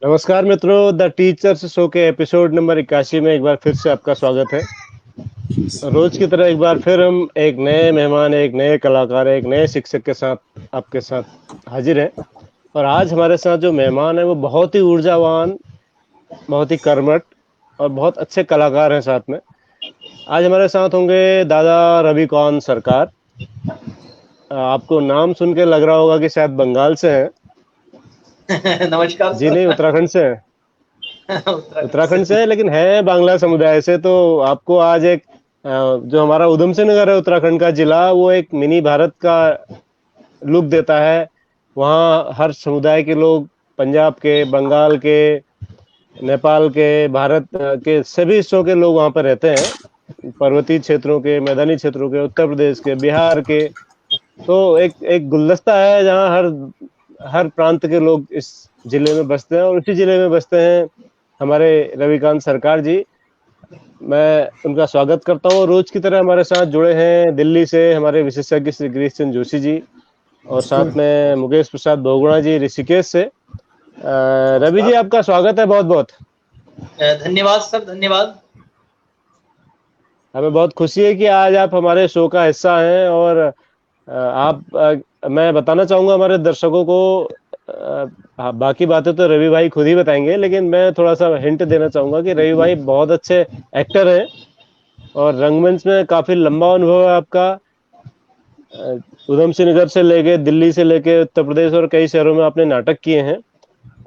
नमस्कार मित्रों, the teachers show के एपिसोड नंबर 81 में एक बार फिर से आपका स्वागत है। रोज की तरह एक बार फिर हम एक नए मेहमान, एक नए कलाकार, एक नए शिक्षक के साथ आपके साथ हाजिर हैं। और आज हमारे साथ जो मेहमान है वो बहुत ही ऊर्जावान, बहुत ही कर्मठ और बहुत अच्छे कलाकार हैं साथ में। आज हमारे साथ होंगे दादा रविकांत सरकार। आपको नाम सुन के लग रहा होगा कि शायद बंगाल से हैं। नमस्कार जी नहीं, सर। उत्तराखंड से हैं। उत्तराखंड से। उत्तराखंड से है, लेकिन है बांग्ला समुदाय से। तो आपको आज एक जो हमारा उधम सिंह नगर है उत्तराखंड का जिला, वो एक मिनी भारत का लुक देता है। वहाँ हर समुदाय के लोग, पंजाब के, बंगाल के, नेपाल के, भारत के सभी हिस्सों के लोग वहाँ पर रहते हैं। पर्वतीय क्षेत्रों के, मैदानी क्षेत्रों के, उत्तर प्रदेश के, बिहार के। तो एक एक गुलदस्ता है जहाँ हर हर प्रांत के लोग इस जिले में बसते हैं। और उसी जिले में बसते हैं हमारे रविकांत सरकार जी। मैं उनका स्वागत करता हूँ। रोज की तरह हमारे साथ जुड़े हैं दिल्ली से हमारे विशेषज्ञ श्री गिरीश चंद्र जोशी जी, और साथ में मुकेश प्रसाद बहुगुणा जी ऋषिकेश से। रवि जी, आपका स्वागत है बहुत बहुत। धन्यवाद सर, धन्यवाद। हमें बहुत खुशी है कि आज आप हमारे शो का हिस्सा हैं। और मैं बताना चाहूंगा हमारे दर्शकों को, बाकी बातें तो रवि भाई खुद ही बताएंगे, लेकिन मैं थोड़ा सा हिंट देना चाहूंगा कि रवि भाई बहुत अच्छे एक्टर हैं और रंगमंच में काफी लंबा अनुभव है आपका। उधम सिंह नगर से लेके, दिल्ली से लेके उत्तर प्रदेश और कई शहरों में आपने नाटक किए हैं।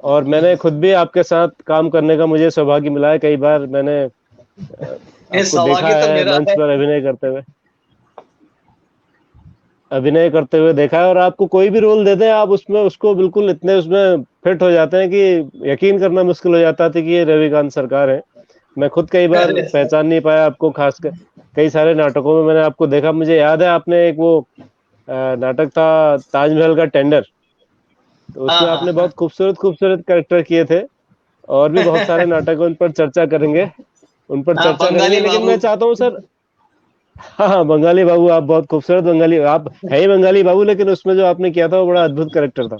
और मैंने खुद भी आपके साथ काम करने का मुझे सौभाग्य मिला है। कई बार मैंने ये आपको देखा सौभाग्य तो है मेरा मंच है। पर अभिनय करते हुए देखा है। और आपको कोई भी रोल दे दें, आप उसमें उसको बिल्कुल इतने उसमें फिट हो जाते हैं कि यकीन करना मुश्किल हो जाता था कि ये रविकांत सरकार है। मैं खुद कई बार अरे सर। पहचान नहीं पाया आपको, खासकर कई सारे नाटकों में मैंने आपको देखा। मुझे याद है आपने एक वो नाटक था ताजमहल का टेंडर, तो हाँ उसमें हाँ आपने हाँ। बहुत खूबसूरत खूबसूरत कैरेक्टर किए थे। और भी बहुत सारे नाटक हैं, उन पर चर्चा करेंगे, उन पर हाँ, चर्चा करेंगे। बंगाली लेकिन बाबू। मैं चाहता हूँ सर, हाँ हाँ, बंगाली बाबू, आप बहुत खूबसूरत बंगाली, आप है ही बंगाली बाबू, लेकिन उसमें जो आपने किया था वो बड़ा अद्भुत करेक्टर था।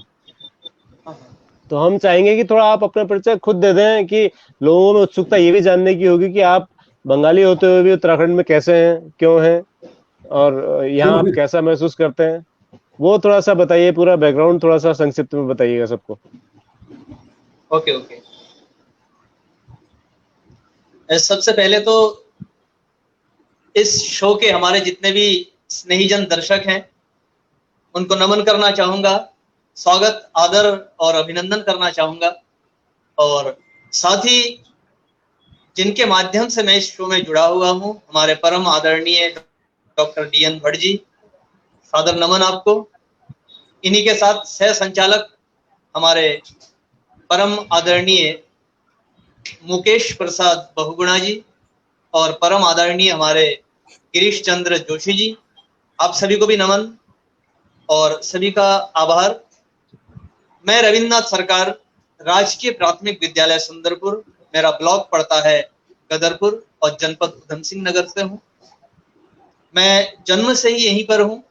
तो हम चाहेंगे कि थोड़ा आप अपना परिचय खुद दे दें, कि लोगों में उत्सुकता ये भी जानने की होगी कि आप बंगाली होते हुए भी उत्तराखंड में कैसे हैं, क्यों हैं, और यहाँ आप कैसा महसूस करते हैं। वो थोड़ा सा बताइए, पूरा बैकग्राउंड थोड़ा सा संक्षिप्त में बताइएगा सबको। Okay okay. सबसे पहले तो इस शो के हमारे जितने भी स्नेहीजन दर्शक हैं उनको नमन करना चाहूंगा, स्वागत, आदर और अभिनंदन करना चाहूंगा। और साथ ही जिनके माध्यम से मैं इस शो में जुड़ा हुआ हूँ, हमारे परम आदरणीय डॉक्टर DN भट्ट जी, सादर नमन आपको। इन्हीं के साथ सह संचालक हमारे परम आदरणीय मुकेश प्रसाद बहुगुणा जी और परम आदरणीय हमारे गिरीश चंद्र जोशी जी, आप सभी को भी नमन और सभी का आभार। मैं रविन्द्रनाथ सरकार, राजकीय प्राथमिक विद्यालय सुंदरपुर, मेरा ब्लॉक पड़ता है गदरपुर और जनपद उधम सिंह नगर से हूँ। मैं जन्म से ही यहीं पर हूँ।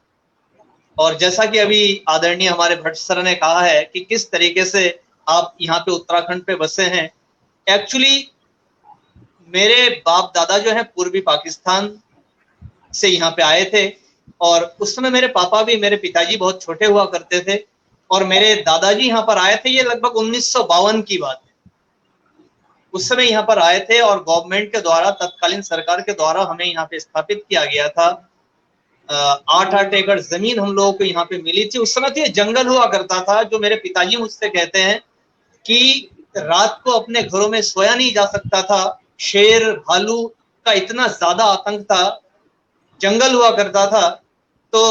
और जैसा कि अभी आदरणीय हमारे भट्ट सर ने कहा है कि किस तरीके से आप यहाँ पे उत्तराखंड पे बसे हैं, एक्चुअली मेरे बाप दादा जो है पूर्वी पाकिस्तान से यहाँ पे आए थे। और उस समय मेरे पापा भी, मेरे पिताजी बहुत छोटे हुआ करते थे और मेरे दादाजी यहाँ पर आए थे। ये लगभग 1952 की बात है। उस समय यहाँ पर आए थे और गवर्नमेंट के द्वारा, तत्कालीन सरकार के द्वारा हमें यहाँ पे स्थापित किया गया था। 8-8 एकड़ जमीन हम लोगों को यहाँ पे मिली थी। उस समय तो ये जंगल हुआ करता था, जो मेरे पिताजी मुझसे कहते हैं कि रात को अपने घरों में सोया नहीं जा सकता था। शेर भालू का इतना ज्यादा आतंक था, जंगल हुआ करता था। तो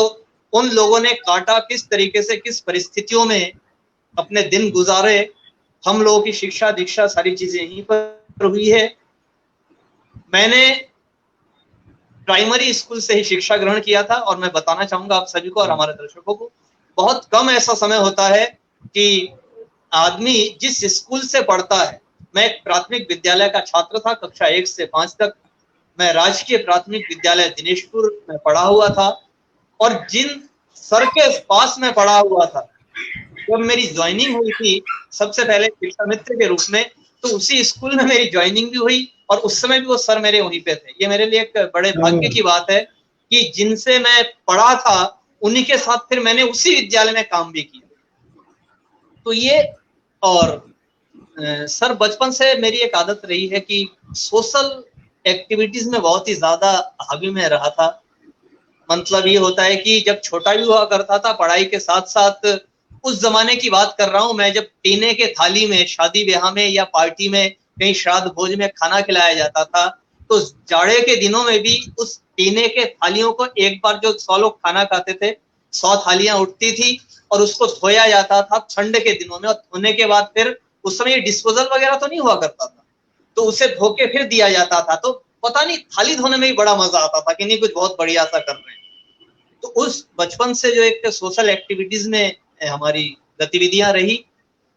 उन लोगों ने काटा किस तरीके से, किस परिस्थितियों में अपने दिन गुजारे। हम लोगों की शिक्षा दीक्षा सारी चीजें यहीं पर हुई है। मैंने प्राइमरी स्कूल से ही शिक्षा ग्रहण किया था। और मैं बताना चाहूंगा आप सभी को और हमारे दर्शकों को, बहुत कम ऐसा समय होता है कि आदमी जिस स्कूल से पढ़ता है, मैं एक प्राथमिक विद्यालय का छात्र था, कक्षा 1 से 5 तक मैं राजकीय प्राथमिक विद्यालय दिनेशपुर में पढ़ा हुआ था। और जिन सर के पास में पढ़ा हुआ था, जब मेरी ज्वाइनिंग हुई थी सबसे पहले शिक्षा मित्र के रूप में, तो उसी स्कूल में मेरी ज्वाइनिंग भी हुई और उस समय भी वो सर मेरे वहीं पे थे। ये मेरे लिए एक बड़े भाग्य की बात है कि जिनसे मैं पढ़ा था उन्हीं के साथ फिर मैंने उसी विद्यालय में काम भी किया। तो ये और सर बचपन से मेरी एक आदत रही है कि सोशल एक्टिविटीज में बहुत ही ज्यादा हावी में रहा था। मतलब ये होता है कि जब छोटा भी हुआ करता था पढ़ाई के साथ साथ, उस जमाने की बात कर रहा हूं मैं, जब टीने के थाली में शादी ब्याह में या पार्टी में कहीं श्राद्ध भोज में खाना खिलाया जाता था, तो जाड़े के दिनों में भी उस टीने के थालियों को एक बार जो 100 लोग खाना खाते थे 100 थालियां उठती थी और उसको धोया जाता था ठंड के दिनों में, और धोने के बाद फिर उस समय डिस्पोजल वगैरह तो नहीं हुआ करता था, तो उसे धो के फिर दिया जाता था। तो पता नहीं थाली धोने में भी बड़ा मजा आता था कि नहीं कुछ बहुत बढ़िया सा कर रहे हैं। तो उस बचपन से जो एक सोशल एक्टिविटीज में हमारी गतिविधियां रही,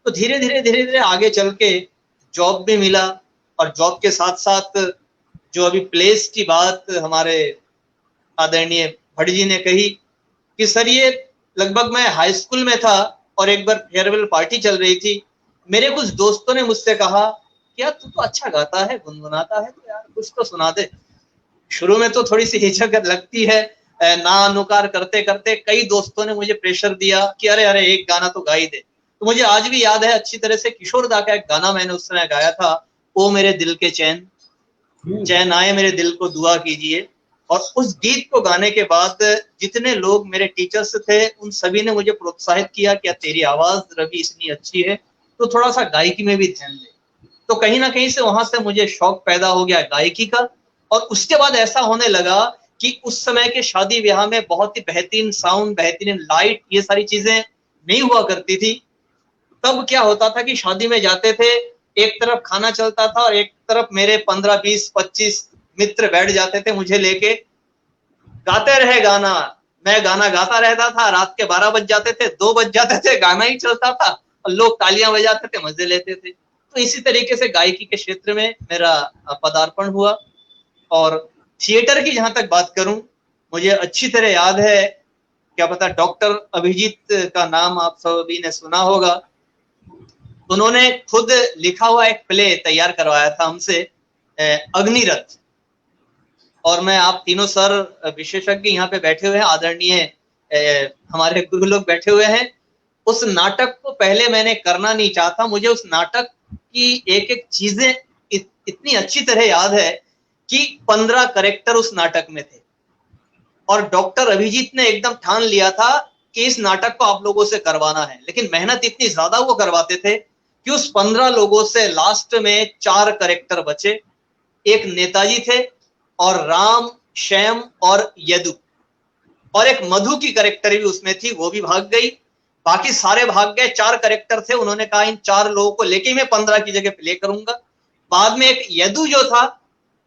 तो धीरे धीरे आगे चल के जॉब भी मिला, और जॉब के साथ साथ जो अभी प्लेस की बात हमारे आदरणीय भट्ट जी ने कही कि सर ये लगभग मैं हाई स्कूल में था और एक बार फेयरवेल पार्टी चल रही थी, मेरे कुछ दोस्तों ने मुझसे कहा कि यार तू तो अच्छा गाता है, गुनगुनाता है, तो यार कुछ तो सुना दे। शुरू में तो थोड़ी सी हिचक लगती है, ना अनुकार करते करते कई दोस्तों ने मुझे प्रेशर दिया कि अरे अरे एक गाना तो गा ही दे। तो मुझे आज भी याद है अच्छी तरह से, किशोर दा का एक गाना मैंने उस समय गाया था, ओ मेरे दिल के चैन, चैन आए मेरे दिल को दुआ कीजिए। और उस गीत को गाने के बाद जितने लोग मेरे टीचर्स थे उन सभी ने मुझे प्रोत्साहित किया कि तेरी आवाज रवि इतनी अच्छी है तो थोड़ा सा गायकी में भी ध्यान दे। तो कहीं ना कहीं से वहां से मुझे शौक पैदा हो गया गायकी का। और उसके बाद ऐसा होने लगा कि उस समय के शादी ब्याह में बहुत ही बेहतरीन साउंड, बेहतरीन लाइट, ये सारी चीजें नहीं हुआ करती थी। तब क्या होता था कि शादी में जाते थे, एक तरफ खाना चलता था और एक तरफ मेरे 15, 20, 25 मित्र बैठ जाते थे मुझे लेके, गाते रहे गाना। मैं गाना गाता रहता था, रात के 12 बज जाते थे, 2 बज जाते थे, गाना ही चलता था और लोग तालियां बजाते थे, मजे लेते थे। तो इसी तरीके से गायकी के क्षेत्र में मेरा पदार्पण हुआ। और थिएटर की जहां तक बात करूं, मुझे अच्छी तरह याद है, क्या पता डॉक्टर अभिजीत का नाम आप सभी ने सुना होगा, उन्होंने खुद लिखा हुआ एक प्ले तैयार करवाया था हमसे, अग्निरथ। और मैं, आप तीनों सर विशेषज्ञ यहाँ पे बैठे हुए हैं, आदरणीय हमारे गुरु लोग बैठे हुए हैं। उस नाटक को पहले मैंने करना नहीं चाहता, मुझे उस नाटक की एक एक चीजें इतनी अच्छी तरह याद है कि 15 कैरेक्टर उस नाटक में थे और डॉक्टर अभिजीत ने एकदम ठान लिया था कि इस नाटक को आप लोगों से करवाना है। लेकिन मेहनत इतनी ज्यादा वो करवाते थे कि उस 15 लोगों से लास्ट में 4 कैरेक्टर बचे। एक नेताजी थे और राम, श्याम और यदु, और एक मधु की कैरेक्टर भी उसमें थी, वो भी भाग गई। बाकी सारे भाग गए। 4 कैरेक्टर थे, उन्होंने कहा इन 4 लोगों को लेके मैं 15 की जगह प्ले करूंगा। बाद में एक यदु जो था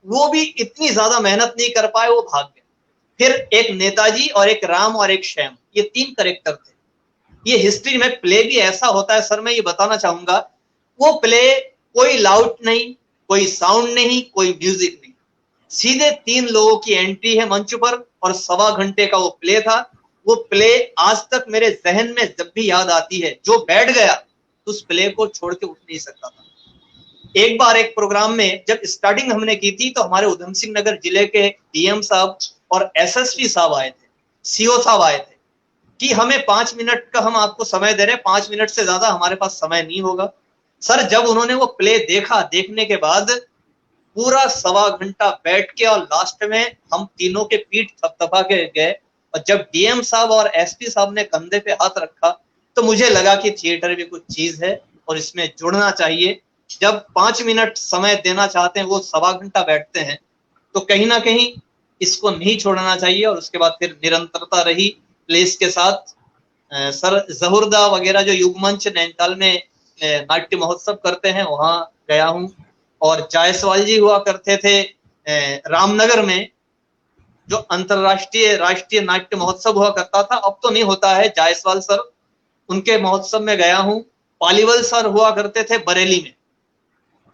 वो भी इतनी ज्यादा मेहनत नहीं कर पाए, वो भाग गए। फिर एक नेताजी और एक राम और एक श्याम, ये 3 कैरेक्टर थे। ये हिस्ट्री में प्ले भी ऐसा होता है सर, मैं ये बताना चाहूंगा, वो प्ले कोई लाउड नहीं, कोई साउंड नहीं, कोई म्यूजिक नहीं, सीधे 3 लोगों की एंट्री है मंच पर और 1.25 घंटे का वो प्ले था। वो प्ले आज तक मेरे जहन में जब भी याद आती है, जो बैठ गया तो उस प्ले को छोड़ के उठ नहीं सकता था। एक बार एक प्रोग्राम में जब स्टार्टिंग हमने की थी तो हमारे उधम सिंह नगर जिले के डीएम साहब और एसएसपी साहब आए थे, सीओ साहब आए थे कि हमें 5 मिनट का हम आपको समय दे रहे हैं, 5 मिनट से ज्यादा हमारे पास समय नहीं होगा। सर जब उन्होंने वो प्ले देखा, देखने के बाद पूरा 1.25 घंटा बैठ के और लास्ट में हम तीनों के पीठ थपथपा के गए। और जब डीएम साहब और एसपी साहब ने कंधे पे हाथ रखा तो मुझे लगा कि थिएटर भी कुछ चीज है और इसमें जुड़ना चाहिए। जब 5 मिनट समय देना चाहते हैं, वो 1.25 घंटा बैठते हैं, तो कहीं ना कहीं इसको नहीं छोड़ना चाहिए। और उसके बाद फिर निरंतरता रही प्लेस के साथ। सर जहुरदा वगैरह जो युग मंच नैनीताल में नाट्य महोत्सव करते हैं, वहां गया हूँ। और जायसवाल जी हुआ करते थे रामनगर में, जो अंतरराष्ट्रीय राष्ट्रीय नाट्य महोत्सव हुआ करता था, अब तो नहीं होता है, जायसवाल सर, उनके महोत्सव में गया हूँ। पालीवाल सर हुआ करते थे बरेली में,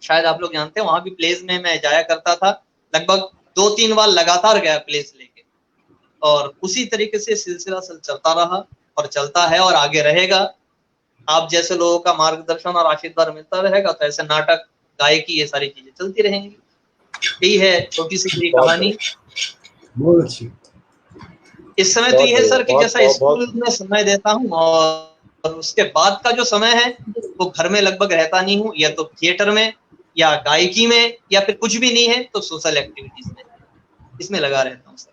शायद आप लोग जानते हैं, वहां भी प्लेस में मैं जाया करता था। लगभग 2-3 बार लगातार गया प्लेस लेके। और उसी तरीके से सिलसिला चलता रहा और चलता है और आगे रहेगा। आप जैसे लोगों का मार्गदर्शन और आशीर्वाद मिलता रहेगा तो ऐसे नाटक, गायकी, ये सारी चीजें चलती रहेंगी। यही है छोटी सी मेरी कहानी। बहुत अच्छी। इस समय तो ये सर कि जैसा स्कूल में समय देता हूँ और उसके बाद का जो समय है वो घर में लगभग रहता नहीं हूँ, या तो थिएटर में या गायकी में, या फिर कुछ भी नहीं है तो सोशल एक्टिविटीज में, इसमें लगा रहता हूँ सर।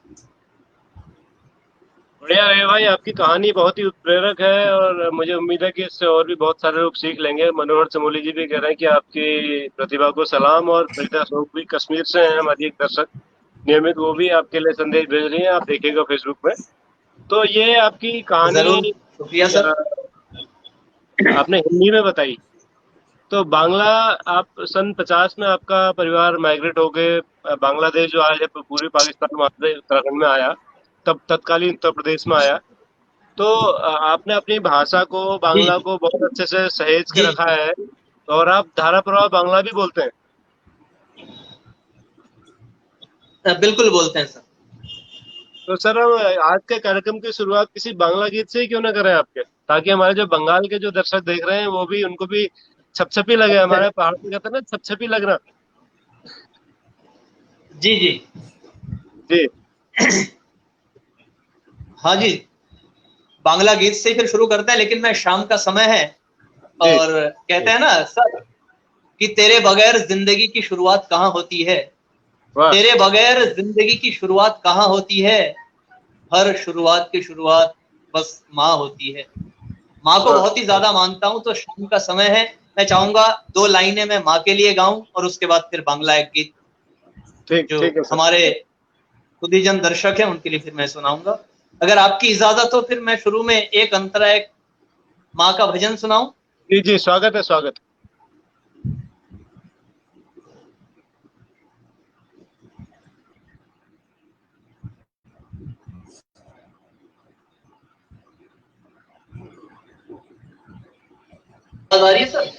बढ़िया है भाई, आपकी कहानी बहुत ही उत्प्रेरक है और मुझे उम्मीद है कि इससे और भी बहुत सारे लोग सीख लेंगे। मनोहर चमोली जी भी कह रहे हैं कि आपकी प्रतिभा को सलाम, और प्रीता अशोक भी कश्मीर से हैं हमारी एक दर्शक नियमित, वो भी आपके लिए संदेश भेज रही हैं, आप देखिएगा फेसबुक में। तो ये आपकी जरूर, कहानी शुक्रिया सर। आपने हिंदी में बताई, तो बांग्ला, आप सन 50 में आपका परिवार माइग्रेट हो गए बांग्लादेश, जो आज है पूर्वी पाकिस्तान में उत्तराखंड में आया, तब तत्कालीन उत्तर प्रदेश में आया। तो आपने अपनी भाषा को, जी बांग्ला को बहुत अच्छे से सहेज के जी, रखा है, और आप धारा प्रवाह बांग्ला भी बोलते हैं। बिल्कुल बोलते हैं सर। तो सर, हम आज के कार्यक्रम की शुरुआत किसी बांग्ला गीत से ही क्यों ना करें आपके, ताकि हमारे जो बंगाल के जो दर्शक देख रहे हैं वो भी, उनको भी छपछपी लगे, हमारे पहाड़ में कहते हैं ना छपछपी लगना। जी जी जी हाँ जी, बांग्ला गीत से ही फिर शुरू करते हैं, लेकिन मैं शाम का समय है जी। और कहते हैं ना सर कि तेरे बगैर जिंदगी की शुरुआत कहाँ होती है, वाह। तेरे बगैर जिंदगी की शुरुआत कहाँ होती है, हर शुरुआत की शुरुआत बस माँ होती है। माँ को बहुत ही ज्यादा मानता हूँ, तो शाम का समय है, मैं चाहूंगा 2 लाइनें मैं माँ के लिए गाऊं और उसके बाद फिर बांग्ला एक गीत ठीक जो ठीक है सर। हमारे खुदीजन दर्शक हैं उनके लिए फिर मैं सुनाऊंगा। अगर आपकी इजाजत हो फिर मैं शुरू में एक अंतरा, एक माँ का भजन सुनाऊं। जी जी, स्वागत है, स्वागत। आवाज आ रही है सर?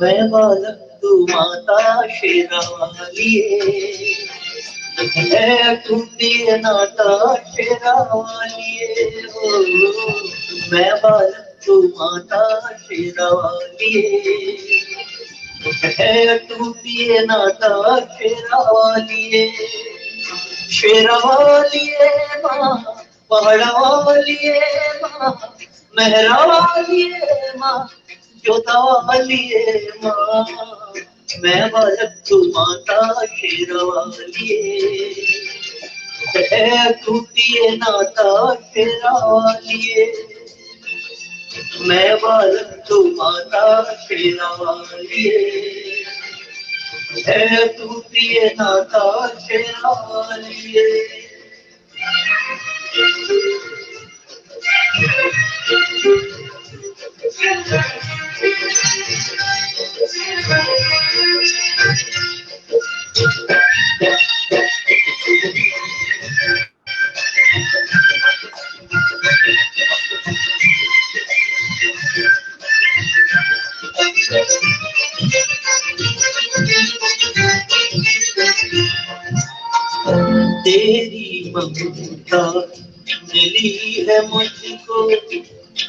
मैं बालक तू माता शेरावाली है, टूटी नाता शेरावाली हो। मैं बालक तू माता शेरावाली है, टूटी नाता शेरावाली, शेरावाली माँ, पहाड़ावाली माँ, मेहरावाली माँ, जोतावाली माँ। मैं बालक तू माता शेरावाली है, टूटी नाता शेरावाली। मैं बालक तू माता शेरावाली है, टूटी नाता शेरावाली। तेरी ममता मिली है मुझको,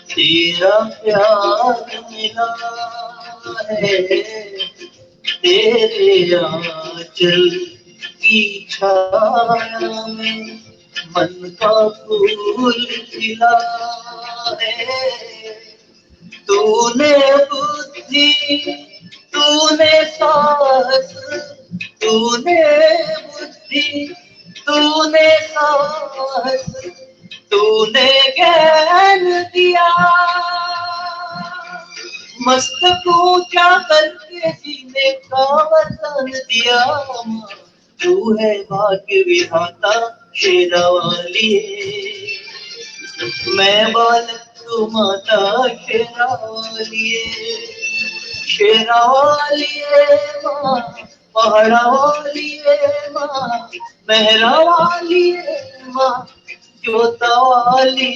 तेरा प्यार मिला है, तेरे आंचल की छाया में मन का फूल खिला है। तूने बुद्धि, तूने साहस, तूने बुद्धि, तूने साहस, तूने ज्ञान दिया, मस्तक ऊंचा करके जीने का वतन दिया माँ, तू है भाग्य विधाता शेरावाली। मैं बालक तू माता शेरावाली, शेरावाली माँ, पहाड़ा वाली माँ, मेहरा वाली माँ, जोता वाली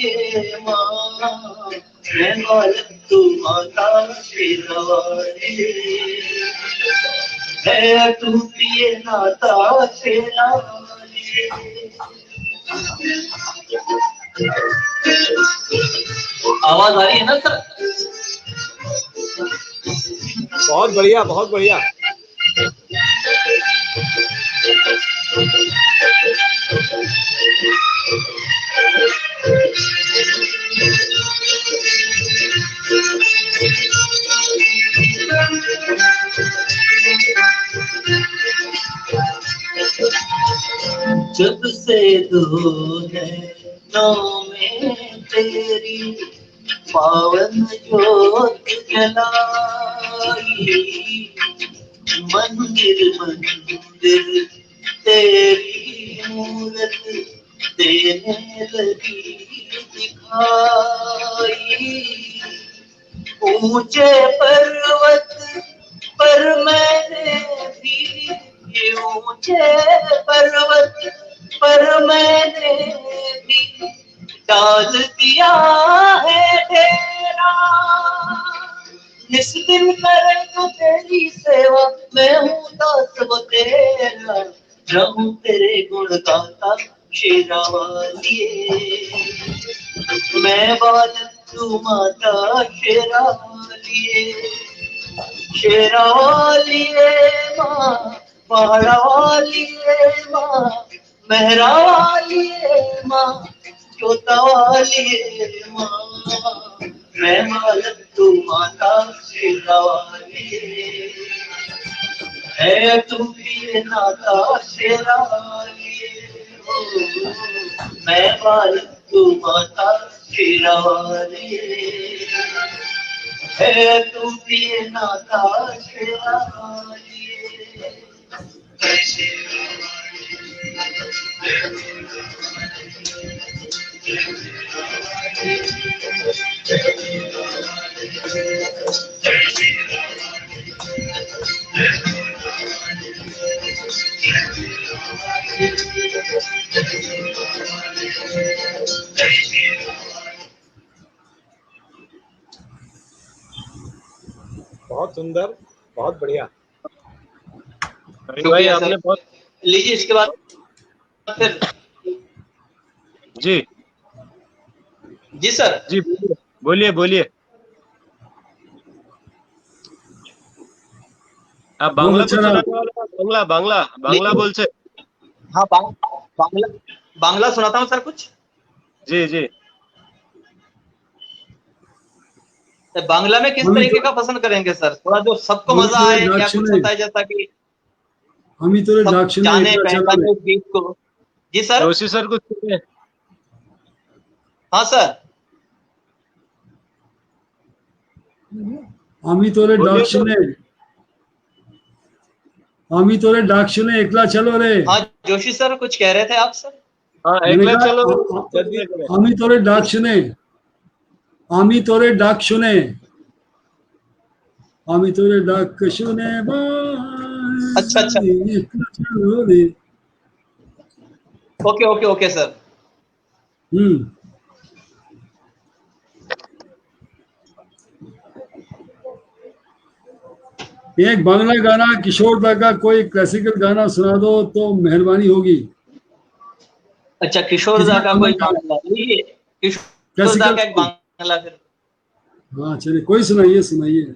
माँ, मैं बालक तू माता शेरावाली। है तू पिए नाता शेरावाली। आवाज आ रही है ना सर? बहुत बढ़िया, बहुत बढ़िया। जब से दो है नौ में तेरी पावन ज्योत जलाई, मंदिर मंदिर तेरी मूरत देने लगी दिखाई। ऊंचे पर्वत पर मैंने भी, ऊंचे पर्वत पर मैंने भी डाल दिया है डेरा। निस दिन करेगा तेरी सेवा, मैं हूँ दास वो तेरा, रहूं तेरे गुण गाता शेरावाली। मैं बालक तू माता शेरावाली, शेरावाली माँ, पहाड़ा वाली माँ, मेहरा वाली माँ, जोता वाली माँ, मैं बालक तू माता शेरावाली। है तू भी नाता शेरावाली, मैं बालक तू माता शेरावाली। है तू भी नाता शेरावाली। बहुत सुंदर, बहुत बढ़िया। भाई आपने बहुत लीजिए इसके बाद फिर। जी जी सर। जी बोलिए बोलिए बोलिए। आप बांग्ला कुछ सुनाने वाले हो? बांग्ला बांग्ला बांग्ला बोल से। हाँ बांग्ला बांग्ला सुनाता हूँ सर कुछ। जी जी बांग्ला में किस तरीके का पसंद करेंगे सर? थोड़ा जो सबको मजा आए या कुछ होता है जैसा कि सब जाने पहचाने उस गीत को। जी सर। जोशी सर कुछ सुनिए। हाँ सर। আমি তোরে ডাক बोलिए तो। শুনে আমি তোরে ডাক শুনে একলা চলো রে। हाँ जोशी सर कुछ कह रहे थे आप सर? हाँ मैंने एकला चलो कहा जल्दी करें। আমি তোরে ডাক শুনে আমি তোরে ডাক শুনে আমি তোরে ডাক শুনে अच्छा अच्छा। একলা চলো রে। Okay okay okay sir. হুম एक बांग्ला गाना किशोर दा का कोई क्लासिकल गाना सुना दो तो मेहरबानी होगी। अच्छा किशोर किसी दा का कोई बांग्ला का बांग्ला लीजिए। किशोर दा क्लासिकल का एक बांग्ला फिर। हाँ चलिए कोई सुनाइए सुनाइए।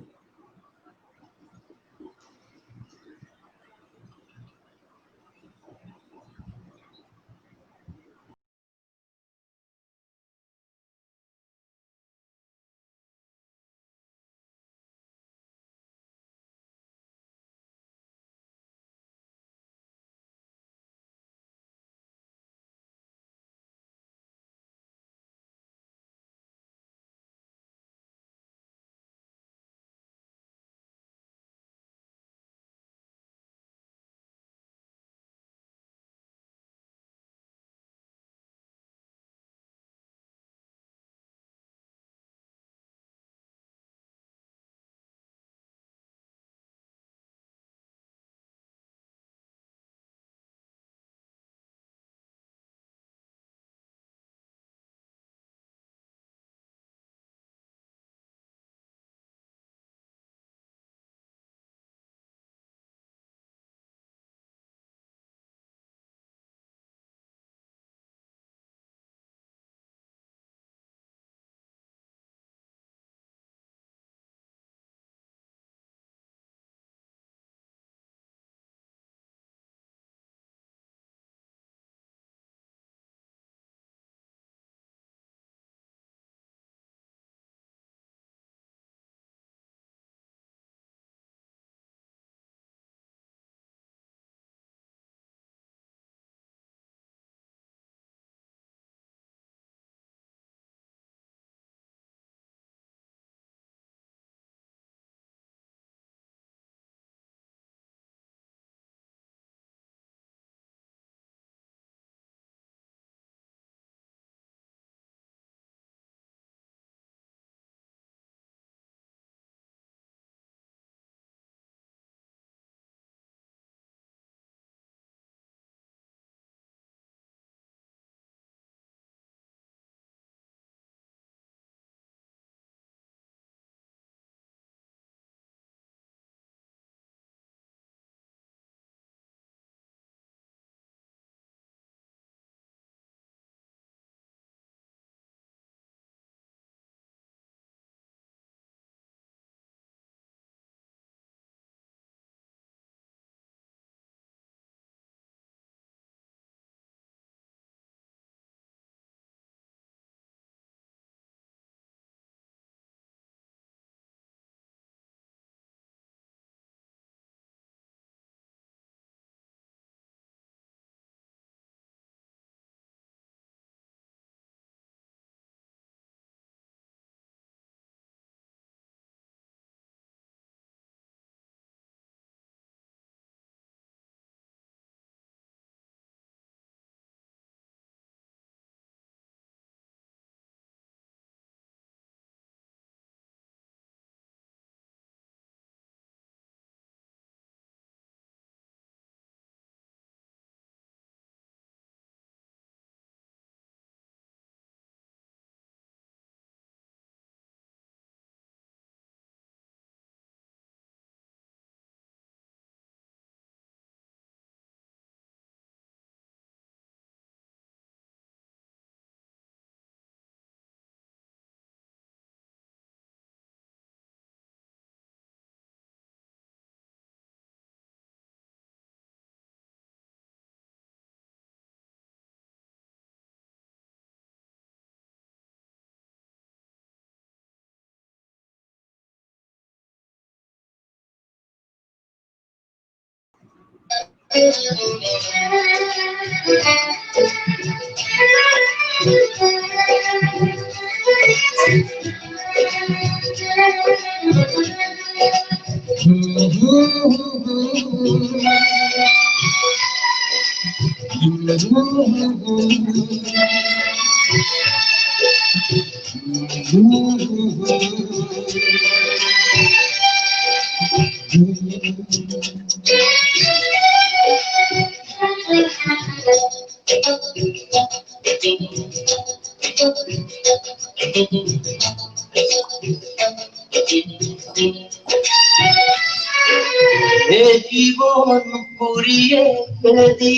হে জীবন পুরিয়ে ফেলি,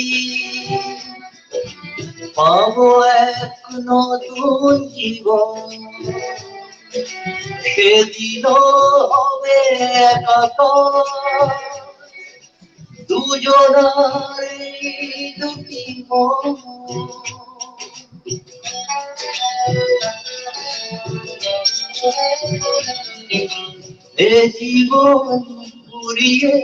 পাবো এক নতুন জীবন, সেদিন হবে একাকার দুজনার দুটি মন। এ জীবন পুরিয়ে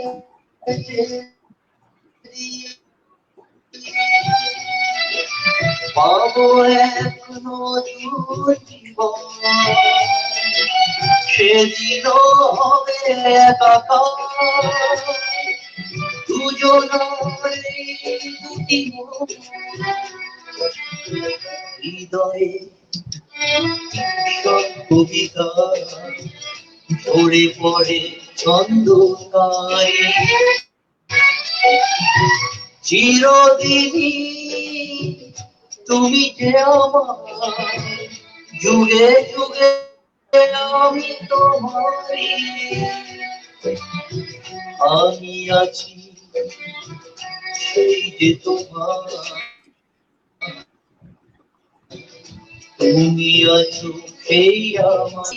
পাবো এক নতুন জীবন, সেদিন হবে একাকার দুজনার দুটি মন। হৃদয়ে সব কবিতা ঝরে পড়ে ছন্দকারে, চিরদিনই তুমি যে আমার, যুগে যুগে আমি তোমারই। আমি আছি সেই যে তোমার, তুমি আছো সেই আমার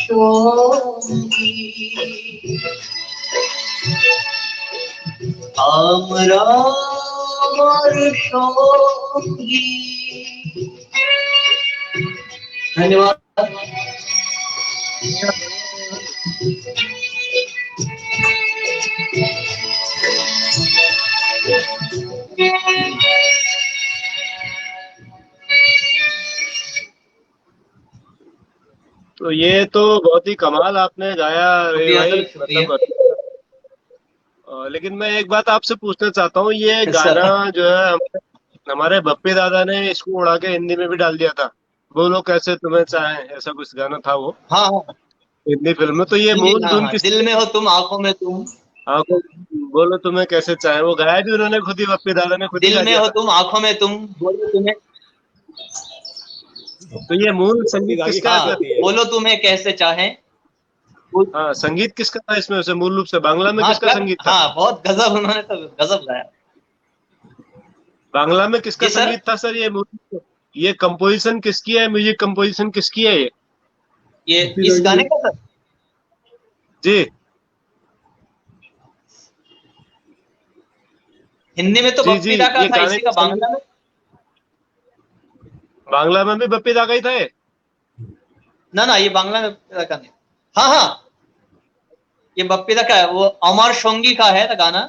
সঙ্গী। আমরা আমার সঙ্গী। ধন্যবাদ। तो ये तो बहुत ही कमाल आपने गाया रे शुक्रिया भाई, सर, शुक्रिया। लेकिन मैं एक बात आपसे पूछना चाहता हूँ, ये सर। गाना जो है हमारे बप्पी दादा ने इसको उड़ा के हिंदी में भी डाल दिया था, बोलो कैसे तुम्हें चाहे, ऐसा कुछ गाना था वो हाँ हाँ हिंदी फिल्म में। तो ये मूल हाँ, धुन हाँ, किस दिल में हो तुम आंखों में तुम, आपको बोलो तुम्हें कैसे चाहे, वो गाया भी उन्होंने खुद ही, बप्पी दादा ने खुद ही दिल गा में दिया हो था। तुम आंखों में तुम, बोलो तुम्हें, तो ये मूल संगीत किसका हाँ, है? बोलो तुम्हें कैसे चाहे। हाँ, संगीत किसका था इसमें वैसे मूल रूप से, बांग्ला में हाँ, किसका संगीत था? हाँ, बहुत गजब, उन्होंने तो गजब गाया। बांग्ला में किसका जी सर? संगीत था सर? ये कंपोजिशन किसकी है, म्यूजिक कंपोजिशन किसकी है ये इस गाने का सर? जी हिंदी में तो जी, बप्पी दा का ये था, गाने इसी का का बांग्ला में? बांग्ला में भी बप्पी दा का ही था ये? ना ये बांग्ला में बप्पी दा का नहीं। हाँ हाँ, ये बप्पी दा का है, वो अमर संगी का है ना गाना।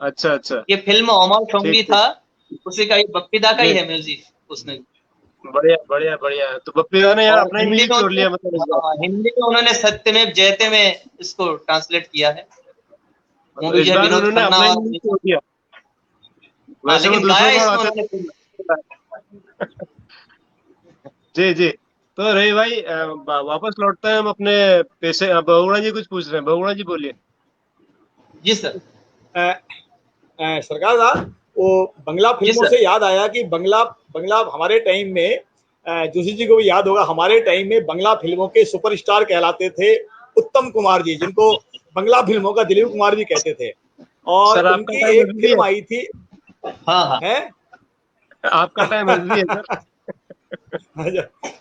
अच्छा अच्छा, ये फिल्म अमर संगी ठीक, था, उसी का, ये बप्पी दा का ही जी। है म्यूजिक उसने। बढ़िया बढ़िया बढ़िया। तो बप्पी दा ने यार और अपना ही हिंदी म्यूजिक में छोड़ लिया मतलब इस बार। हाँ, हिंदी में उन्होंने सत्यमेव जयते में इसको ट्रांसलेट किया है। तो मूवी इस जो है बार विनोद उन्होंने खन्ना अपना ही और म्यूजिक छोड़ दिया, हाँ, वैसे वो लेकिन दूसरों गाया को इसमें उड़ाते उन्होंने। जी जी। तो रही भाई, वापस लौटते हैं हम अपने पेशे। बहुगुणा जी कुछ पूछ रहे हैं, बहुगुणा जी बोलिए। जी सर। सरकार साहब, वो बंगला फिल्मों सर। से याद आया कि बंगला हमारे टाइम में, जोशी जी को भी याद होगा, हमारे टाइम में बंगला फिल्मों के सुपरस्टार कहलाते थे उत्तम कुमार जी, जिनको बंगला फिल्मों का दिलीप कुमार भी कहते थे। और सर, आपका उनकी टाइम एक अभी भी फिल्म है? आई थी। हाँ हाँ है आपका टाइम अभी भी है सर? जी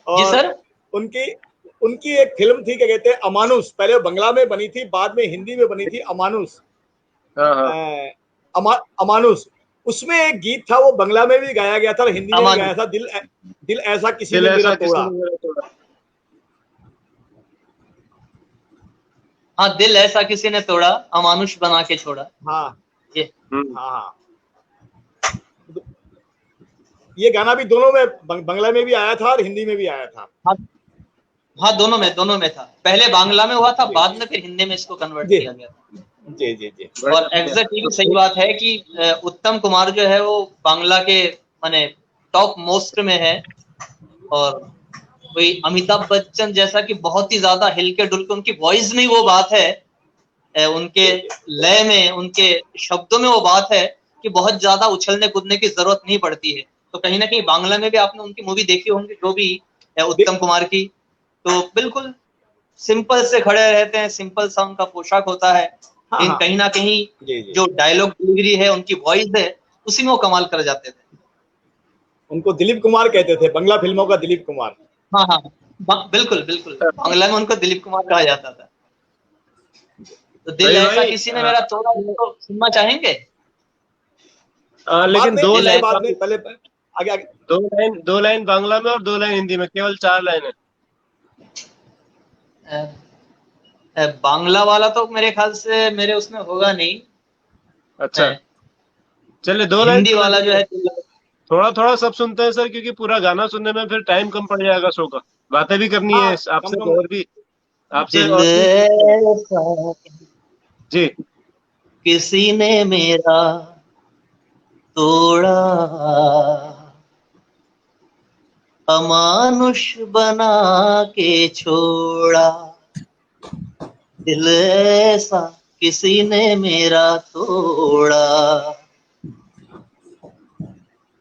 और सर। उनकी एक फिल्म थी, क्या कहते हैं, अमानुष। पहले बंगला में बनी थी, बाद में हिंदी में बनी थी, अमानुष। हाँ हाँ, अमानुष, उसमें एक गीत था, वो बंगला में भी गाया गया था और हिंदी में भी गाया था, दिल ऐसा किसी दिल ने ऐसा मेरा किसी तोड़ा। ने मेरा तोड़ा। हाँ, दिल ऐसा किसी ने तोड़ा, अमानुष बना के छोड़ा। हाँ ये हाँ हाँ, ये गाना भी दोनों में बांग्ला में भी आया था और हिंदी में भी आया था। हाँ, हाँ, दोनों में था। पहले बांग्ला में हुआ था, जी, बाद में फिर हिंदी में इसको कन्वर्ट जी किया गया था। जी जी जी। और एग्जैक्टली भी सही बात है कि उत्तम कुमार जो है वो बांग्ला के माने टॉप मोस्ट में है, और कोई अमिताभ बच्चन जैसा कि बहुत ही ज्यादा हिलके डुलके उनकी वॉइस में वो बात है, उनके लय में, उनके शब्दों में वो बात है कि बहुत ज्यादा उछलने कूदने की जरूरत नहीं पड़ती है। तो कहीं ना कहीं बांग्ला में भी आपने उनकी मूवी देखी होंगी जो भी है उत्तम कुमार की, तो बिल्कुल सिंपल से खड़े रहते हैं, सिंपल सा उनका पोशाक होता है, हाँ लेकिन हाँ कहीं ना कहीं जी जी, जो डायलॉग डिलीवरी है, उनकी वॉइस है, उसी में वो कमाल कर जाते थे। उनको दिलीप कुमार कहते थे, बांग्ला फिल्मों का दिलीप कुमार। हाँ हाँ, बिल्कुल बिल्कुल, बांग्ला में उनको दिलीप कुमार कहा जाता था। तो दिल भाई ऐसा किसी ने मेरा तोड़ा, तो सुनना चाहेंगे? बाद लेकिन में, दो दिल लाइन, ऐसा, बाद में, पहले आगे आगे। दो लाइन बांग्ला में और 2 लाइन हिंदी में, केवल 4 लाइन है। बांग्ला वाला तो मेरे ख्याल से मेरे उसमें होगा नहीं। अच्छा, चलिए 2 लाइन हिंदी सुना वाला जो दीजिए। है, थोड़ा थोड़ा सब सुनते हैं सर, क्योंकि पूरा गाना सुनने में फिर टाइम कम पड़ जाएगा शो का। बातें भी करनी हाँ है कम आपसे, कम। और भी आपसे दिल और भी। ऐसा जी, किसी ने मेरा तोड़ा, अमानुष बना के छोड़ा। दिल ऐसा किसी ने मेरा तोड़ा,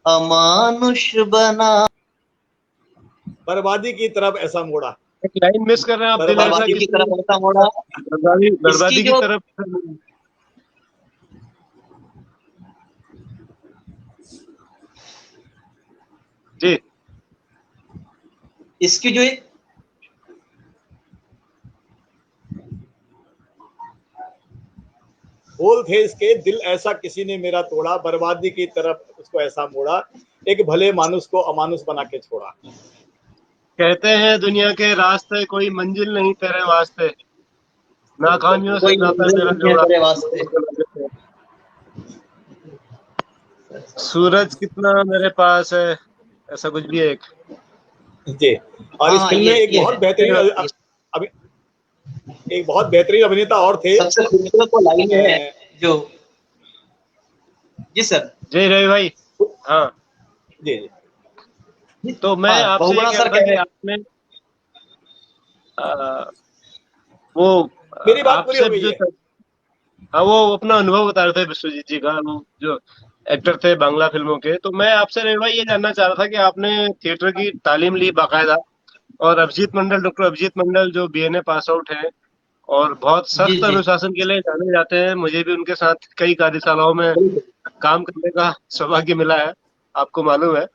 अमानुष बना। बर्बादी की तरफ ऐसा मोड़ा। एक लाइन मिस कर रहे हैं आप, दिल ऐसा बर्बादी की किसी तरफ ऐसा मोड़ा। बर्बादी इसकी बर्बादी की जो तरफ। जी, इसकी जो बोल थे इसके, दिल ऐसा किसी ने मेरा तोड़ा, बर्बादी की तरफ उसको ऐसा मोड़ा, एक भले मानुस को अमानुष बना के छोड़ा। कहते हैं दुनिया के रास्ते, कोई मंजिल नहीं तेरे वास्ते, बिल्कुल नाकामियों से कोई नाता मंजिल मेरा नहीं है जोड़ा। तेरे वास्ते। सूरज कितना मेरे पास है, ऐसा कुछ भी है एक। जी। और इस हाँ, फिल्म में एक ये बहुत है बेहतरीन अभी एक बहुत बेहतरीन अभिनेता और थे। सबसे खूबसूरत वो लाइन है जो, जी सर। जय रवि भाई। हाँ, जी जी तो मैं हाँ, आपसे ये बहुगुणा कह सर रहा था कह कि रहे आपने आ, वो मेरी बात पूरी आपसे हो गई जो, है। हाँ, वो अपना अनुभव बता रहे थे विश्वजीत जी का, वो जो एक्टर थे बांग्ला फिल्मों के। तो मैं आपसे रवि भाई ये जानना चाह रहा था कि आपने थिएटर की तालीम ली बाकायदा, और अभिजीत मंडल, डॉक्टर अभिजीत मंडल जो बीएनए पास आउट हैं और बहुत जी सख्त जी, अनुशासन के लिए जाने जाते हैं। मुझे भी उनके साथ कई कार्यशालाओं में बिल्कुल। काम करने का सौभाग्य मिला है, आपको मालूम है।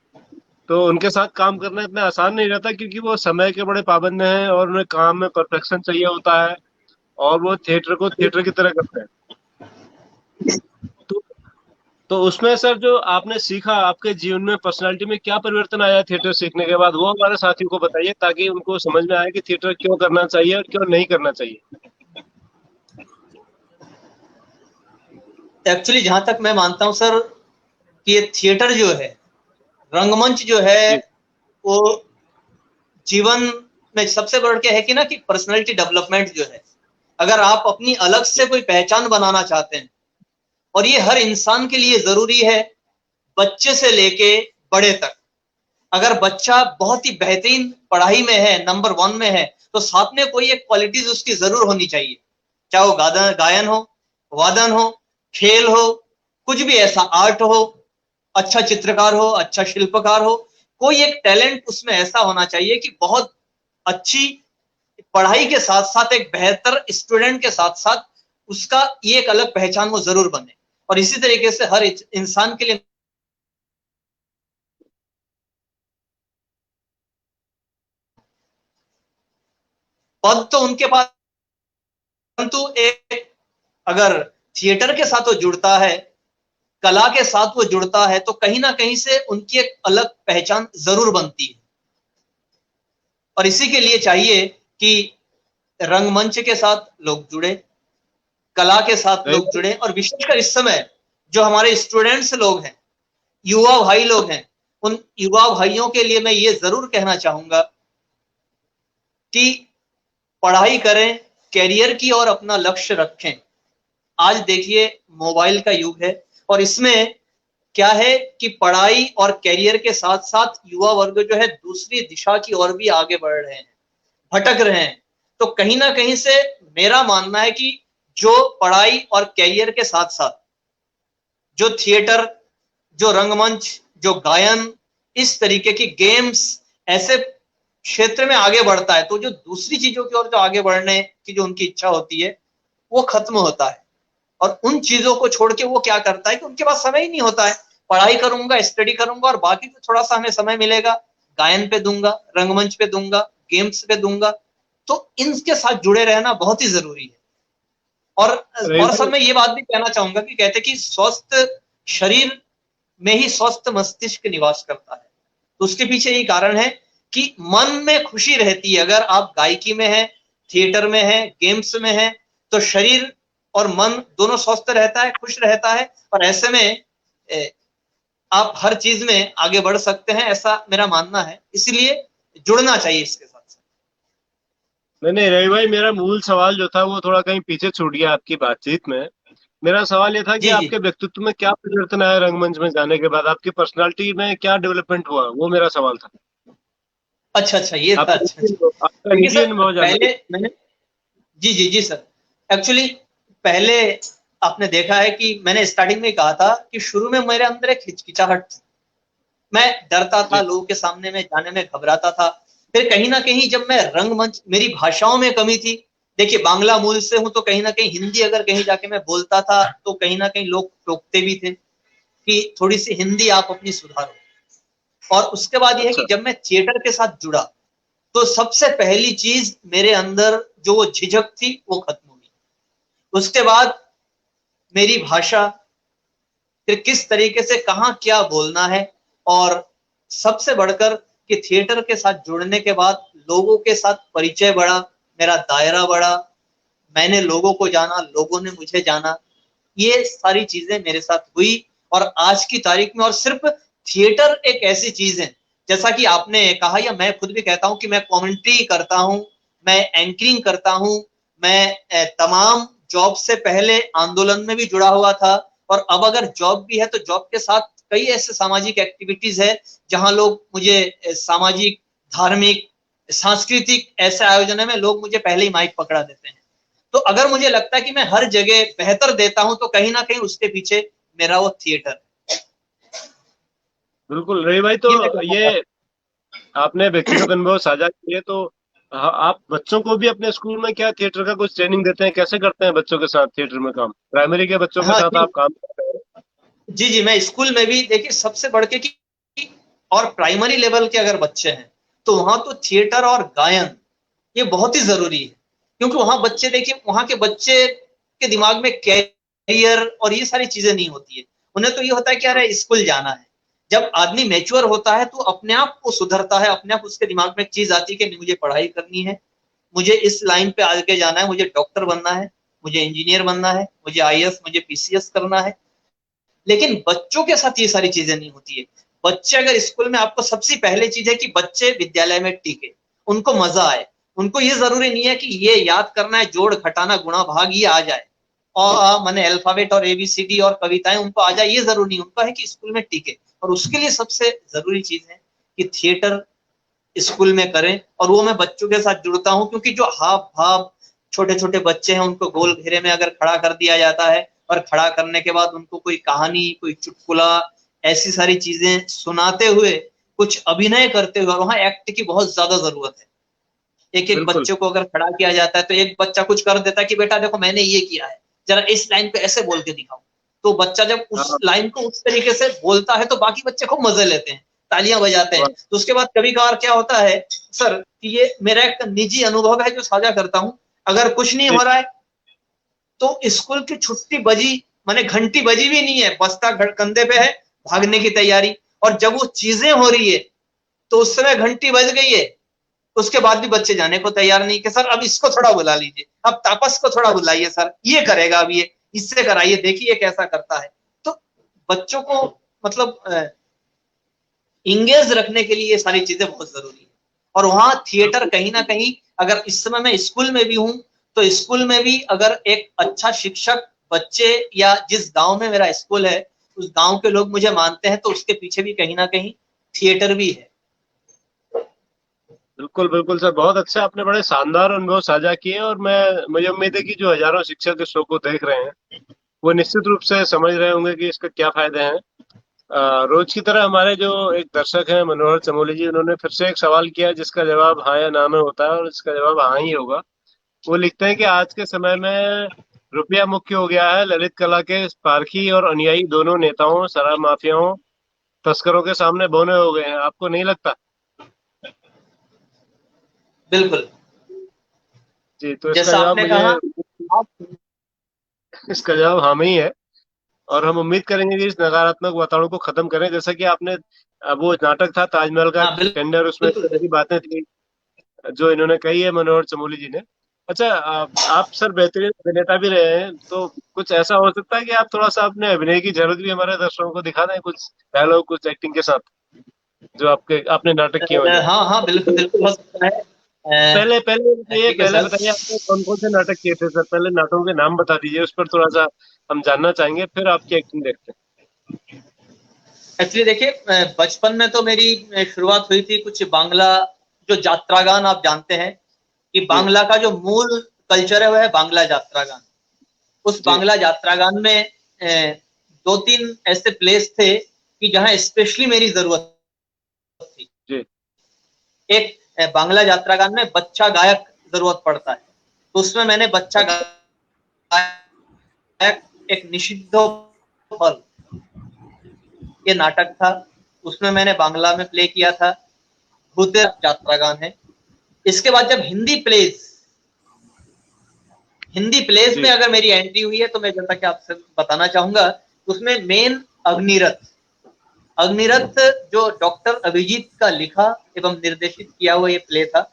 तो उनके साथ काम करना इतना आसान नहीं रहता, क्योंकि वो समय के बड़े पाबंद हैं और उन्हें काम में परफेक्शन चाहिए होता है, और वो थिएटर को थिएटर की तरह करते हैं। तो तो उसमें सर जो आपने सीखा, आपके जीवन में, पर्सनालिटी में क्या परिवर्तन आया थिएटर सीखने के बाद, वो हमारे साथियों को बताइए, ताकि उनको समझ में आए कि थिएटर क्यों करना चाहिए और क्यों नहीं करना चाहिए। एक्चुअली जहां तक मैं मानता हूं सर कि ये थिएटर जो है, रंगमंच जो है, जी, वो जीवन में सबसे बढ़ के है कि ना कि पर्सनालिटी डेवलपमेंट जो है, अगर आप अपनी अलग से कोई पहचान बनाना चाहते हैं, और ये हर इंसान के लिए जरूरी है, बच्चे से लेके बड़े तक। अगर बच्चा बहुत ही बेहतरीन पढ़ाई में है, नंबर 1 में है, तो साथ में कोई एक क्वालिटीज उसकी जरूर होनी चाहिए, चाहे वो गायन हो, वादन हो, खेल हो, कुछ भी ऐसा, आर्ट हो, अच्छा चित्रकार हो, अच्छा शिल्पकार हो, कोई एक टैलेंट उसमें ऐसा होना चाहिए कि बहुत अच्छी पढ़ाई के साथ साथ एक बेहतर स्टूडेंट के साथ साथ उसका ये एक अलग पहचान वो जरूर बने। और इसी तरीके से हर इंसान के लिए पद तो उनके पास, परंतु एक अगर थिएटर के साथ वो जुड़ता है, कला के साथ वो जुड़ता है, तो कहीं ना कहीं से उनकी एक अलग पहचान जरूर बनती है। और इसी के लिए चाहिए कि रंगमंच के साथ लोग जुड़े, कला के साथ लोग जुड़े, और विशेषकर इस समय जो हमारे स्टूडेंट्स लोग हैं, युवा भाई लोग हैं, उन युवा भाइयों के लिए मैं ये जरूर कहना चाहूंगा कि पढ़ाई करें, कैरियर की ओर अपना लक्ष्य रखें। आज देखिए मोबाइल का युग है, और इसमें क्या है कि पढ़ाई और कैरियर के साथ साथ युवा वर्ग जो है दूसरी दिशा की ओर भी आगे बढ़ रहे हैं, भटक रहे हैं। तो कहीं ना कहीं से मेरा मानना है कि जो पढ़ाई और कैरियर के साथ साथ जो थिएटर, जो रंगमंच, जो गायन, इस तरीके की गेम्स, ऐसे क्षेत्र में आगे बढ़ता है, तो जो दूसरी चीजों की ओर जो आगे बढ़ने की जो उनकी इच्छा होती है वो खत्म होता है। और उन चीजों को छोड़ के वो क्या करता है कि उनके पास समय ही नहीं होता है, पढ़ाई करूंगा, स्टडी करूंगा, और बाकी तो थोड़ा सा हमें समय मिलेगा, गायन पे दूंगा, रंगमंच पे दूंगा, गेम्स पे दूंगा। तो इनके साथ जुड़े रहना बहुत ही जरूरी है। और सब मैं ये बात भी कहना चाहूंगा कि कहते कि स्वस्थ शरीर में ही स्वस्थ मस्तिष्क निवास करता है। तो उसके पीछे यही कारण है कि मन में खुशी रहती है। अगर आप गायकी में हैं, थिएटर में हैं, गेम्स में हैं, तो शरीर और मन दोनों स्वस्थ रहता है, खुश रहता है, और ऐसे में आप हर चीज में आगे बढ़ सकते हैं, ऐसा मेरा मानना है। इसलिए जुड़ना चाहिए इसके साथ। नहीं रवि भाई, मेरा मूल सवाल जो था वो थोड़ा कहीं पीछे छूट गया आपकी बातचीत में। मेरा सवाल ये था कि जी जी, आपके व्यक्तित्व में क्या परिवर्तन आया रंगमंच में जाने के बाद, आपकी पर्सनालिटी में क्या डेवलपमेंट हुआ, वो मेरा सवाल था। अच्छा अच्छा, ये था। अच्छा अच्छा, आपका देखिए निजी सर, अनुभव जानना। पहले मैंने, जी जी जी सर, एक्चुअली पहले आपने देखा है कि मैंने स्टार्टिंग में कहा था कि शुरू में मेरे अंदर एक हिचकिचाहट थी, मैं डरता था, जी लोगों के सामने में जाने में घबराता था। फिर कहीं ना कहीं जब मैं रंगमंच, मेरी भाषाओं में कमी थी, देखिए बांग्ला मूल से हूं, तो कहीं ना कहीं हिंदी अगर कहीं जाके मैं बोलता था तो कहीं ना कहीं लोग टोकते भी थे कि थोड़ी सी हिंदी आप अपनी सुधारो। और उसके बाद यह है कि अच्छा। जब मैं थिएटर के साथ जुड़ा, तो सबसे पहली चीज मेरे अंदर जो वो झिझक थी वो खत्म हुई। उसके बाद मेरी भाषा, फिर किस तरीके से कहाँ क्या बोलना है, और सबसे बढ़कर कि थिएटर के साथ जुड़ने के बाद लोगों के साथ परिचय बढ़ा, मेरा दायरा बढ़ा, मैंने लोगों को जाना, लोगों ने मुझे जाना। ये सारी चीजें मेरे साथ हुई, और आज की तारीख में, और सिर्फ थिएटर एक ऐसी चीज है, जैसा कि आपने कहा या मैं खुद भी कहता हूं कि मैं कमेंट्री करता हूं, मैं एंकरिंग करता हूं, मैं तमाम जॉब से पहले आंदोलन में भी जुड़ा हुआ था, और अब अगर जॉब भी है तो जॉब के साथ कई ऐसे सामाजिक एक्टिविटीज है जहां लोग मुझे सामाजिक, धार्मिक, सांस्कृतिक ऐसे आयोजन में लोग मुझे पहले ही माइक पकड़ा देते हैं। तो अगर मुझे लगता है कि मैं हर जगह बेहतर देता हूं, तो कहीं ना कहीं उसके पीछे मेरा वो थिएटर, बिल्कुल रवि भाई, तो ये मैं कहूंगा। ये आपने व्यक्तिगत अनुभव साझा किए, तो आप बच्चों को भी अपने स्कूल में क्या थिएटर का कुछ ट्रेनिंग देते हैं, कैसे करते हैं बच्चों के साथ थिएटर में काम, प्राइमरी के बच्चों के हाँ साथ जी आप काम करते हैं? जी जी, मैं स्कूल में भी देखिए सबसे बढ़ के कि, और प्राइमरी लेवल के अगर बच्चे हैं तो वहां तो थिएटर और गायन ये बहुत ही जरूरी है। क्योंकि वहां बच्चे, देखिए वहां के बच्चे के दिमाग में कैरियर और ये सारी चीजें नहीं होती है। उन्हें तो ये होता है कि अरे स्कूल जाना है। जब आदमी मैच्योर होता है तो अपने आप वो सुधरता है, अपने आप उसके दिमाग में एक चीज आती है कि मुझे पढ़ाई करनी है, मुझे इस लाइन पे आगे जाना है, मुझे डॉक्टर बनना है, मुझे इंजीनियर बनना है, मुझे आईएएस, मुझे पीसीएस करना है। लेकिन बच्चों के साथ ये सारी चीजें नहीं होती है। बच्चे अगर स्कूल में, आपको सबसे पहले चीज है कि बच्चे विद्यालय में टिके, उनको मजा आए। उनको ये जरूरी नहीं है कि ये याद करना है, जोड़ घटाना गुणा भाग ये आ जाए, और माने अल्फाबेट और एबीसीडी और कविताएं उनको आ जाए, ये जरूरी नहीं। उनको है कि स्कूल में टिके, और उसके लिए सबसे जरूरी चीज है कि थिएटर स्कूल में करें। और वो मैं बच्चों के साथ जुड़ता हूँ, क्योंकि जो हाव भाव छोटे छोटे बच्चे हैं उनको गोल घेरे में अगर खड़ा कर दिया जाता है, और खड़ा करने के बाद उनको कोई कहानी, कोई चुटकुला, ऐसी सारी चीजें सुनाते हुए, कुछ अभिनय करते हुए, वहां एक्ट की बहुत ज्यादा जरूरत है। एक एक बिल्कुल। बच्चे को अगर खड़ा किया जाता है तो एक बच्चा कुछ कर देता है कि बेटा देखो मैंने ये किया है, जरा इस लाइन पे ऐसे बोल के दिखाओ। तो बच्चा जब उस हाँ। लाइन को उस तरीके से बोलता है तो बाकी बच्चे खूब मजे लेते हैं, तालियां बजाते हैं। वाह। तो उसके बाद कभी कभार क्या होता है सर, कि ये मेरा एक निजी अनुभव है जो साझा करता हूं, अगर कुछ नहीं जी हो रहा है तो स्कूल की छुट्टी बजी, माने घंटी बजी भी नहीं है, बस्ता कंधे पे है, भागने की तैयारी, और जब वो चीजें हो रही है तो उस समय घंटी बज गई है, उसके बाद भी बच्चे जाने को तैयार नहीं कि सर अब इसको थोड़ा बुला लीजिए, अब तापस को थोड़ा बुलाइए, सर ये करेगा, अब ये इससे कराइए, देखिए कैसा करता है। तो बच्चों को मतलब इंगेज रखने के लिए ये सारी चीजें बहुत जरूरी है। और वहां थिएटर कहीं ना कहीं, अगर इस समय मैं स्कूल में भी हूं तो स्कूल में भी अगर एक अच्छा शिक्षक बच्चे, या जिस गांव में मेरा स्कूल है उस गांव के लोग मुझे मानते हैं, तो उसके पीछे भी कहीं ना कहीं थिएटर भी है। बिल्कुल बिल्कुल सर, बहुत अच्छा, आपने बड़े शानदार अनुभव साझा किए। और मुझे उम्मीद है कि जो हजारों शिक्षक इस शो को देख रहे हैं वो निश्चित रूप से समझ रहे होंगे कि इसका क्या फायदे हैं। रोज की तरह हमारे जो एक दर्शक हैं मनोहर चमोली जी, उन्होंने फिर से एक सवाल किया जिसका जवाब हाँ या ना में होता है, और इसका जवाब हाँ ही होगा। वो लिखते हैं कि आज के समय में रुपया मुख्य हो गया है, ललित कला के पारखी और अनुयायी दोनों नेताओं, शराब माफियाओं, तस्करों के सामने बौने हो गए हैं। आपको नहीं लगता? बिल्कुल, जी, तो इसका जैसा जवाब आपने मुझे कहा आप, इसका जवाब हाँ में ही है। और हम उम्मीद करेंगे कि इस नकारात्मक वातावरण को खत्म करें। जैसा कि आपने वो नाटक था ताजमहल का हाँ टेंडर, उसमें बिल्कुल ऐसी बातें थी जो इन्होंने कही है मनोहर चमोली जी ने। अच्छा, आप सर बेहतरीन अभिनेता भी रहे हैं, तो कुछ ऐसा हो सकता है कि आप थोड़ा सा अपने अभिनय की झलक भी हमारे दर्शकों को दिखा दें, कुछ डायलॉग, कुछ एक्टिंग के साथ, जो आपने नाटक किए हो जो। हाँ हाँ बिल्कुल बिल्कुल हो सकता है। पहले पहले बताइए, ठीक है सर। आपने कौन कौन से नाटक किए थे सर? पहले नाटकों के नाम बता दीजिए, उस पर थोड़ा सा हम जानना चाहेंगे, फिर आपकी एक्टिंग देखते एक्चुअली देखिए, बचपन में तो मेरी शुरुआत हुई थी कुछ बांग्ला, जो यात्रागान आप जानते हैं कि हैं। बांग्ला का जो मूल कल्चर है वह है बांग्ला यात्रागान। उस जी बांग्ला यात्रागान में दो तीन ऐसे प्लेस थे कि जहां स्पेशली मेरी जरूरत थी। जी एक बांग्ला यात्रागान में बच्चा गायक जरूरत पड़ता है, तो उसमें मैंने बच्चा अच्छा गायक, एक निषिद्ध फल, ये नाटक था, उसमें मैंने बांग्ला में प्ले किया था। भूते यात्रागान है। इसके बाद जब हिंदी प्लेस में जी अगर मेरी एंट्री हुई है, तो मैं जैसा कि आपसे बताना चाहूंगा, उसमें मेन अग्निरथ, अग्निरथ जो डॉक्टर अभिजीत का लिखा एवं निर्देशित किया हुआ ये प्ले था।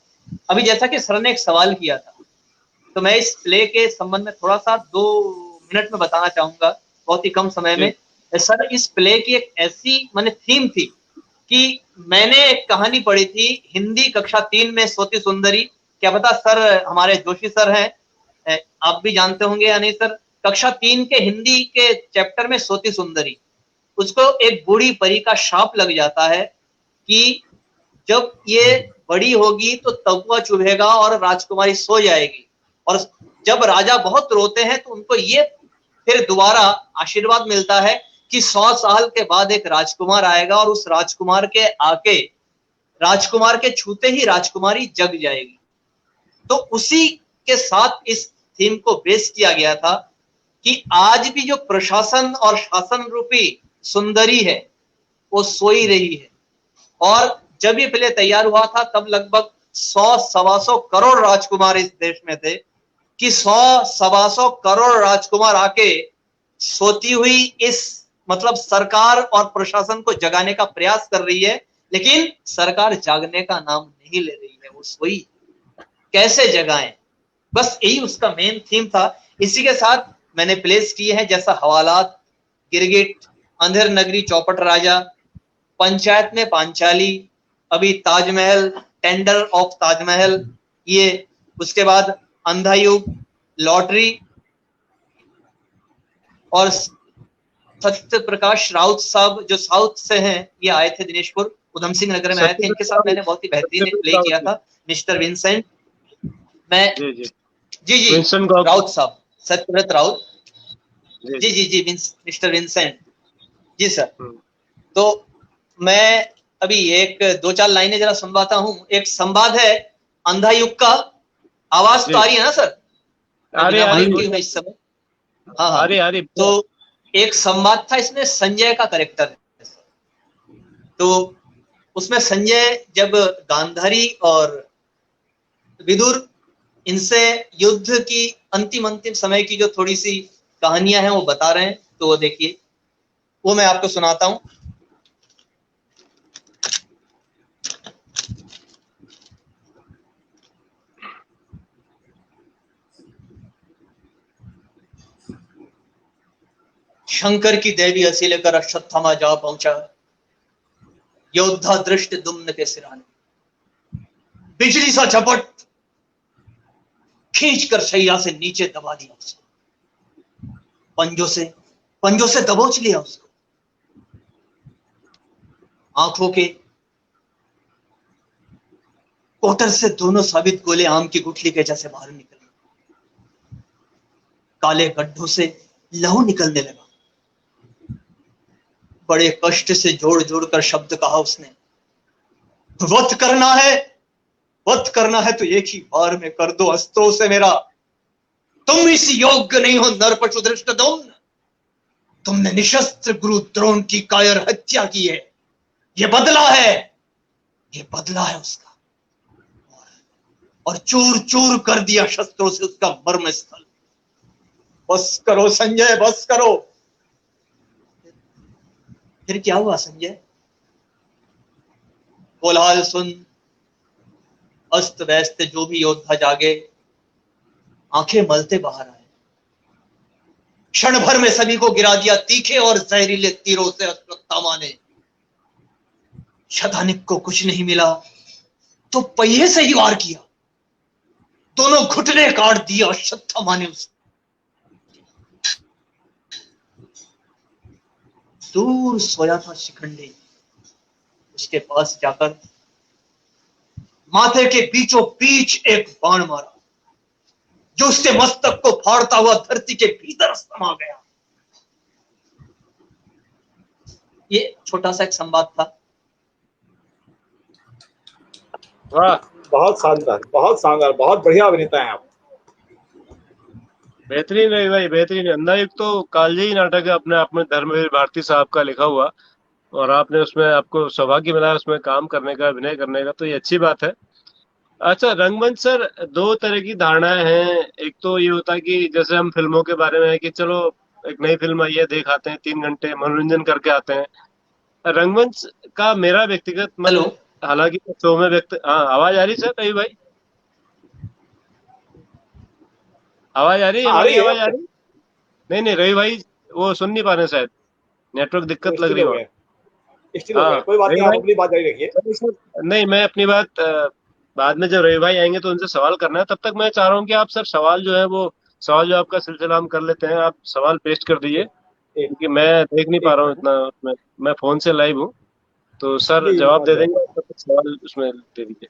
अभी जैसा कि सर ने एक सवाल किया था, तो मैं इस प्ले के संबंध में थोड़ा सा 2 मिनट में बताना चाहूंगा, बहुत ही कम समय जी में। सर, इस प्ले की एक ऐसी माने थीम थी कि मैंने एक कहानी पढ़ी थी हिंदी कक्षा 3 में, सोती सुंदरी। क्या पता सर, हमारे जोशी सर हैं, आप भी जानते होंगे या नहीं सर, कक्षा 3 के हिंदी के चैप्टर में सोती सुंदरी, उसको एक बूढ़ी परी का शाप लग जाता है कि जब ये बड़ी होगी तो तबुआ चुभेगा और राजकुमारी सो जाएगी, और जब राजा बहुत रोते हैं तो उनको ये फिर दोबारा आशीर्वाद मिलता है कि 100 साल के बाद एक राजकुमार आएगा और उस राजकुमार के आके, राजकुमार के छूते ही राजकुमारी जग जाएगी। तो उसी के साथ इस थीम को बेस किया गया था कि आज भी जो प्रशासन और शासन रूपी सुंदरी है वो सोई रही है। और जब ये प्ले तैयार हुआ था तब लगभग 100-125 करोड़ राजकुमार इस देश में थे कि 100-125 करोड़ राजकुमार आके सोती हुई इस मतलब सरकार और प्रशासन को जगाने का प्रयास कर रही है, लेकिन सरकार जागने का नाम नहीं ले रही है, वो सोई, कैसे जगाएं। बस यही उसका मेन थीम था। इसी के साथ मैंने प्लेस किए हैं जैसा हवालात, गिरगिट, अंधेर नगरी, चौपट राजा, पंचायत में पांचाली, अभी ताजमहल, टेंडर ऑफ ताजमहल, ये, उसके बाद अंधा युग, लॉटरी, और सत्य प्रकाश राउत साहब जो साउथ से हैं, ये आए थे दिनेशपुर, उधम सिंह नगर में आए थे। इनके साथ मैंने बहुत ही बेहतरीन एक प्ले किया था, मिस्टर विंसेंट। मैं, जी जी जी जी, विंसन को राउत साहब, सत्यव्रत राउत, जी जी जी जी जी, मिस्टर विंसेंट, जी सर। हम्म, तो मैं अभी एक 2-4 लाइनें जरा सुनवाता हूँ। एक संवाद है अंधा युग का, आवाज तो जी आ रही है ना सर? मैं अरे बिना अरे माइक की हूँ इस समय। हाँ हाँ। अरे अरे तो एक संवाद था, इसमें संजय का कैरेक्टर है। तो उसमें संजय जब गांधारी और विदुर, इनसे युद्ध की अंतिम अंतिम समय की जो थोड़ी सी कहानियां हैं वो बता रहे हैं, तो वो देखिए, वो मैं आपको सुनाता हूं। शंकर की देवी हंसी लेकर अश्वत्थामा जा पहुंचा। योद्धा दृष्ट दुम्न के सिराने, बिजली सा झपट खींचकर शैया से नीचे दबा दिया उसको, पंजों से दबोच लिया उसको। आंखों के कोटर से दोनों साबित गोले आम की गुठली के जैसे बाहर निकले। काले गड्ढों से लहू निकलने लगा। बड़े कष्ट से जोड़ जोड़ कर शब्द कहा उसने, वध करना है तो एक ही बार में कर दो अस्त्रों से मेरा। तुम इस योग्य नहीं हो नर पशु दृष्ट दुम्न। तुमने निशस्त्र गुरु द्रोण की कायर हत्या की है। ये बदला है उसका। और चूर चूर कर दिया शस्त्रों से उसका मर्म स्थल। बस करो संजय, बस करो। फिर क्या हुआ संजय? कोलाहल सुन अस्त व्यस्त जो भी योद्धा जागे आंखें मलते बाहर आए। क्षण भर में सभी को गिरा दिया तीखे और जहरीले तीरों से अश्वत्थामा ने। शतानिक को कुछ नहीं मिला तो पहिए से ही वार किया। दोनों घुटने काट दिया अश्वत्थामा ने उसे। दूर सोया था शिखंडी, उसके पास जाकर माथे के बीचों बीच एक बाण मारा जो उसके मस्तक को फाड़ता हुआ धरती के भीतर समा गया। ये छोटा सा एक संवाद था। वाह, बहुत शानदार, बहुत बढ़िया अभिनेता हैं आप। बेहतरीन है भाई, बेहतरीन। अंधायुक्त तो कालजयी नाटक है अपने आप में, धर्मवीर भारती साहब का लिखा हुआ, और आपने उसमें आपको सौभाग्य मिला उसमें काम करने का, अभिनय करने का, तो ये अच्छी बात है। अच्छा रंगमंच सर, दो तरह की धारणाएं हैं। एक तो ये होता है कि जैसे हम फिल्मों के बारे में है कि चलो एक नई फिल्म आई है, देख आते हैं, 3 घंटे मनोरंजन करके आते हैं। रंगमंच का मेरा व्यक्तिगत मन, हेलो, हालांकि शो में हाँ आवाज आ रही सर? कहीं भाई आवाज आ रही है? हमारी आवाज आ रही है? नहीं रवि भाई वो सुन नहीं पा रहे शायद, नेटवर्क दिक्कत लग रही है। हाँ कोई बात नहीं, आप अपनी बात जारी रखिए। नहीं, मैं अपनी बात बाद में जब रवि भाई आएंगे तो उनसे सवाल करना है। तब तक मैं चाह रहा हूँ कि आप सर सवाल जो है वो सवाल जो आपका सिलसिला हम कर लेते हैं, आप सवाल पेश कर दीजिए, क्योंकि मैं देख नहीं पा रहा हूँ इतना उसमें, मैं फोन से लाइव हूँ। तो सर जवाब दे देंगे, तब तक सवाल उसमें दे दीजिए।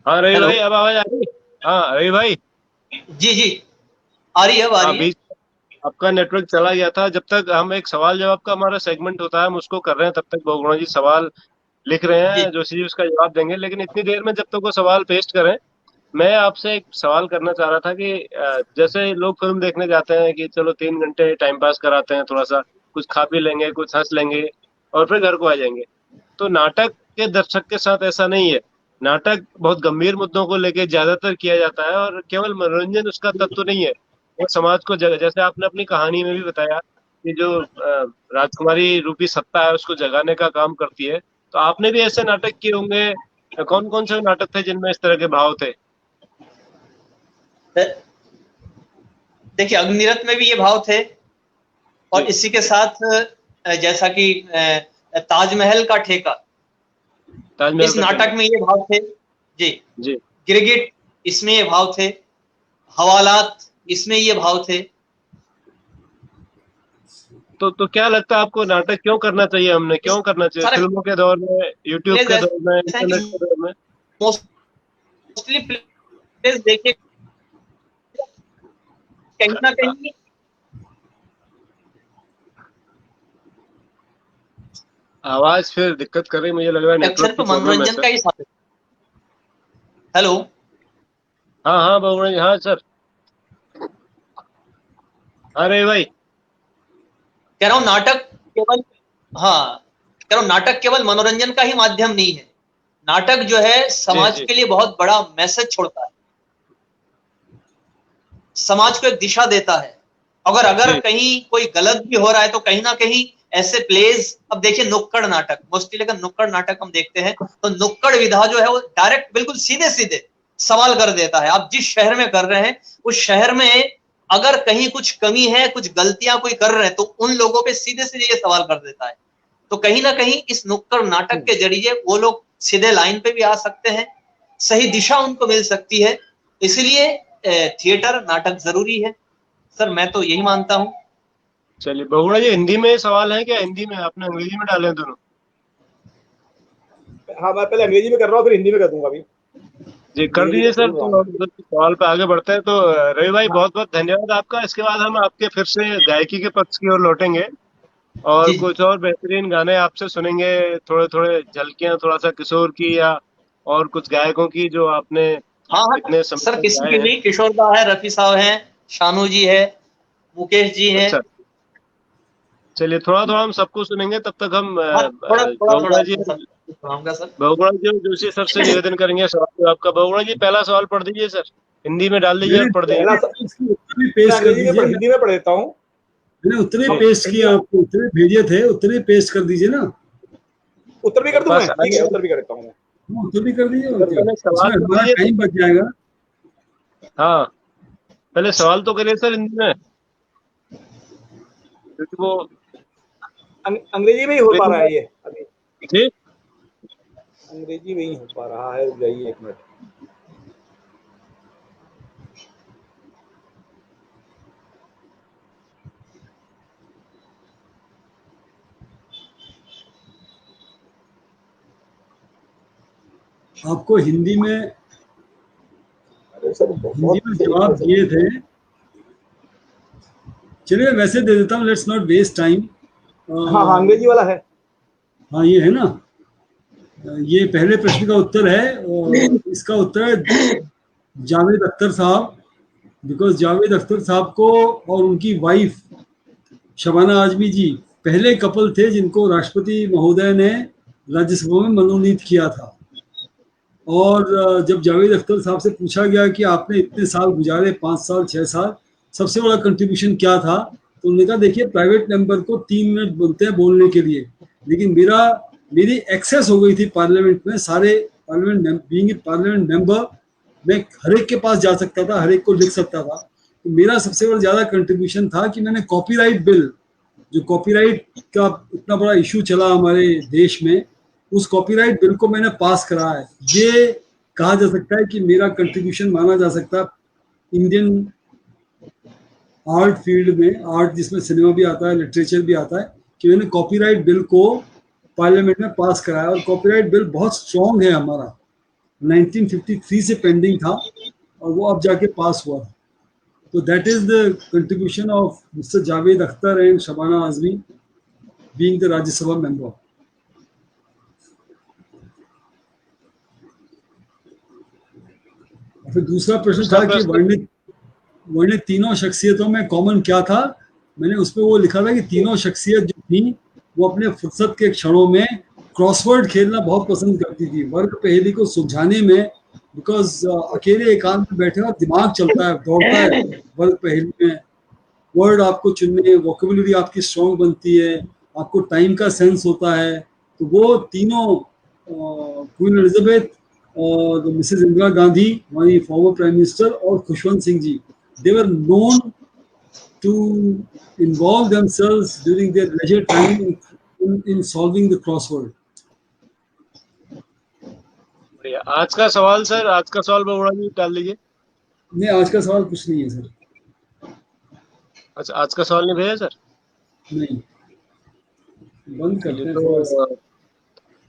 हाँ रवि भाई, अब आवाज आ रही? हाँ रवि भाई, जी आ रही है, अब आ रही है। बीच आपका नेटवर्क चला गया था। जब तक हम एक सवाल जवाब का हमारा सेगमेंट होता है हम उसको कर रहे हैं, तब तक बहुगुणा जी सवाल लिख रहे हैं, जोशी जी उसका जवाब देंगे। लेकिन इतनी देर में जब तक वो सवाल पेस्ट करें, मैं आपसे एक सवाल करना चाह रहा था कि जैसे लोग फिल्म देखने जाते हैं कि चलो 3 घंटे टाइम पास कराते हैं, थोड़ा सा कुछ खा पी लेंगे, कुछ हंस लेंगे और फिर घर को आ जाएंगे। तो नाटक के दर्शक के साथ ऐसा नहीं है। नाटक बहुत गंभीर मुद्दों को लेके ज्यादातर किया जाता है और केवल मनोरंजन उसका तत्व नहीं है। वो समाज को जैसे आपने अपनी कहानी में भी बताया कि जो राजकुमारी रूपी सत्ता है उसको जगाने का काम करती है, तो आपने भी ऐसे नाटक किए होंगे। कौन कौन से नाटक थे जिनमें इस तरह के भाव थे? देखिए अग्निरथ में भी ये भाव थे, और इसी के साथ जैसा कि ताजमहल का ठेका, इस नाटक में ये भाव थे। जी गिरगिट, इसमें ये भाव थे। हवालात, इसमें ये भाव थे। तो क्या लगता है आपको, नाटक क्यों करना चाहिए? हमने क्यों करना चाहिए फिल्मों के दौर में, यूट्यूब के दौर में, इंटरनेट के दौर में? मोस्टली प्लेस देखिए कहीं ना कहीं आवाज फिर दिक्कत कर रही, मुझे लग रहा है नेटवर्क तो मनोरंजन का ही साधन। हेलो, हाँ बहुगुणा जी, हाँ सर, अरे भाई कह रहा हूँ नाटक केवल मनोरंजन का ही माध्यम नहीं है। नाटक जो है समाज के लिए बहुत बड़ा मैसेज छोड़ता है, समाज को एक दिशा देता है। अगर कहीं कोई गलत भी हो रहा है तो कहीं ना कहीं ऐसे प्लेज, अब देखिए नुक्कड़ नाटक, मोस्टली लेकिन नुक्कड़ नाटक हम देखते हैं तो नुक्कड़ विधा जो है वो डायरेक्ट बिल्कुल सीधे सीधे सवाल कर देता है। आप जिस शहर में कर रहे हैं उस शहर में अगर कहीं कुछ कमी है, कुछ गलतियां कोई कर रहे हैं तो उन लोगों पे सीधे सीधे ये सवाल कर देता है। तो कहीं ना कहीं इस नुक्कड़ नाटक के जरिए वो लोग सीधे लाइन पे भी आ सकते हैं, सही दिशा उनको मिल सकती है। इसलिए थिएटर नाटक जरूरी है सर, मैं तो यही मानता हूँ। चलिए बहुगुणा जी, हिंदी में सवाल है क्या? हिंदी में आपने अंग्रेजी में डाले हैं दोनों? हाँ, मैं पहले अंग्रेजी में कर रहा हूँ, फिर हिंदी में कर दूंगा अभी। जी कर दीजिए सर। तो हम सवाल पे आगे बढ़ते हैं। तो रवि भाई बहुत बहुत धन्यवाद आपका। इसके बाद हम आपके फिर से गायकी के पक्ष की ओर लौटेंगे और जी। कुछ और बेहतरीन गाने आपसे सुनेंगे, थोड़े थोड़े झलकियां, थोड़ा सा किशोर की या और कुछ गायकों की जो आपने हाँ इतने समय सर, तक किसी गाए की हैं। भी, किशोर दा है, रफी साहब हैं, शानू जी है, मुकेश जी हैं। अच्छा, चलिए थोड़ा थोड़ा हम सबको सुनेंगे। तब तक हम हाँ, थोड़ा थोड़ा बहुगुणा थोड़ा जी सुनाऊंगा सर। बहुगुणा जी और जोशी सर से निवेदन करेंगे सवाल आपका। बहुगुणा जी पहला सवाल पढ़ दीजिए सर, हिंदी में डाल दीजिए और मैंने पढ़ दीजिए। पहला उसकी उत्तर भी मैं पेश कर अंग्रेजी में दीजिए। हिंदी में पढ़ देता हूँ। मैंने उत्तर ही जी। पेश किया, आपको उत्तर भेजे थे, उत्तर ही पेश कर दीजिए ना। उत्तर भी कर दूं मैं? बस ठीक है, उत्तर भी कर देता हूँ मैं। हाँ, उत्तर भी कर दीजिए और सर क्या, पहले सवाल इसमें तो हमारा कीजिए। टाइम बच जाएगा। हाँ, पहले सवाल तो करिए सर हिंदी में, क्योंकि वो अंग्रेजी में ही हो पा रहा है ये अभी। जी। अंग्रेजी में ही हो पा रहा है, रुक जाइए एक मिनट। आपको हिंदी में अरे सर हिंदी में जवाब दिए थे। चलिए वैसे दे देता हूँ, लेट्स नॉट वेस्ट टाइम। हाँ हाँ, अंग्रेजी वाला है। हाँ ये है ना, ये पहले प्रश्न का उत्तर है और इसका उत्तर है जावेद अख्तर साहब। बिकॉज जावेद अख्तर साहब को और उनकी वाइफ शबाना आजमी जी पहले कपल थे जिनको राष्ट्रपति महोदय ने राज्यसभा में मनोनीत किया था। और जब जावेद अख्तर साहब से पूछा गया कि आपने इतने साल गुजारे, 5 साल 6 साल, सबसे बड़ा कंट्रीब्यूशन क्या था, तो उन्होंने कहा देखिए प्राइवेट मेंबर को 3 मिनट बोलते हैं बोलने के लिए, लेकिन मेरी एक्सेस हो गई थी पार्लियामेंट में, सारे पार्लियामेंट मेंबर, मैं हर एक के पास जा सकता था, हर एक को लिख सकता था। तो मेरा सबसे बड़ा ज़्यादा कंट्रीब्यूशन था कि मैंने कॉपीराइट बिल, जो कॉपीराइट का इतना बड़ा इशू चला हमारे देश में, उस कॉपीराइट बिल को मैंने पास करा है। ये कहा जा सकता है कि मेरा कंट्रीब्यूशन माना जा सकता है इंडियन आर्ट फील्ड में, आर्ट जिसमें सिनेमा भी आता है, लिटरेचर भी आता है, कि मैंने कॉपीराइट बिल को पार्लियामेंट में पास कराया। और कॉपीराइट बिल बहुत स्ट्रॉन्ग है हमारा, 1953 से पेंडिंग था और वो अब जाके पास हुआ। तो that is the contribution of mister Javed Akhtar and Shabana Azmi being the Rajya Sabha member. फिर दूसरा प्रश्न था कि वर्णित तीनों शख्सियतों में कॉमन क्या था। मैंने उसमें वो लिखा था कि तीनों शख्सियत जो थी वो अपने फुर्सत के क्षणों में क्रॉसवर्ड खेलना बहुत पसंद करती थी, वर्ग पहेली को सुलझाने में। बिकॉज अकेले एकांत में बैठे और दिमाग चलता है, दौड़ता है वर्ग पहेली में, वर्ड आपको चुनने, वोकेबुलरी आपकी स्ट्रॉन्ग बनती है, आपको टाइम का सेंस होता है। तो वो तीनों, क्वीन एलिजाबेथ और मिसेस इंदिरा गांधी हमारी फॉर्मर प्राइम मिनिस्टर, और Khushwant Singh ji, they were known to involve themselves during their leisure time in solving the crossword. आज का सवाल सर, आज का सवाल बहुगुणा जी डाल दीजिए। नहीं, आज का सवाल कुछ नहीं है सर। अच्छा, आज का सवाल नहीं भेजा सर? नहीं, बंद करते हैं। तो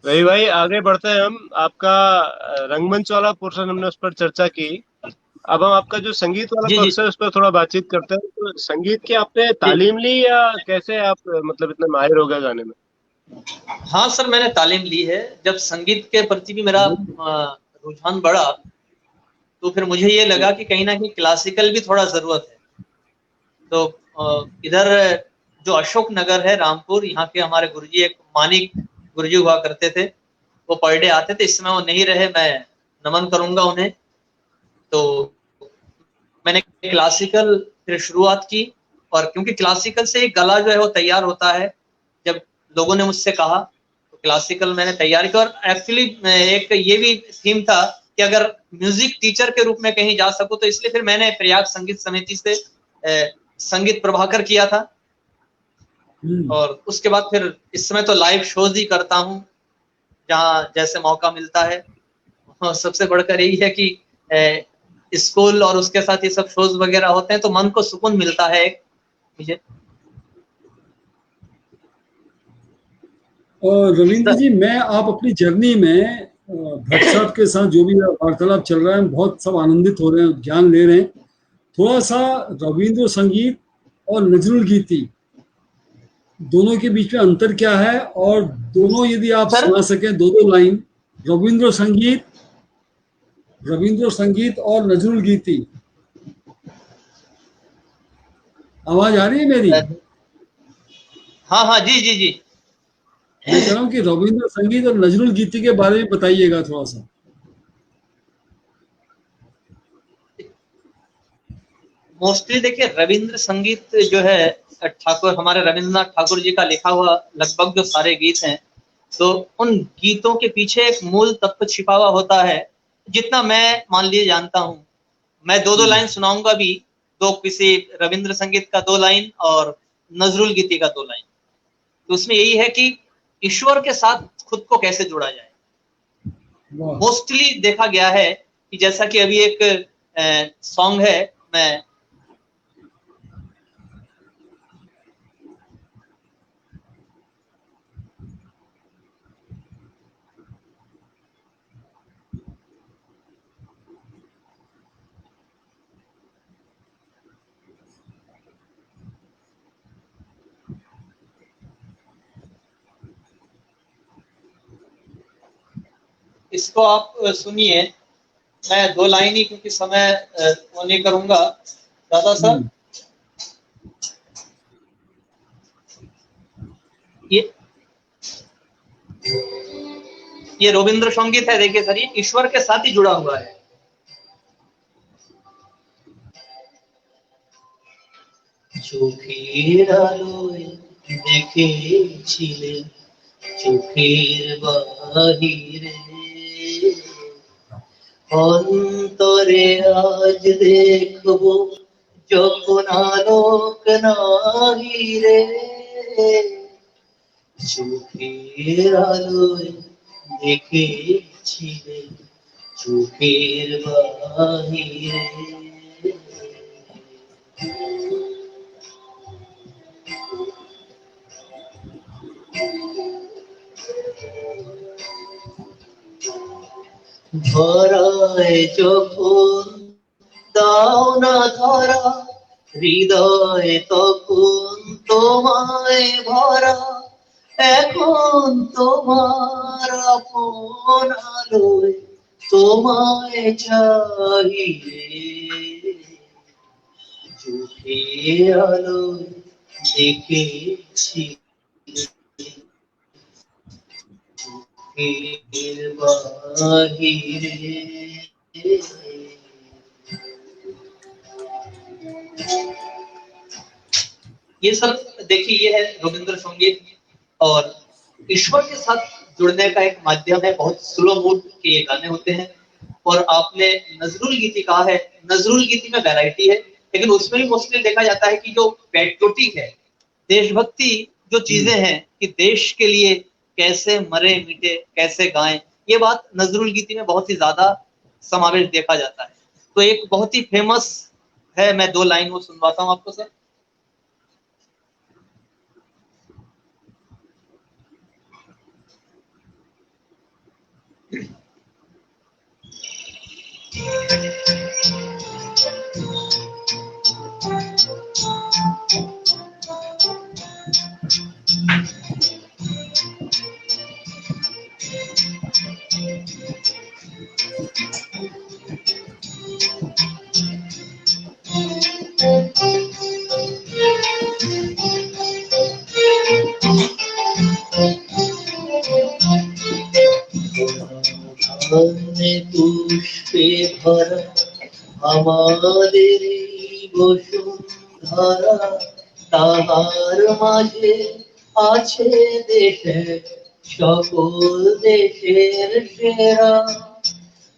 रवि भाई आगे बढ़ते हैं हम। आपका रंगमंच वाला पोर्शन हमने उस पर चर्चा की, अब हम आपका जो संगीत वाला जी, पक्ष है उस पर थोड़ा बातचीत करते हैं। तो संगीत की आपने तालीम ली या कैसे आप मतलब इतने माहिर हो गए गाने में? हाँ सर, मैंने तालीम ली है। जब संगीत के प्रति भी मेरा रुझान बढ़ा तो फिर मुझे ये लगा कि कहीं ना कहीं क्लासिकल भी थोड़ा जरूरत है। तो इधर जो अशोक नगर है रामपुर, यहाँ के हमारे गुरुजी एक मानिक गुरुजी हुआ करते थे, वो पर डे आते थे। इस समय वो नहीं रहे, मैं नमन करूंगा उन्हें। तो मैंने क्लासिकल फिर शुरुआत की, और क्योंकि क्लासिकल से एक गला जो है वो तैयार होता है। जब लोगों ने मुझसे कहा, तो क्लासिकल मैंने तैयार किया। और एक्चुअली एक ये भी थीम था कि अगर म्यूजिक टीचर के रूप में कहीं जा सकूं, तो इसलिए फिर मैंने प्रयाग संगीत समिति से संगीत प्रभाकर किया था। और उसके बाद फिर इस समय तो लाइव शोज ही करता हूँ जहाँ जैसे मौका मिलता है। और सबसे बढ़कर यही है कि स्कूल और उसके साथ ये सब शोज वगैरह होते हैं तो मन को सुकून मिलता है एक मुझे। और रविंद्र जी, मैं आप अपनी जर्नी में भट्ट साहब के साथ जो भी वार्तालाप चल रहा है, बहुत सब आनंदित हो रहे हैं, ज्ञान ले रहे हैं। थोड़ा सा रविंद्र संगीत और नजरुल गीति दोनों के बीच में अंतर क्या है, और दोनों यदि आप सुना सकें दो दो लाइन, रविंद्र संगीत और नजरुल गीति। आवाज आ रही है मेरी? हाँ हाँ जी जी जी। मैं कह रहा हूँ कि रविंद्र संगीत और नजरुल गीति के बारे में बताइएगा थोड़ा सा। मोस्टली देखिए, रविंद्र संगीत जो है ठाकुर, हमारे रविंद्रनाथ ठाकुर जी का लिखा हुआ लगभग जो सारे गीत हैं, तो उन गीतों के पीछे एक मूल तत्व छिपा हुआ होता है। जितना मैं मान लीजिए जानता हूँ, मैं दो दो लाइन सुनाऊंगा भी, दो किसी रविंद्र संगीत का 2 लाइन और नजरुल गीति का 2 लाइन। तो उसमें यही है कि ईश्वर के साथ खुद को कैसे जोड़ा जाए। मोस्टली देखा गया है कि जैसा कि अभी एक सॉन्ग है, मैं इसको आप सुनिए। मैं 2 लाइन ही, क्योंकि समय वो नहीं करूंगा दादा सर। ये रविंद्र संगीत है। देखिए सर, ये ईश्वर के साथ ही जुड़ा हुआ है। চোখের আলোয় দেখেছিলে চোখের বাহিরে, অন্তরে আজ দেখবো যখন আলোক নাহিরে, চোখের আলোয় দেখেছিলে চোখের বাহিরে। ধরায় যখন দাও না ধরা, হৃদয় তখন তোমায় ভরা, এখন তোমার আপন আলোয় তোমায় চাই রে, চোখের আলোয় দেখেছি চোখের বাহিরে। ये सब देखिए, ये है रविंद्र संगीत। और ईश्वर के साथ जुड़ने का एक माध्यम है। बहुत स्लो मूड के ये गाने होते हैं। और आपने नजरुल गीति कहा है, नजरुल गीति में वैरायटी है, लेकिन उसमें भी मोस्टली देखा जाता है कि जो पैट्रियोटिक है, देशभक्ति जो चीजें हैं कि देश के लिए कैसे मरे मिटे कैसे गाएं, ये बात नजरुल गीति में बहुत ही ज्यादा समावेश देखा जाता है। तो एक बहुत ही फेमस है, मैं 2 लाइन वो सुनवाता हूँ आपको सर। পুষ্পে ভরা আমাদের বসুন্ধরা, তাহার মাঝে আছে দেশে সকল দেশের সেরা,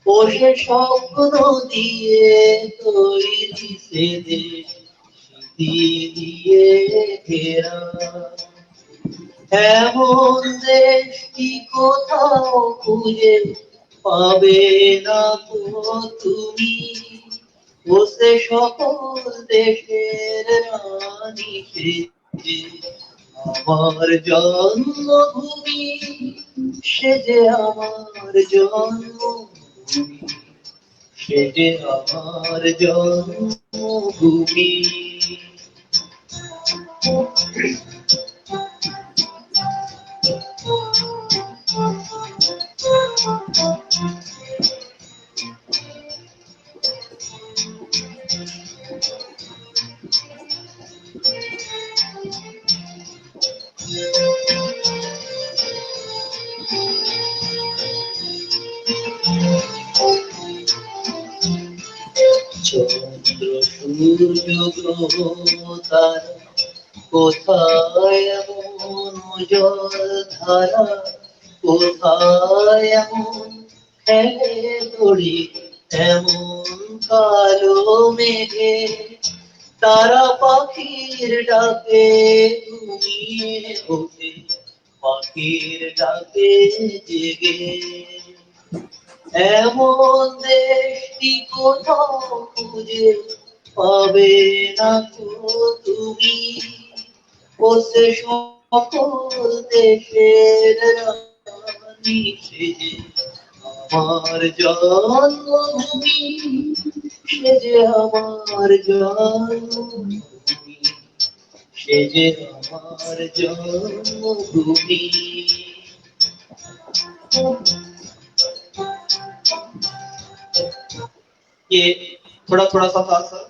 ও সে স্বপ্ন দিয়ে তৈরি সে দেশ দিয়ে ঘেরা। এমন দেশ কি কোথাও খুঁজে পাবে না তো তুমি, ও সে সকল দেশের রানী সে যে আমার জন্মভূমি, সে যে আমার জন্মভূমি, সে যে আমার জন্মভূমি। চন্দ্র সূর্য গ্রহ তারা কোথায় এমন জল ধারা, কোথায় এমন খেলে দড়ি এমন কালো মেঘে, তারা পাখির ডাকে ঘুমিয়ে ওঠে পাখির ডাকে জেগে। এমন দেশটি কোথাও খুঁজে পাবে না তো তুমি, ও সে সকল দেশের রানী সে যে আমার জন্মভূমি, সে যে আমার জন্মভূমি, সে যে আমার জন্মভূমি। ये थोड़ा थोड़ा सा था सर।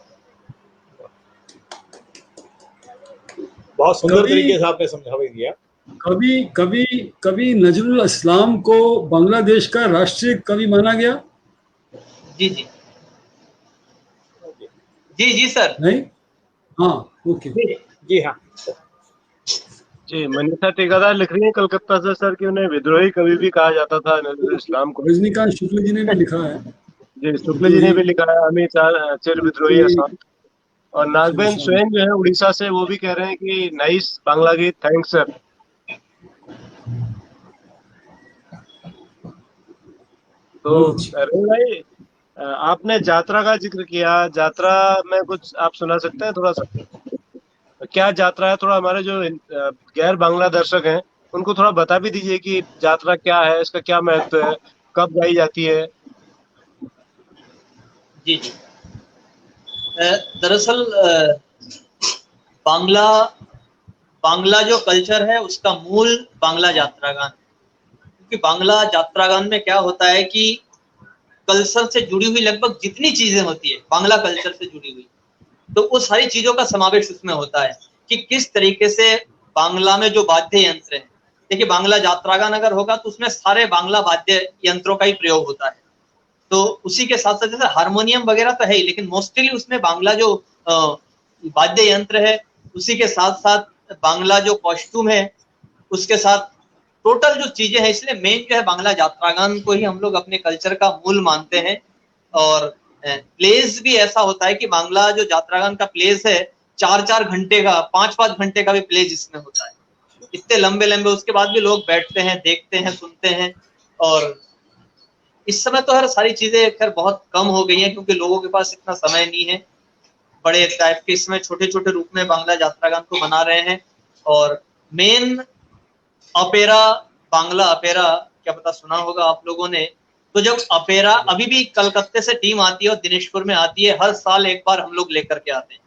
बहुत सुंदर कभी- तरीके से आपने समझा भी दिया। कभी कभी कभी नजरुल इस्लाम को बांग्लादेश का राष्ट्रीय कवि माना गया, जी जी जी जी सर। नहीं? हाँ, ओके। जी हाँ, जी, मनीषा टेकादार लिख रही है कलकत्ता से सर कि उन्हें विद्रोही कवि भी कहा जाता था नजरुल इस्लाम को। रजनीकांत शुक्ल जी ने भी लिखा है। जी, शुक्ल जी ने भी लिखा है अमित चिर विद्रोही आसाम। और नागबेन स्वयं जो है उड़ीसा से, वो भी कह रहे हैं कि नाइस बांग्ला गीत, थैंक्स सर। तो अरुण भाई, आपने यात्रा का जिक्र किया, यात्रा में कुछ आप सुना सकते हैं थोड़ा सा? क्या यात्रा है, थोड़ा हमारे जो गैर बांग्ला दर्शक हैं उनको थोड़ा बता भी दीजिए कि यात्रा क्या है, इसका क्या महत्व है, कब गाई जाती है। जी जी दरअसल बांग्ला जो कल्चर है उसका मूल बांग्ला यात्रागान, क्योंकि बांग्ला यात्रागान में क्या होता है कि कल्चर से जुड़ी हुई लगभग जितनी चीजें होती है बांग्ला कल्चर से जुड़ी हुई, तो वो सारी चीजों का समावेश उसमें होता है कि किस तरीके से बांग्ला में जो वाद्य यंत्र है, देखिए बांग्ला यात्रागान अगर होगा तो उसमें सारे बांग्ला वाद्य यंत्रों का ही प्रयोग होता है। तो उसी के साथ साथ जैसे हारमोनियम वगैरह तो है ही, लेकिन मोस्टली उसमें बांग्ला जो वाद्य यंत्र है, उसी के साथ साथ बांग्ला जो कॉस्ट्यूम है, उसके साथ टोटल जो चीजें हैं, इसलिए मेन जो है बांग्ला यात्रागान को ही हम लोग अपने कल्चर का मूल मानते हैं। और प्लेस भी ऐसा होता है कि बांग्ला जो यात्रागान का प्लेस है 4-4 घंटे का, 5-5 घंटे का भी प्लेस इसमें होता है, इतने लंबे लंबे, उसके बाद भी लोग बैठते हैं, देखते हैं, सुनते हैं। और इस समय तो हर सारी चीजें खैर बहुत कम हो गई हैं क्योंकि लोगों के पास इतना समय नहीं है। बड़े टाइप के इसमें छोटे छोटे रूप में बांग्ला यात्रागान को बना रहे हैं। और मेन अपेरा, बांग्ला अपेरा, क्या पता सुना होगा आप लोगों ने। तो जब अपेरा अभी भी कलकत्ते से टीम आती है और दिनेशपुर में आती है, हर साल एक बार हम लोग लेकर के आते हैं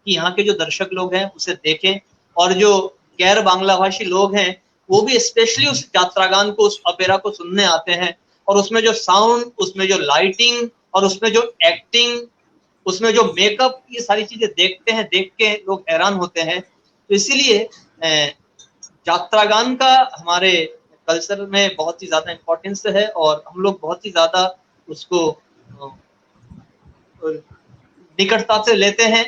कि यहाँ के जो दर्शक लोग हैं उसे देखें, और जो गैर बांग्ला भाषी लोग हैं वो भी स्पेशली उस यात्रागान को, उस अपेरा को सुनने आते हैं। और उसमें जो साउंड, उसमें जो लाइटिंग और उसमें जो एक्टिंग, उसमें जो मेकअप, ये सारी चीजें देखते हैं, देख के लोग हैरान होते हैं। तो इसीलिए यात्रागान का हमारे कल्चर में बहुत ही ज्यादा इम्पोर्टेंस है और हम लोग बहुत ही ज्यादा उसको निकटता से लेते हैं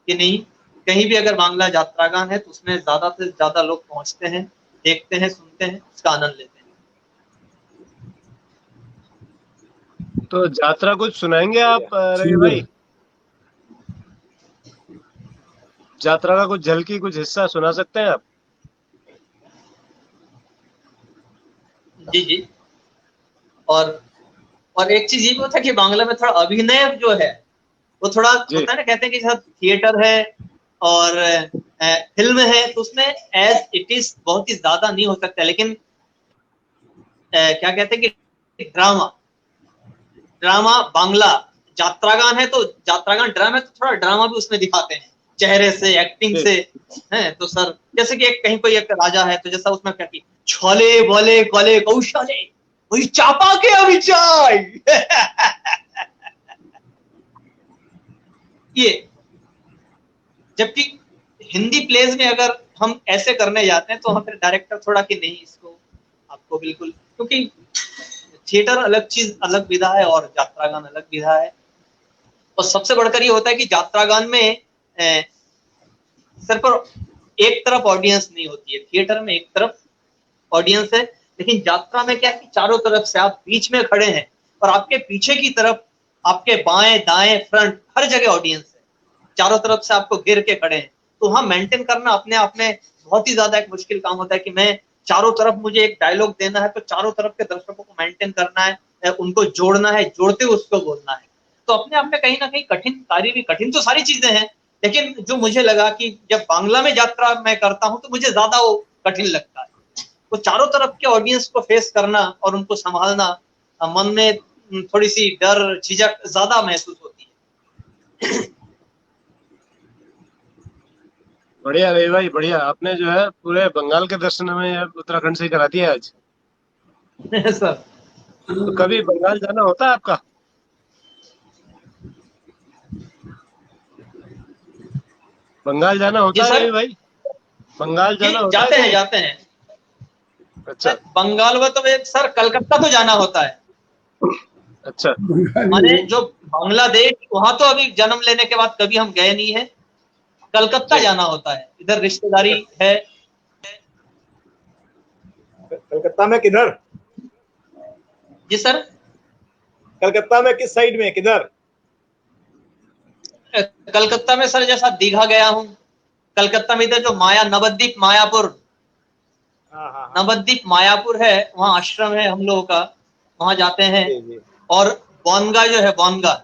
कि नहीं। कहीं भी अगर बांग्ला यात्रागान है तो उसमें ज्यादा से ज्यादा लोग पहुंचते हैं, देखते हैं, सुनते हैं, उसका आनंद लेते हैं। तो यात्रा कुछ सुनाएंगे आप रवि सुंदर। भाई? यात्रा का कुछ झलकी, कुछ हिस्सा सुना सकते हैं आप? जी जी। और एक चीज ये भी होता है कि बांग्ला में थोड़ा अभिनय जो है वो थोड़ा जी। होता है ना, कहते हैं कि जैसा थिएटर है और फिल्म है तो उसमें एज इट इज बहुत ही ज्यादा नहीं हो सकता, लेकिन क्या कहते हैं कि ड्रामा बांग्ला यात्रागान है तो यात्रागान ड्रामा है तो थोड़ा ड्रामा भी उसमें दिखाते हैं, चेहरे से, एक्टिंग से है। तो सर जैसे कि कहीं कोई एक राजा है तो जैसा उसमें क्या की छोले बोले कोले कौशले वही चापा के अभिचाय ये। जबकि हिंदी प्लेज में अगर हम ऐसे करने जाते हैं तो हम फिर डायरेक्टर थोड़ा कि नहीं इसको आपको बिल्कुल, क्योंकि थिएटर अलग चीज, अलग विधा है और यात्रागान अलग विधा है। और सबसे बढ़कर ये होता है कि यात्रागान में सिर्फ एक तरफ ऑडियंस नहीं होती है, थिएटर में एक तरफ ऑडियंस है, लेकिन यात्रा में क्या है कि चारों तरफ से आप बीच में खड़े हैं और आपके पीछे की तरफ, आपके बाएं दाएं फ्रंट हर जगह ऑडियंस है, चारों तरफ से आपको घेर के खड़े हैं। तो वहां मेंटेन करना अपने आप में बहुत ही ज्यादा एक मुश्किल काम होता है कि मैं चारों तरफ, मुझे एक डायलॉग देना है तो चारों तरफ के दर्शकों को मेंटेन करना है, उनको जोड़ना है, जोड़ते हुए उसको बोलना है। तो अपने आप में कहीं ना कहीं कठिन कार्य भी, कठिन तो सारी चीजें हैं, लेकिन जो मुझे लगा कि जब बांग्ला में यात्रा मैं करता हूं तो मुझे ज्यादा वो कठिन लगता है। वो चारों तरफ के ऑडियंस को फेस करना और उनको संभालना, मन में थोड़ी सी डर, झिझक ज्यादा महसूस होती है। बढ़िया रवि भाई, बढ़िया। आपने जो है पूरे बंगाल के दर्शन हमें उत्तराखंड से ही करा दिया आज। सर तो कभी बंगाल जाना होता है आपका? बंगाल जाना जी होता है सर, रवि भाई? बंगाल जाना होता जाते है हैं कभी? जाते हैं। अच्छा बंगाल में तो सर कलकत्ता तो जाना होता है। अच्छा। माने जो बांग्लादेश, वहां तो अभी जन्म लेने के बाद कभी हम गए नहीं है, कलकत्ता जाना होता है, इधर रिश्तेदारी है। कलकत्ता में किधर? जी सर, कलकत्ता में किस साइड में, किधर? कलकत्ता में सर जैसा दीघा गया हूँ, कलकत्ता में इधर जो नवद्वीप मायापुर, नवद्वीप मायापुर है, वहाँ आश्रम है हम लोगों का, वहां जाते हैं। जी। और बोनगा जो है, बोनगा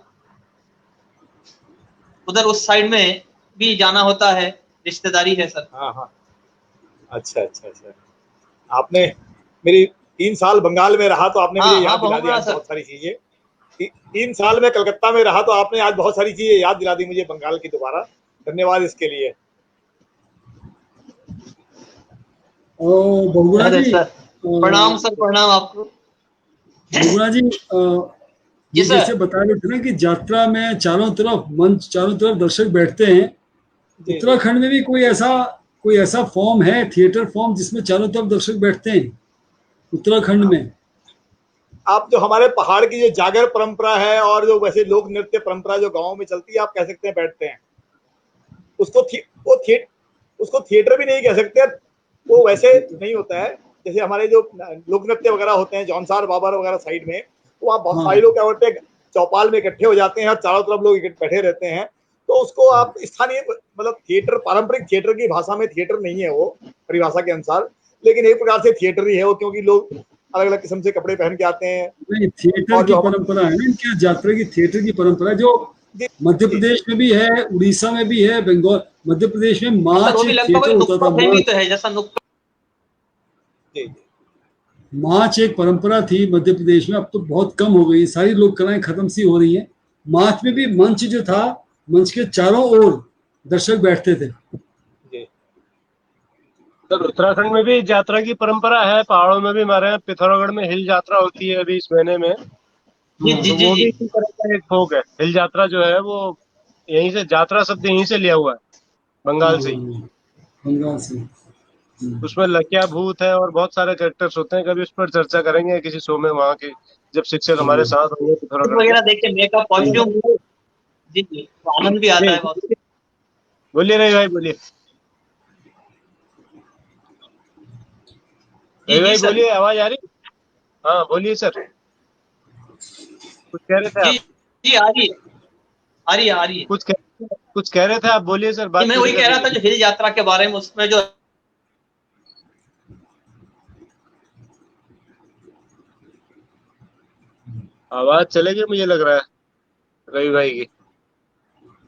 उधर उस साइड में भी जाना होता है, रिश्तेदारी है सर। हाँ। अच्छा। आपने मेरी 3 साल बंगाल में रहा तो आपने मुझे याद दिला दिया बहुत सारी चीजें। 3 साल में कलकत्ता में रहा तो आपने आज बहुत सारी चीजें याद दिला दी मुझे बंगाल की दोबारा। धन्यवाद इसके लिए। बहुगुणा जी, प्रणाम सर, प्रणाम आपको। बहुगुणा जी, ये जैसे बता रहे थे ना कि यात्रा में चारों तरफ मंच, चारों तरफ दर्शक बैठते हैं, उत्तराखंड में भी कोई ऐसा फॉर्म है, थिएटर फॉर्म, जिसमें चारों तरफ दर्शक बैठते हैं उत्तराखंड में? आप जो हमारे पहाड़ की जो जागर परंपरा है और जो वैसे लोक नृत्य परंपरा जो गाँव में चलती है, आप कह सकते हैं बैठते हैं उसको थिएटर भी नहीं कह सकते। वो वैसे नहीं होता है जैसे हमारे जो लोक नृत्य वगैरह होते हैं, जौनसार बाबर वगैरह साइड में, तो वहाँ बहुत सारे लोग क्या होते हैं, चौपाल में इकट्ठे हो जाते हैं और चारों तरफ लोग बैठे रहते हैं। तो उसको आप स्थानीय, मतलब थिएटर, पारंपरिक थिएटर की भाषा में थिएटर नहीं है वो परिभाषा के अनुसार, लेकिन एक प्रकार से थिएटर ही है वो, क्योंकि लोग अलग अलग किस्म से कपड़े पहन के आते हैं। नहीं, थिएटर की परंपरा है ना, क्या यात्रा की थिएटर की परंपरा जो मध्य प्रदेश में भी है, उड़ीसा में भी है, बंगाल, मध्य प्रदेश में मार्च थिएटर होता था। मार्च एक परंपरा थी मध्य प्रदेश में, अब तो बहुत कम हो गई, सारी लोक कलाएं खत्म सी हो रही हैं। मार्च में भी मंच जो था, मंच के चारों ओर दर्शक बैठते थे। सर उत्तराखंड में भी यात्रा की परंपरा है, पहाड़ों में भी हमारे यहाँ पिथौरागढ़ में हिल यात्रा होती है अभी इस महीने में। जी तो वो भी इसी तरह का एक फोक है। हिल यात्रा जो है वो यहीं से, यात्रा शब्द यहीं से लिया हुआ है, बंगाल से। बंगाल से। उसमें लकिया भूत है और बहुत सारे कैरेक्टर्स होते हैं, कभी उस पर चर्चा करेंगे किसी शो में, वहाँ के जब शिक्षक हमारे साथ होंगे पिथौरागढ़ वगैरह देख के, मेकअप, कॉस्ट्यूम, जी तो आनंद भी आता है बहुत। बोलिए रवि भाई, बोलिए जी रवि जी भाई, सर। बोलिए, आवाज आ रही? हाँ बोलिए सर, कुछ कह रहे थे जी आप? जी आ रही है, आ रही है, आ रही है। कुछ कह रहे थे आप, बोलिए सर, जी बात मैं पूरी वही कर कह रहा था लीजिए। जो हिल यात्रा के बारे में, उसमें जो आवाज चलेगी मुझे लग रहा है रवि भाई की।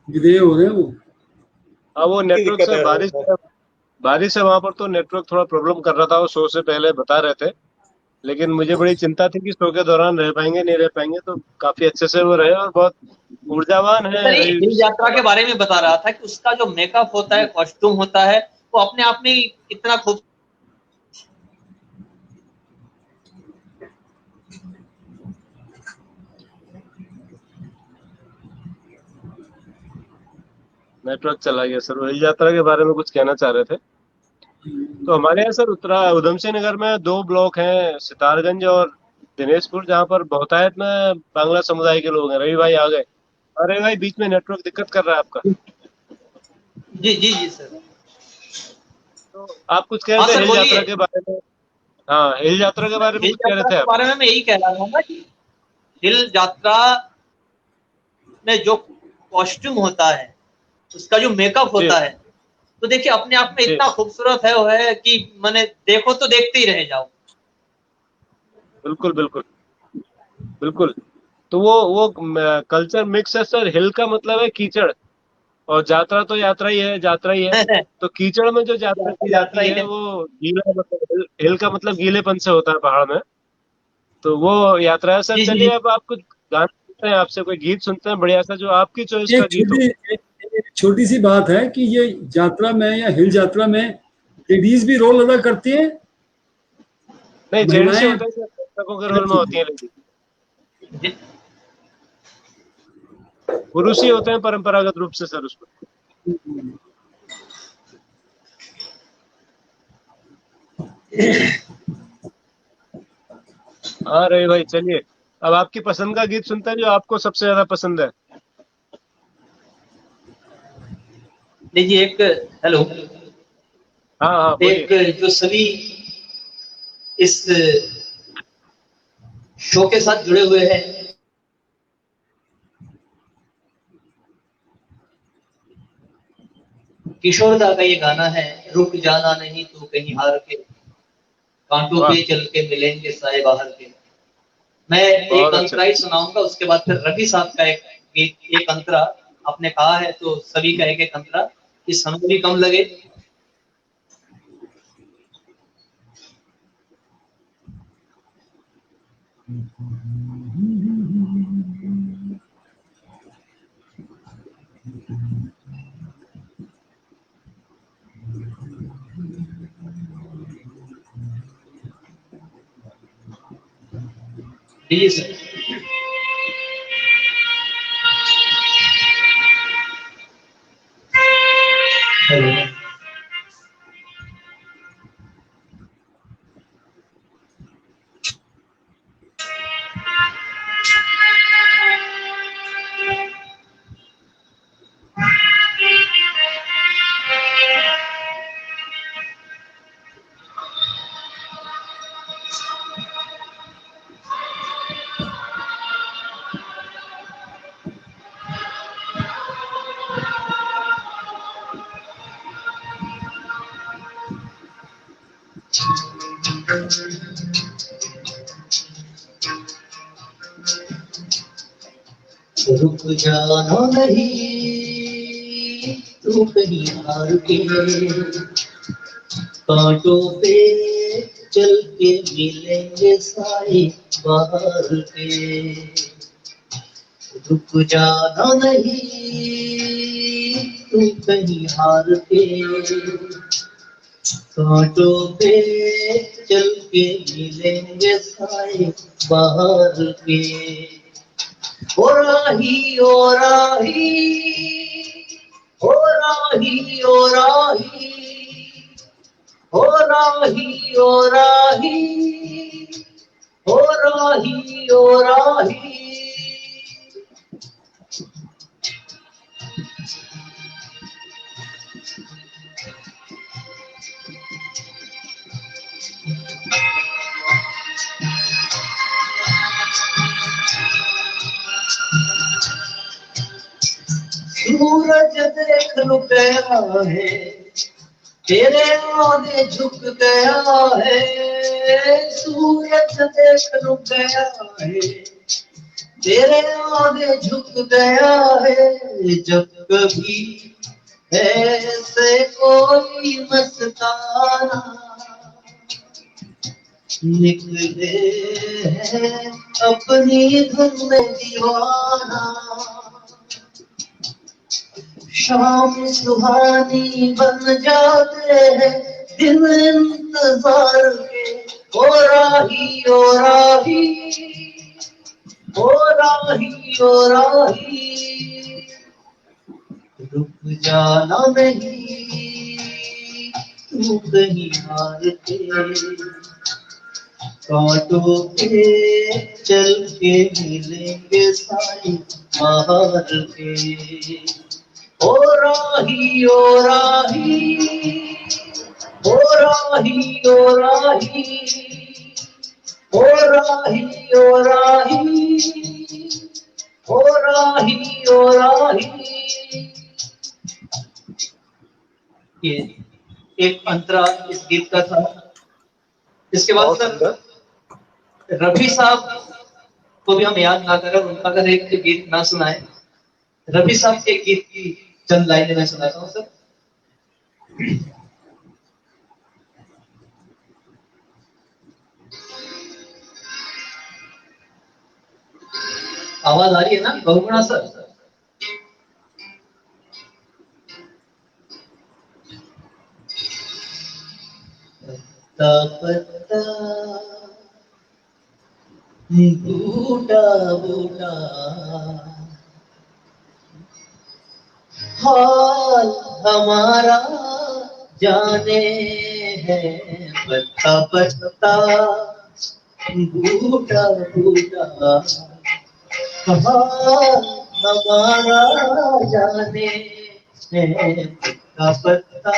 विधेय हो रहे हैं वो। हाँ वो की नेटवर्क दिक्कत से, है बारिश है वहां पर, तो नेटवर्क थोड़ा प्रॉब्लम कर रहा था, वो शो से पहले बता रहे थे। लेकिन मुझे बड़ी चिंता थी कि शो के दौरान रह पाएंगे नहीं रह पाएंगे, तो काफी अच्छे से वो रहे और बहुत ऊर्जावान है सर ये रवि हिल यात्रा के हमारे। बारे में बता रहा था कि उसका जो मेकअप होता है, कॉस्ट्यूम होता है, वो अपने आप में इतना खूब। नेटवर्क चला गया सर, वो हिल यात्रा के बारे में कुछ कहना चाह रहे थे। तो हमारे यहाँ सर उत्तरा उधम सिंह नगर में 2 ब्लॉक हैं, सितारगंज और दिनेशपुर, जहाँ पर बहुतायत में बांग्ला समुदाय के लोग हैं। रवि भाई आ गए। अरे भाई, बीच में नेटवर्क दिक्कत कर रहा है आपका। जी जी जी सर। तो आप कुछ कह रहे हाँ थे सर हिल बोलिए। यात्रा के बारे में। हाँ, हिल यात्रा के बारे में हिल कुछ कह रहे यात्रा थे के आप। बारे में मैं यही कह रहा था ना कि हिल यात्रा में जो कॉस्ट्यूम होता है, उसका जो मेकअप जी होता है, तो देखिए अपने आप में जी, इतना खूबसूरत है वो है कि मैंने देखो तो देखते ही रह जाओ। बिल्कुल बिल्कुल बिल्कुल। तो वो कल्चर मिक्स है सर। हिल का मतलब है कीचड़, और यात्रा तो यात्रा ही है, यात्रा ही है। तो कीचड़ में जो यात्रा की यात्रा जाती ही है है। वो गीला, मतलब हिल का मतलब गीलेपन से होता है पहाड़ में। तो वो यात्रा है सर। जी जी चलिए जी। अब आप कुछ गाना सुनते हैं, आपसे कोई गीत सुनते हैं बढ़िया सा, जो आपकी चॉइस का एक गीत हो। छोटी एक छोटी सी बात है कि ये यात्रा में या हिल यात्रा में लेडीज भी रोल अदा करती हैं, नहीं, जेंट्स से महिलाएं। होते हैं सर, दर्शकों के रोल में होती है लेकिन जी। पुरुष ही होते हैं परंपरागत रूप से सर उसमें। हाँ रही भाई, चलिए अब आपकी पसंद का गीत सुनते हैं, जो आपको सबसे ज्यादा पसंद है। लीजिए एक, हेलो, हाँ हाँ बोलिए। एक जो सभी इस शो के साथ जुड़े हुए हैं, किशोर दा का ये गाना है, रुक जाना नहीं तू कहीं हार के, कांटों वाह, पे चल के मिलेंगे साए बाहर के। मैं एक बहुत अच्छा। अंतरा ही सुनाऊंगा, उसके बाद फिर रवि साहब का एक गीत, एक अंतरा आपने कहा है तो सभी का एक एक अंतरा, कि समय भी कम लगे। प्लीज। हेलो। रुक जाना नहीं तू कहीं हार के, कांटों पे चल के मिलेंगे साए बाहर के। रुक जाना नहीं तू कहीं हार के, कांटों पे चल के मिलेंगे साए बाहर के। ओ राही ओ राही, ओ राही ओ राही, ओ राही ओ राही, ओ राही ओ राही। सूरज देख रुक गया है, तेरे आगे झुक गया है। सूरज देख रुक गया है, तेरे आगे झुक गया है। जब कभी ऐसे कोई मस्ताना निकले हैं अपनी धुन में दीवाना, शाम सुहानी बन जाते हैं दिन इंतजार के। ओ राही ओ राही, ओ राही ओ राही, रुक जाना नहीं तू कहीं हार के, कांटों के चल के मिलेंगे साई बाहर के। ओ राही ओ राही, ओ राही ओ राही, ओ राही ओ राही, ओ राही ओ राही। ये एक अंतरा इस गीत का था। इसके बाद सर रफी साहब को भी हम याद ना करें, उनका अगर एक गीत ना सुनाए, रफी साहब के गीत की चंद लाइनें मैं सुनाता हूँ सर। आवाज आ रही है ना बहुगुणा सर? पत्ता बूटा बूटा हाल हमारा जाने है। पत्ता पत्ता बूटा बूटा हाल हमारा जाने है। पत्ता पत्ता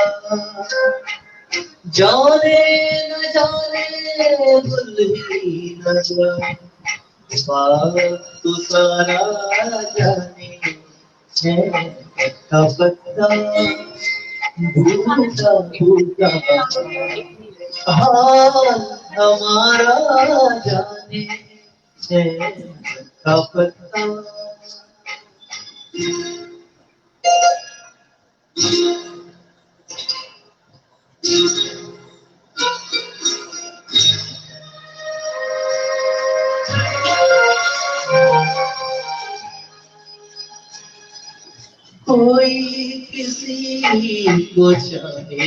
जाने न जाने भूल ही न जाए, बात तो सारा जाने है। पत्ता पत्ता भूलता भूलता हाल हमारा जाने है। पत्ता पत्ता कोई किसी को चाहे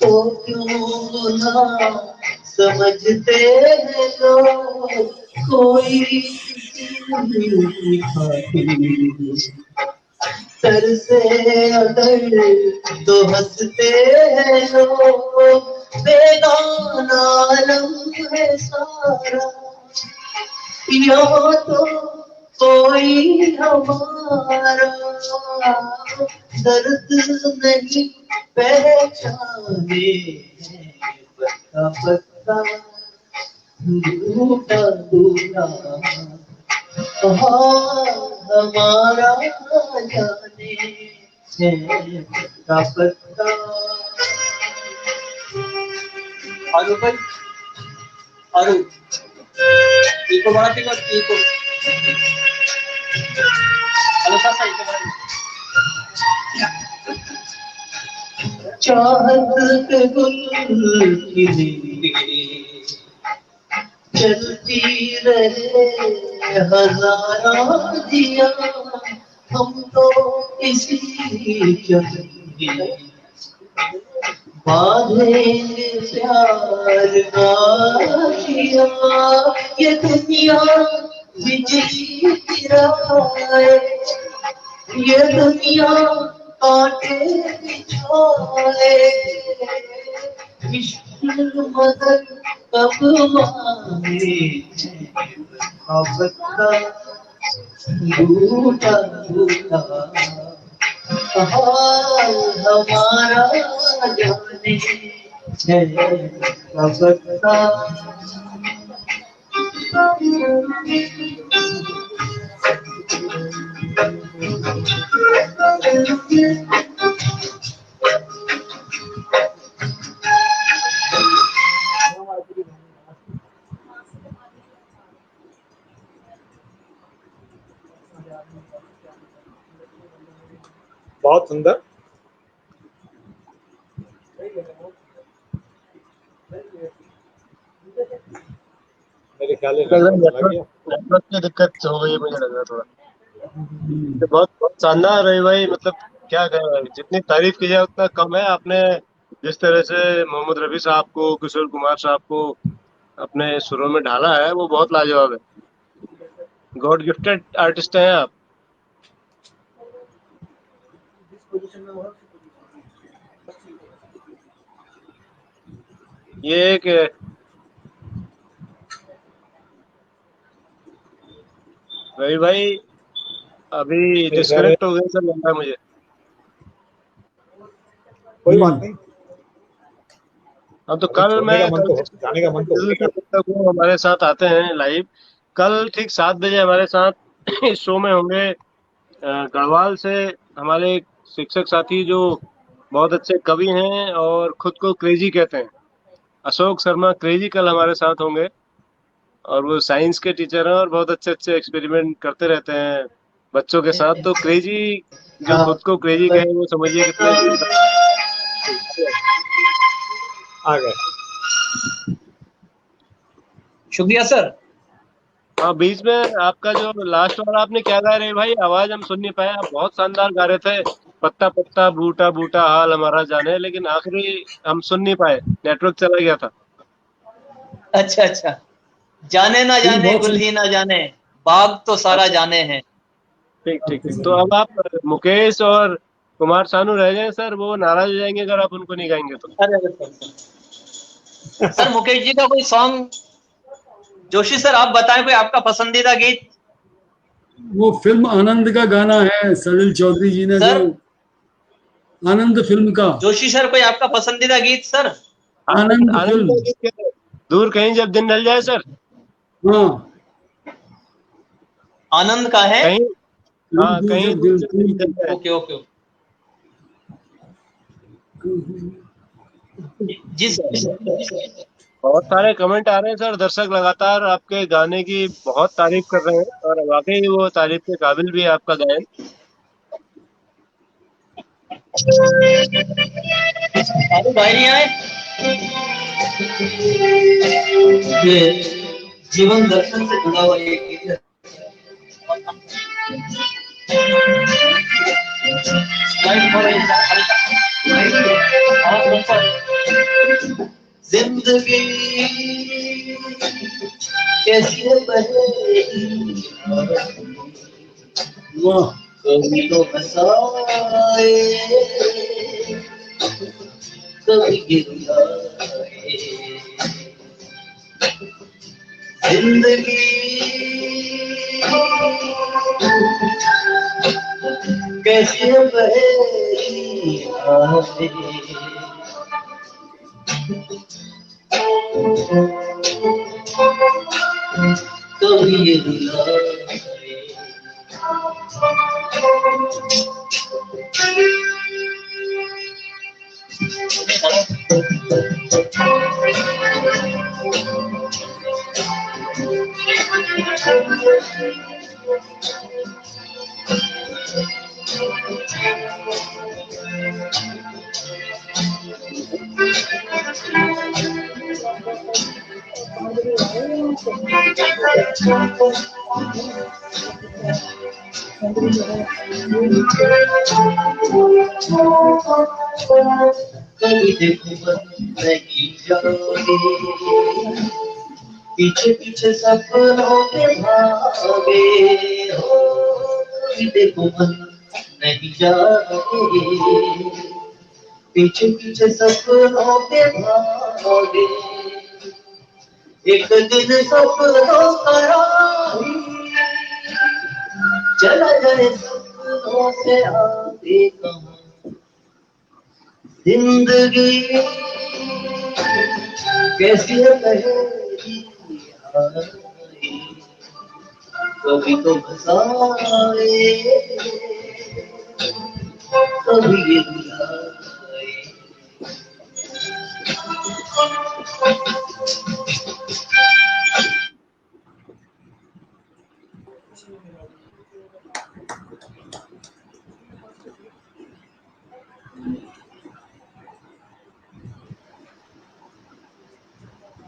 तो क्यों ना समझते हैं लोग। कोई किसी खातिर सर से अगर तो हंसते हैं लोग। बेगाना आलम है सारा, यहाँ तो कोई हमारा दर्द नहीं पहचाने। पत्ता पत्ता टूटा टूटा हमारा जाने है। पत्ता पत्ता आलू भाई आलू इको बड़ा ठीक है। इको हल्का सा इको बड़ा। चाहत के गुल खिले चलती रहे हजारों दिया, हम तो इसी चलते बांधेंगे प्यार का किया। ये दुनिया बिजली गिराए, ये दुनिया कांटे बिछाए। इश्क मदद कब मांगे, पत्ता टूटा टूटा हाल हमारा जाने है। पत्ता बहुत सुंदर। मेरे ख्याल से नेटवर्क चला गया। नेटवर्क की दिक्कत हो गई है, मुझे लग रहा है थोड़ा। तो बहुत बहुत शानदार रही भाई, मतलब क्या कहें, जितनी तारीफ की जाए उतना कम है। आपने जिस तरह से मोहम्मद रफी साहब को, किशोर कुमार साहब को अपने सुरों में ढाला है, वो बहुत लाजवाब है। गॉड गिफ्टेड आर्टिस्ट हैं आप। ये एक रवि भाई अभी मेरे ख्याल है डिस्कनेक्ट हो गए सर, लग रहा है मुझे। कोई बात नहीं, हाँ तो अभी कल छोड़ने मैं का मन कल तो जाने का मन तो होगा। तक वो हमारे साथ आते हैं लाइव। कल ठीक 7 बजे हमारे साथ इस शो में होंगे। गढ़वाल से हमारे एक शिक्षक साथी जो बहुत अच्छे कवि हैं और खुद को क्रेजी कहते हैं, अशोक शर्मा क्रेजी, कल हमारे साथ होंगे। और वो साइंस के टीचर हैं और बहुत अच्छे अच्छे एक्सपेरिमेंट करते रहते हैं बच्चों के साथ। तो क्रेजी, जो हाँ, खुद को क्रेजी कहे, वो समझिए कितने। आ गए। शुक्रिया सर। हाँ, बीच में आपका जो लास्ट वाला आपने क्या गा रहे भाई, आवाज हम सुन नहीं पाए। आप बहुत शानदार गा रहे थे, पत्ता पत्ता बूटा बूटा हाल हमारा जाने, लेकिन आखिरी हम सुन नहीं पाए, नेटवर्क चला गया था। अच्छा अच्छा, जाने ना नहीं, जाने बहुत गुल ही ना जाने, बाग तो सारा अच्छा, जाने हैं। ठीक ठीक ठीक। तो अब आप मुकेश और कुमार सानू रह गए सर, वो नाराज हो जाएंगे अगर आप उनको नहीं गाएंगे तो। अरे अरे सर, मुकेश जी का कोई सॉन्ग, जोशी सर आप बताएं कोई आपका पसंदीदा गीत। वो फिल्म आनंद का गाना है, सलिल चौधरी जी ने जो, सर आनंद फिल्म का, जोशी सर कोई आपका पसंदीदा गीत सर। आनंद आनंद आनंद का फिल्म। गीत क्या है? दूर कहीं जब दिन ढल जाए सर। हाँ, आनंद का है। कहीं, दूर हाँ, दूर कहीं जब दूर दिल जब दिन ढल दूर, जाए। ओके ओके जी सर। बहुत सारे कमेंट आ रहे हैं सर, दर्शक लगातार आपके गाने की बहुत तारीफ कर रहे हैं और वाकई वो तारीफ के काबिल भी है आपका गायन। अरे भाई नहीं आए। ये जीवन दर्शन से जुड़ा हुआ ये गीत है। लाइट हो रही है, आवाज ऊपर। जिंदगी कैसे बहेगी, वाह, कभी तो हंसाए, कभी गिराए। जिंदगी कैसे बहेगी आए, कभी ये रुलाए। कभी देखो मन नहीं जागे, पीछे पीछे सपनों के भागे हो। कभी देखो मन नहीं जागे, पीछे पीछे सपनों के भागे। एक दिन सपनों का राही चला जाए सपनों से आगे कहाँ। जिंदगी कैसी है कहेगी हाय, कभी तो हंसाए, कभी ये रुलाए।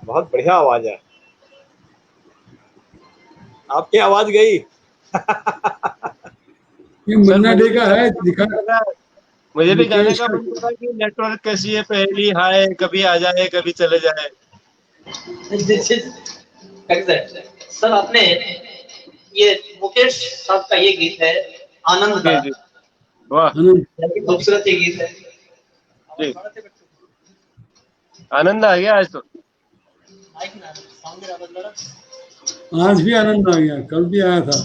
बहुत बढ़िया आवाज है। आपकी आवाज गई। ये मुन्ना डे का है, दिखा मुझे भी गाने मुकेश का का। मन कर रहा है कि नेटवर्क कैसी है, पहली हाय, कभी आ जाए कभी चले जाए। This is exact sir. आपने ये मुकेश साहब का ये गीत है आनंद का, जी जी, वाह आनंद। बहुत खूबसूरत ये गीत है। जी, आनंद आ गया आज तो। आज भी आनंद आ गया, कल भी आया था।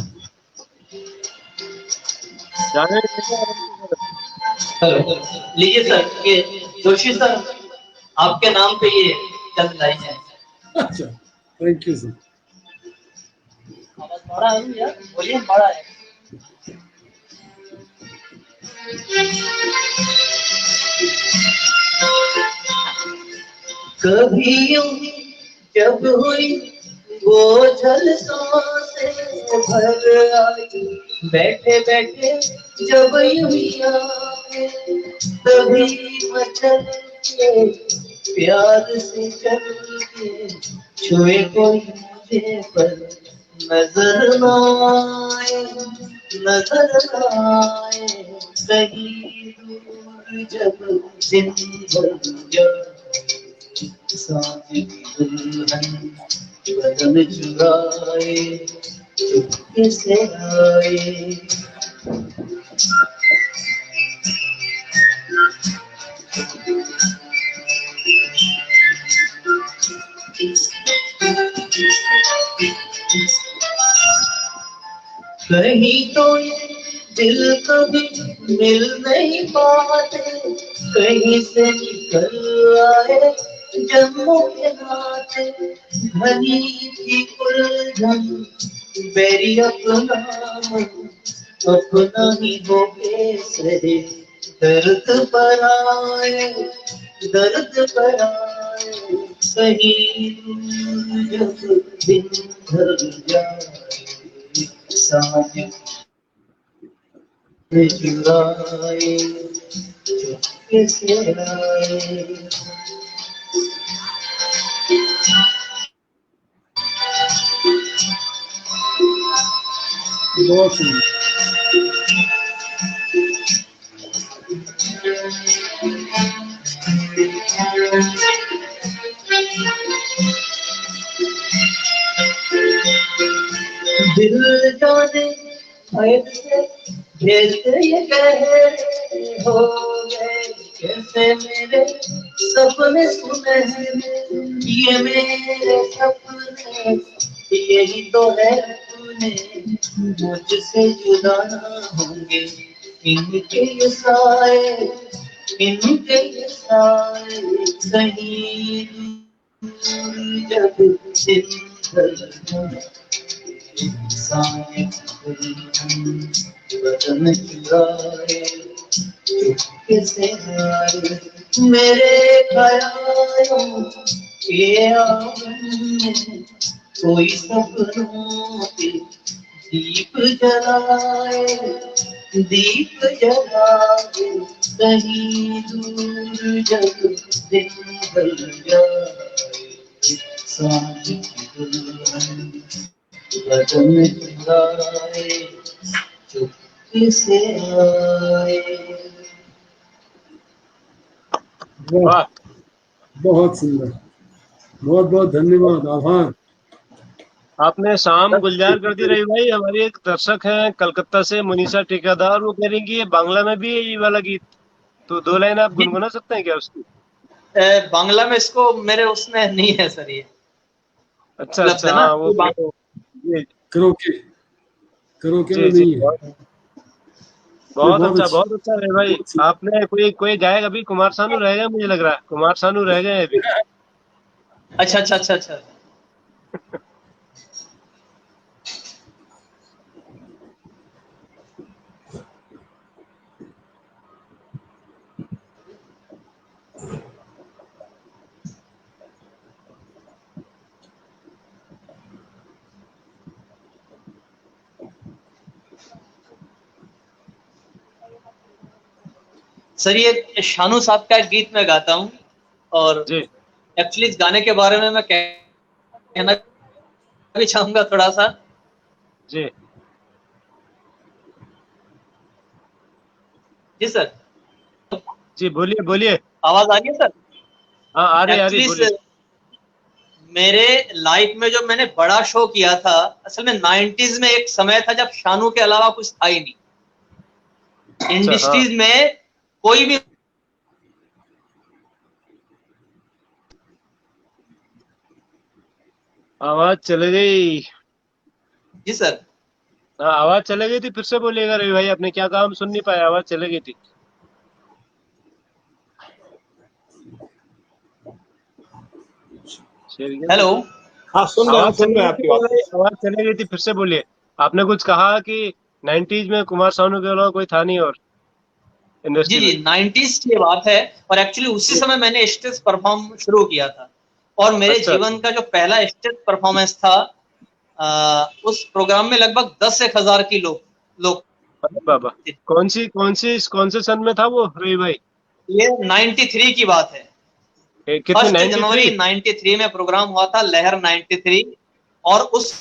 जाने हेलो, लीजिए सर, ये जोशी सर आपके नाम पे ये चल रही है। अच्छा, थैंक यू सर। आवाज बड़ा है यार, वॉल्यूम बड़ा है। कभी यूं जब हुई वो झल सांसें भर आई, बैठे बैठे जब यूं आए, तभी मचल के प्यार से चल के छुए कोई मुझे पर नजर न आए, नजर न आए, कहीं दूर जब दिन भर जाए, साथ दुल्हन बदन चुराए चुपके से आए। कहीं तो ये दिल कभी मिल नहीं पाते, कहीं से निकल आए जन्मों के नाते, घनी थी उलझन मेरी अपना मन, अपना ही हो सहे दर्द पर आए, दर्द पर आए, कहीं दूर जब दिन ढल जाए, साथ चुराए चुपके से आए। बहुत सुंदर। दिल जाने ऐसे कैसे ये गहरे हो गए, कैसे मेरे सपने सुनहरे, ये मेरे सपने यही तो है तूने, मुझसे जुदा ना होंगे इनके ये साए, इनके ये साए, कहीं दूर जब दिन ढल जाए, साए बदन चुराए चुपके से आए, मेरे ख्यालों के आंगन में कोई सपनों के दीप जलाए, दीप जलाए, कहीं दूर जब दिन ढल जाए, साथ दुल्हन बदन चुराए चुपके से आए। वाह, वाह। बहुत सुंदर। बहुत बहुत धन्यवाद, आभार। आपने शाम गुलजार कर दी रही भाई। हमारी एक दर्शक है कलकत्ता से, मनीषा ठेकेदार, वो कह रही कि ये बांग्ला में भी है ये वाला गीत, तो दो लाइन आप जी, गुनगुना सकते हैं क्या उसकी? बांग्ला में इसको मेरे उसमें नहीं है सर, ये अच्छा उपलब्ध अच्छा, है ना हाँ वो ये बात। जी करोके, करोके जी में जी, नहीं है। ये बहुत अच्छी, बहुत अच्छा है भाई। बहुत सुंदर। आपने कोई कोई गायक अभी कुमार सानू रह गए, मुझे लग रहा है कुमार सानू रह गए अभी। अच्छा अच्छा अच्छा अच्छा। सर ये शानू साहब का एक गीत मैं गाता हूँ, और जी एक्चुअली इस गाने के बारे में मैं कहना भी चाहूंगा थोड़ा सा। जी जी सर, जी, बोलिए बोलिए। आवाज आ रही है सर? हाँ, आ रही एक्चुअली बोलिए। मेरे लाइफ में जो मैंने बड़ा शो किया था, असल में 90s में एक समय था जब शानू के अलावा कुछ था ही नहीं अच्छा, हाँ, इंडस्ट्रीज में, कोई भी। आवाज चली गई। जी सर, हाँ, आवाज चली गई थी, फिर से बोलिएगा रवि भाई, आपने क्या कहा, हम सुन नहीं पाए, आवाज चली गई थी। शेर हेलो। हाँ, आवाज सुन चली रहे हैं गई आपकी थी बात। भाई, आवाज चली गई थी, फिर से बोलिए। आपने कुछ कहा कि 90s में कुमार सानू के अलावा कोई था नहीं और जी इंडस्ट्री जी, में। 90s की बात है, और एक्चुअली उसी समय मैंने स्टेज परफॉर्म शुरू किया था, और मेरे अच्छा, जीवन का जो पहला स्टेज परफॉर्मेंस था, उस प्रोग्राम में लगभग 10-1,000 की लोग अरे बाबा, थे। कौन से सन में था वो रवि भाई? ये 93 की बात है। कितने, 1 जनवरी 93? 93 में प्रोग्राम हुआ था, लहर 93। और उस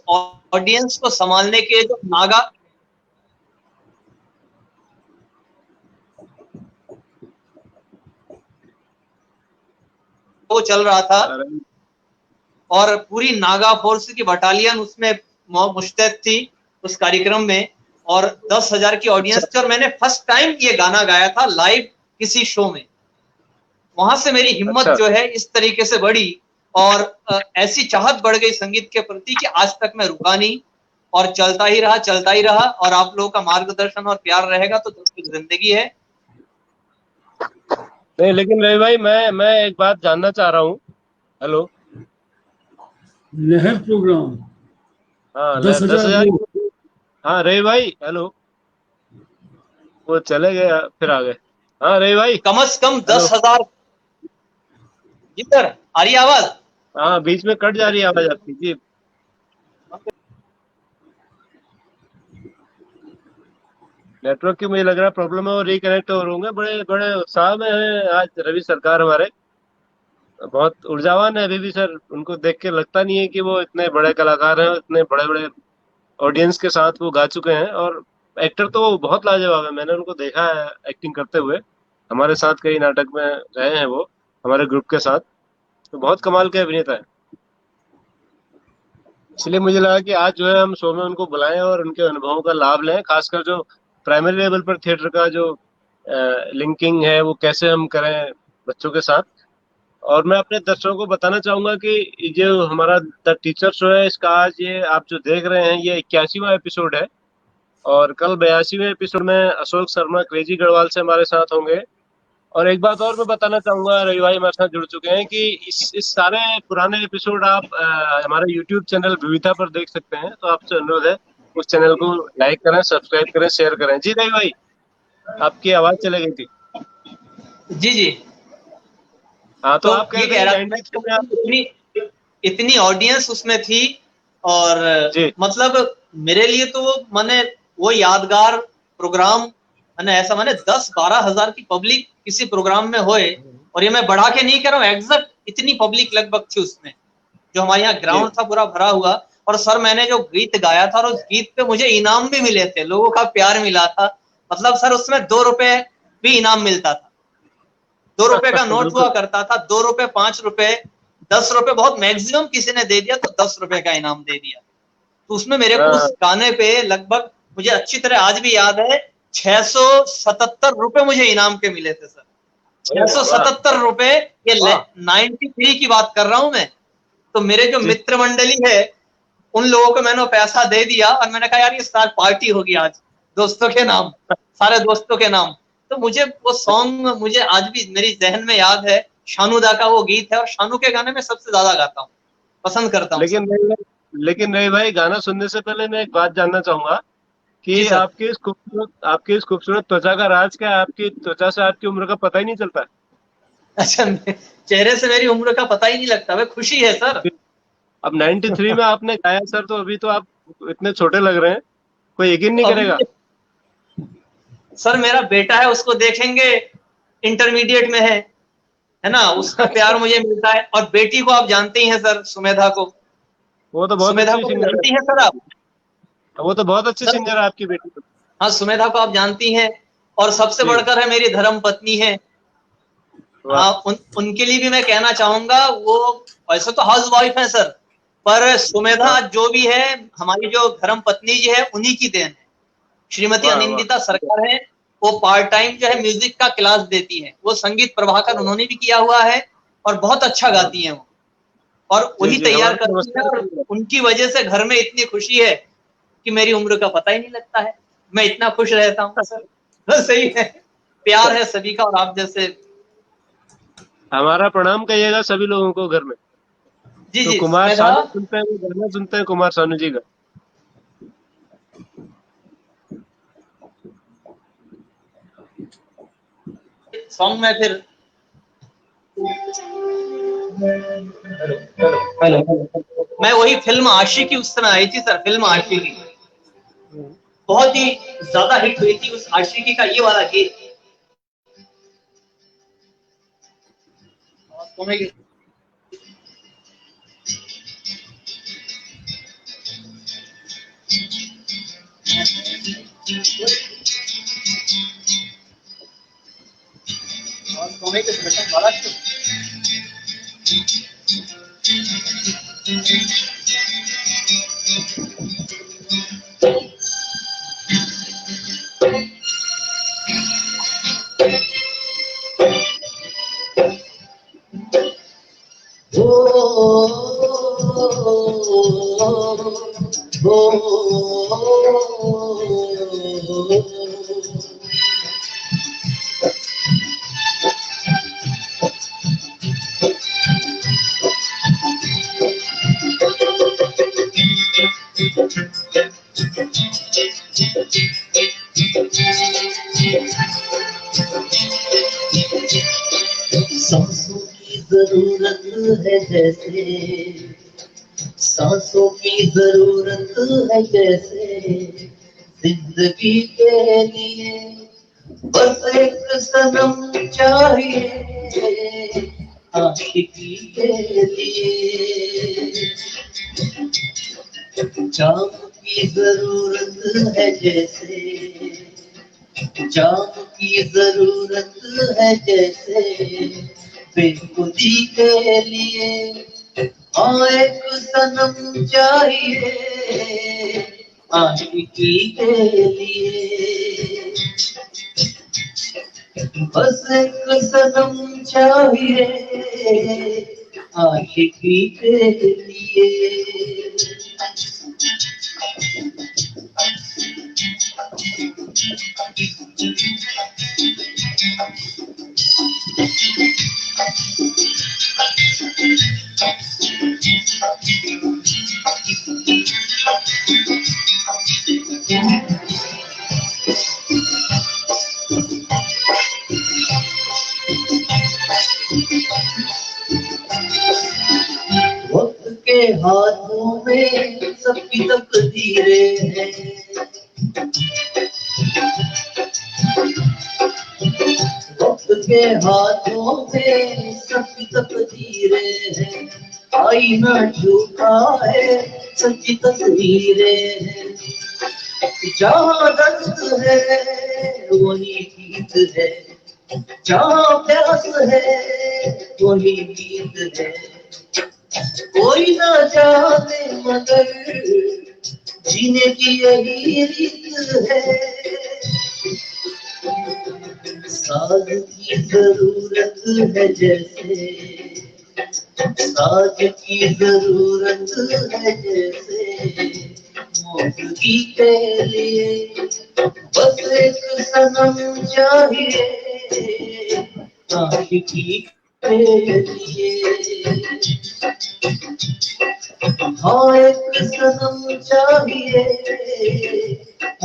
ऑडियंस को संभालने के जो नागा, वो चल रहा था, अरे और पूरी नागा फोर्स की बटालियन उसमें मुस्तैद थी उस कार्यक्रम में, और 10,000 की अच्छा, ऑडियंस थी, और मैंने फर्स्ट टाइम ये गाना गाया था लाइव किसी शो में। वहां से मेरी हिम्मत अच्छा। जो है इस तरीके से बढ़ी, और ऐसी चाहत बढ़ गई संगीत के प्रति कि आज तक मैं रुका नहीं, और चलता ही रहा, और आप लोगों का मार्गदर्शन और प्यार रहेगा तो जिंदगी है। नहीं, लेकिन रवि भाई, मैं एक बात जानना चाह रहा हूँ। हेलो। लहर प्रोग्राम हाँ, दस दस हजार हजार लोग हाँ रवि भाई, हेलो। वो चले गए, फिर आ गए। हाँ रवि भाई। कम से कम हेलो। 10,000। जी सर, आ रही है आवाज? हाँ, बीच में कट जा रही है आवाज आपकी जी। नेटवर्क की मुझे लग रहा है प्रॉब्लम है, और रिकनेक्ट हो होंगे। बड़े बड़े उत्साह में है आज रवि सरकार हमारे, बहुत ऊर्जावान है अभी भी सर। उनको देख के लगता नहीं है कि वो इतने बड़े कलाकार हैं, इतने बड़े बड़े ऑडियंस के साथ वो गा चुके हैं। और एक्टर तो वो बहुत लाजवाब है, मैंने उनको देखा है एक्टिंग करते हुए। हमारे साथ कई नाटक में रहे हैं वो, हमारे ग्रुप के साथ। तो बहुत कमाल के अभिनेता है। इसलिए मुझे लगा कि आज जो है हम शो में उनको बुलाएं और उनके अनुभवों का लाभ लें, खासकर जो प्राइमरी लेवल पर थिएटर का जो लिंकिंग है वो कैसे हम करें बच्चों के साथ। और मैं अपने दर्शकों को बताना चाहूंगा कि ये जो हमारा द टीचर शो है, इसका आज ये आप जो देख रहे हैं ये 81वां एपिसोड है। और कल 82वें एपिसोड में अशोक शर्मा क्रेजी गढ़वाल से हमारे साथ होंगे। और एक बात और मैं बताना चाहूंगा, रवि भाई हमारे साथ जुड़ चुके हैं, कि इस सारे पुराने एपिसोड आप हमारे यूट्यूब चैनल विविधा पर देख सकते हैं। तो आपसे अनुरोध है, उस चैनल को लाइक करें, सब्सक्राइब करें, शेयर करें। जी रवि भाई, आपकी आवाज चली गई थी। जी जी। हाँ, तो तो आप कह ये रहे थे कह कि रहा था 90s में आप। कि इतनी इतनी ऑडियंस उसमें थी, और जी मतलब मेरे लिए तो मैंने वो यादगार प्रोग्राम, मैंने ऐसा, मैंने 10-12 हजार की पब्लिक किसी प्रोग्राम में होए, और ये मैं बढ़ा के नहीं कह रहा हूँ, एग्जैक्ट इतनी पब्लिक लगभग थी उसमें, जो हमारे यहाँ जी। ग्राउंड था पूरा भरा हुआ। और सर, मैंने जो गीत गाया था, और उस गीत पे मुझे इनाम भी मिले थे, लोगों का प्यार मिला था। मतलब सर, उसमें 2 रुपए भी इनाम मिलता था। 2 रुपए का नोट बिल्कुल। हुआ करता था, 2 रुपए, 5 रुपए, 10 रुपए, बहुत मैक्सिमम किसी ने दे दिया तो 10 रुपए का इनाम दे दिया। तो उसमें मेरे को हाँ, उस गाने पे लगभग, मुझे अच्छी तरह आज भी याद है, 677 रुपए मुझे इनाम के मिले थे सर। छह अरे सौ वाह सतहत्तर रुपए ये वाह। 93 की बात कर रहा हूं मैं। तो मेरे जो जी मित्र मंडली है, उन लोगों को मैंने पैसा दे दिया, और मैंने कहा यार ये साथ पार्टी होगी आज, दोस्तों के नाम, सारे दोस्तों के नाम। तो मुझे वो सॉन्ग मुझे आज भी मेरी जहन में याद है। शानूदा का वो गीत है, और शानू के गाने में सबसे ज्यादा गाता हूँ, पसंद करता हूँ सर। लेकिन रवि भाई, गाना सुनने से पहले मैं एक बात जानना चाहूंगा जी कि सर। आपकी इस खूबसूरत त्वचा का राज क्या है? आपकी त्वचा से आपकी उम्र का पता ही नहीं चलता। अच्छा, चेहरे से मेरी उम्र का पता ही नहीं लगता, वह खुशी है सर। अब 93 में आपने गाया सर, तो अभी तो आप इतने छोटे लग रहे हैं, कोई यकीन नहीं करेगा। अभी सर, मेरा बेटा है, उसको देखेंगे, इंटरमीडिएट में है है ना, उसका प्यार मुझे मिलता है। और बेटी को आप जानते ही हैं सर, सुमेधा को। वो तो बहुत सुमेधा अच्छी को सिंगर जानती हैं सर आप? है, वो तो बहुत अच्छी सर सिंगर है आपकी बेटी तो। हाँ, सुमेधा को आप जानती हैं। और सबसे जी। बढ़कर है मेरी धर्म पत्नी है। वाह। हाँ, उनके लिए भी मैं कहना चाहूंगा, वो वैसे तो हाउस वाइफ है सर, पर सुमेधा वाह जो भी है, हमारी जो धर्म पत्नी जी है, उन्हीं की देन है। श्रीमती वाह वाह। अनिंदिता सरकार है, वो पार्ट टाइम जो है म्यूजिक का क्लास देती है। वो संगीत प्रभाकर उन्होंने भी किया हुआ है, और बहुत अच्छा गाती हैं वो, और जी वही जी, तैयार हमारा करती है। नमस्कार और करिएगा। उनकी वजह से घर में इतनी खुशी है कि मेरी उम्र का पता ही नहीं लगता है, मैं इतना खुश रहता हूँ सर। बस सही है, प्यार है सभी का, और आप जैसे। हमारा प्रणाम कहिएगा सभी लोगों को घर में। जी तो जी, कुमार सुमेधा। सानू सुनते हैं, वो गाना सुनते हैं कुमार सानू जी का। सॉन्ग में फिर हेलो, मैं वही फिल्म आशिकी उस समय आई थी सर, फिल्म आशिकी बहुत ही ज्यादा हिट हुई थी। उस आशिकी का ये वाला गीत सुनेंगे। और सोने के बटन वाला सांसों की जरूरत है जैसे, सांसों की जरूरत है जैसे, जिंदगी के लिए बस एक सनम चाहिए आशिकी के लिए। जाम की जरूरत है जैसे, जाम की जरूरत है जैसे, बेखुदी के लिए हाँ एक सनम चाहिए आशिकी के लिए। बस एक सनम चाहिए आशिकी के लिए। वक्त के हाथों में सबकी तकदीरें हैं, वक्त के हाथों में सबकी तकदीरें हैं। आईना झूठा है सच्ची तस्वीरें हैं, जहाँ दर्द है वही गीत है, जहाँ प्यास है वही नींद है। कोई ना जाने मगर जीने की यही रीत है। साज की जरूरत है जैसे, साज की जरूरत है जैसे, मौजूदगी के लिए बस एक सनम चाहिए आशिकी के लिए। हाँ एक सनम चाहिए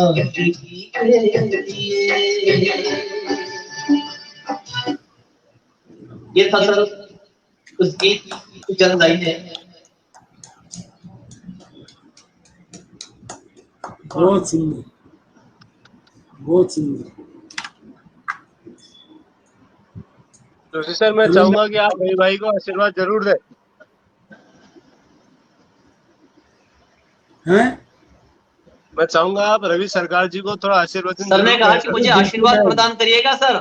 आशिकी के लिए। ये था सर उस गीत की चंद लाइनें। बहुत सुंदर, बहुत सुंदर। तो जोशी सर, मैं चाहूंगा कि आप रवि भाई को आशीर्वाद जरूर दें। हैं? मैं चाहूंगा आप रवि सरकार जी को थोड़ा आशीर्वचन सर ने जरूर कहा करें कि सर। मुझे आशीर्वाद प्रदान करिएगा सर।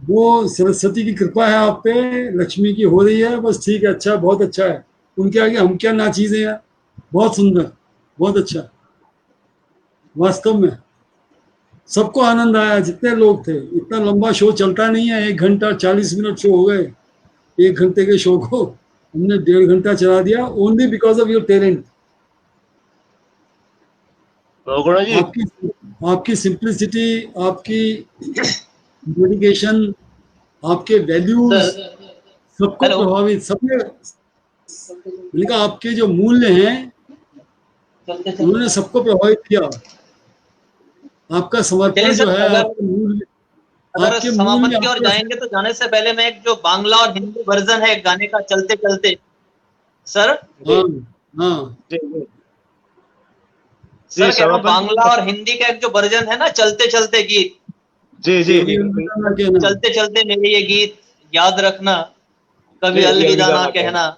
वो सरस्वती की कृपा है आप पे, लक्ष्मी की हो रही है, बस ठीक है, अच्छा, बहुत अच्छा है। उनके आगे हम क्या नाचीज हैं यार। बहुत सुंदर, बहुत अच्छा, वास्तव में सबको आनंद आया, जितने लोग थे। इतना लंबा शो चलता नहीं है, 1 घंटा 40 मिनट शो हो गए। 1 घंटे के शो को हमने 1.5 घंटा चला दिया, only because of your talent. Rogra ji. आपकी आपकी सिंप्लिसिटी, आपकी डेडिकेशन, आपके वैल्यूज, सर सबको हेलो, प्रभावित, सबने मैंने कहा आपके जो मूल्य हैं उन्होंने सबको प्रभावित किया। आपका समर्पण चलिए जो सर, है, अगर आपके मूल्य, अगर आपके मूल्य समापन की ओर आपका। जाएंगे तो जाने से पहले मैं एक जो बांग्ला और हिंदी वर्जन है गाने का, चलते चलते सर। हाँ, हाँ, जी जी जी, सर कह रहा हूँ समापन बांग्ला और हिंदी का एक जो वर्जन है ना, चलते चलते गीत, जी जी कभी अलविदा ना कहना। चलते चलते मेरे ये गीत याद रखना, कभी जी, अलविदा अलविदा ना ना कहना।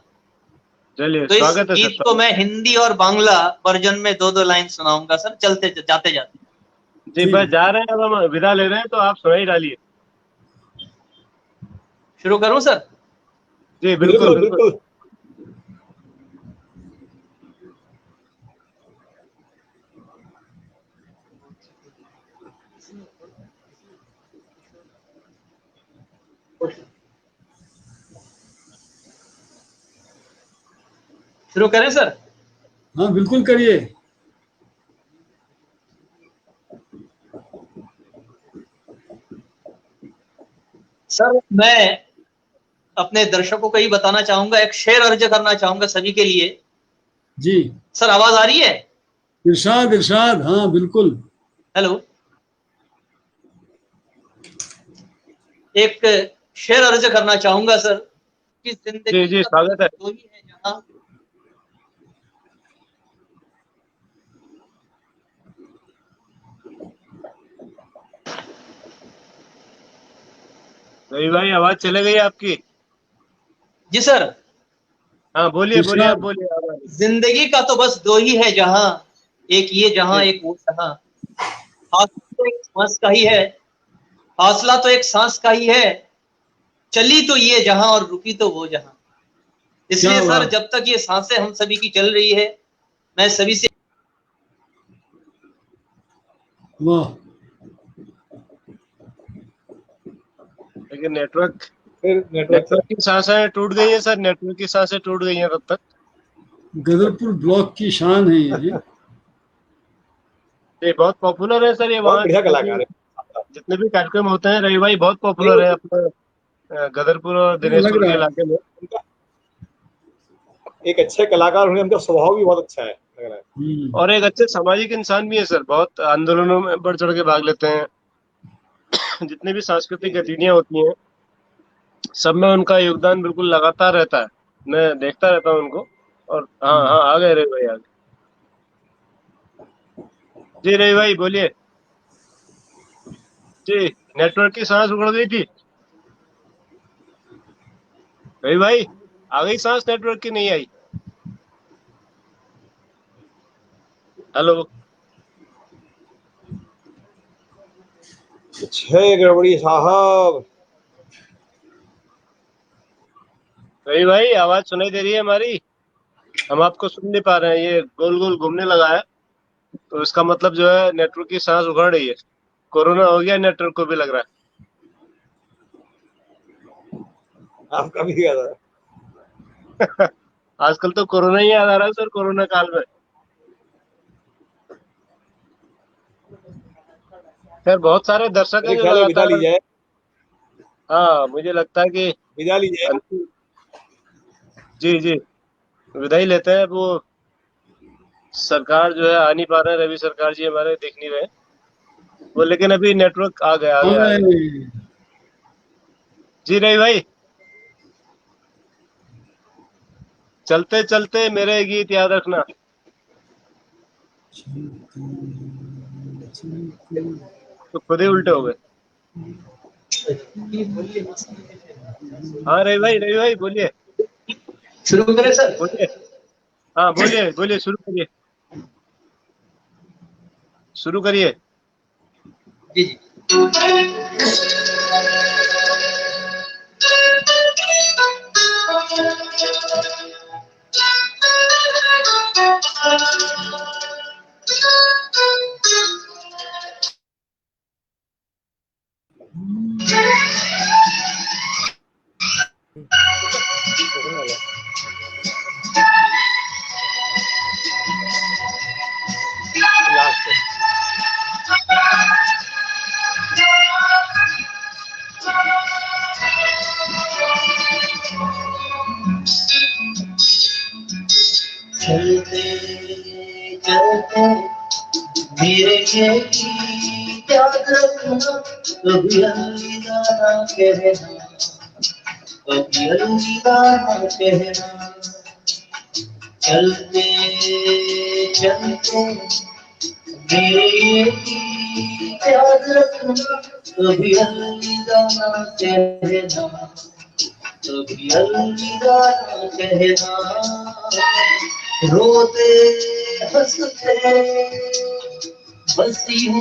चलिए, तो इस स्वागत है गीत सर। को मैं हिंदी और बांग्ला वर्जन में दो दो लाइन सुनाऊंगा सर, चलते जाते जाते। जी, ठीक बस है, जा रहे हैं, अब हम विदा ले रहे हैं, तो आप सुनाई डालिए। शुरू करूं सर? जी बिल्कुल बिल्कुल बिल्कुल। बिल्कुल। शुरू करें सर? हाँ बिल्कुल करिए। सर मैं अपने दर्शकों को ही बताना चाहूंगा, एक शेर अर्ज करना चाहूंगा सभी के लिए। जी, सर आवाज आ रही है? इरशाद इरशाद, हाँ बिल्कुल। हेलो। एक शेर अर्ज करना चाहूंगा सर कि जी जिंदगी जी, का तो स्वागत है। बस दो ही है जहां। रवि भाई, आवाज चले गई आपकी। जी सर। हाँ, बोलिए बोलिए, आप इरशाद। बोलिए, आवाज। जिंदगी का तो बस दो ही है जहां, एक ये जहां, जी एक वो जहां। फासला तो एक सांस का ही है, फासला तो एक सांस का ही है। चली तो ये जहां और रुकी तो वो जहां। इसलिए क्या सर, बात, जब तक ये सांसें हम सभी की चल रही है, मैं सभी से वाह। लेकिन नेटवर्क फिर नेटवर्क से। नेटवर्क की सांसें टूट गई हैं सर, नेटवर्क की सांसें टूट गई हैं तब तक। गदरपुर ब्लॉक की शान है ये। ये बहुत पॉपुलर है सर, ये बहुत वहाँ बढ़िया जितने भी कलाकार है। जितने भी कार्यक्रम होते हैं, रवि भाई बहुत नहीं, पॉपुलर है अपने गदरपुर और मुझे लग दिनेशपुर के रहा है। इलाके में। उनका एक अच्छे कलाकार होने, उनका स्वभाव भी बहुत अच्छा है, लग रहा है। और एक अच्छे सामाजिक इंसान भी है सर, बहुत आंदोलनों में बढ़ चढ़ के भाग लेते हैं। जितने भी सांस्कृतिक गतिविधियां होती हैं, सब में उनका योगदान बिल्कुल लगातार रहता है। मैं देखता रहता हूँ उनको। और हाँ हाँ, आ गए रवि भाई, आ गए। जी रवि भाई, बोलिए। जी, नेटवर्क की सांस उखड़ गई थी। रवि भाई, आ गई सांस, नेटवर्क की नहीं आई। हेलो। कुछ है गड़बड़ी साहब। रवि भाई, आवाज सुनाई दे रही है हमारी? हम आपको सुन नहीं पा रहे हैं, ये गोल गोल घूमने लगा है। तो इसका मतलब जो है, नेटवर्क की सांस उखड़ रही है। कोरोना हो गया नेटवर्क को भी, लग रहा आपका भी क्या था? है। आजकल तो कोरोना ही याद आ रहा है सर, कोरोना काल में। खैर, बहुत सारे दर्शक हैं मेरे जो ख्याल में विदा ली लगातार। जाए। हाँ, मुझे लगता है कि विदा ली जाए। अंतिम। जी जी, विदाई लेते हैं। वो सरकार जो है आ नहीं पा रहे हैं, रवि सरकार जी हमारे दिख नहीं रहे। वो लेकिन अभी नेटवर्क आ गया, आ आ गया, आ गया। गए। जी रवि भाई, चलते चलते मेरे गीत याद रखना। तो खुद ही उल्टे हो गए। हाँ रवि भाई बोलिए। शुरू करें सर? बोलिए, हाँ बोलिए बोलिए, शुरू करिए, शुरू करिए। जी जी। चलते चलते मेरे गीत याद रखना, कभी अलविदा ना कहना, कभी अलविदा ना कहना। चलते चलते मेरे गीत याद रखना, कभी अलविदा ना कहना, कभी अलविदा ना कहना। रोते हंसते बस यूं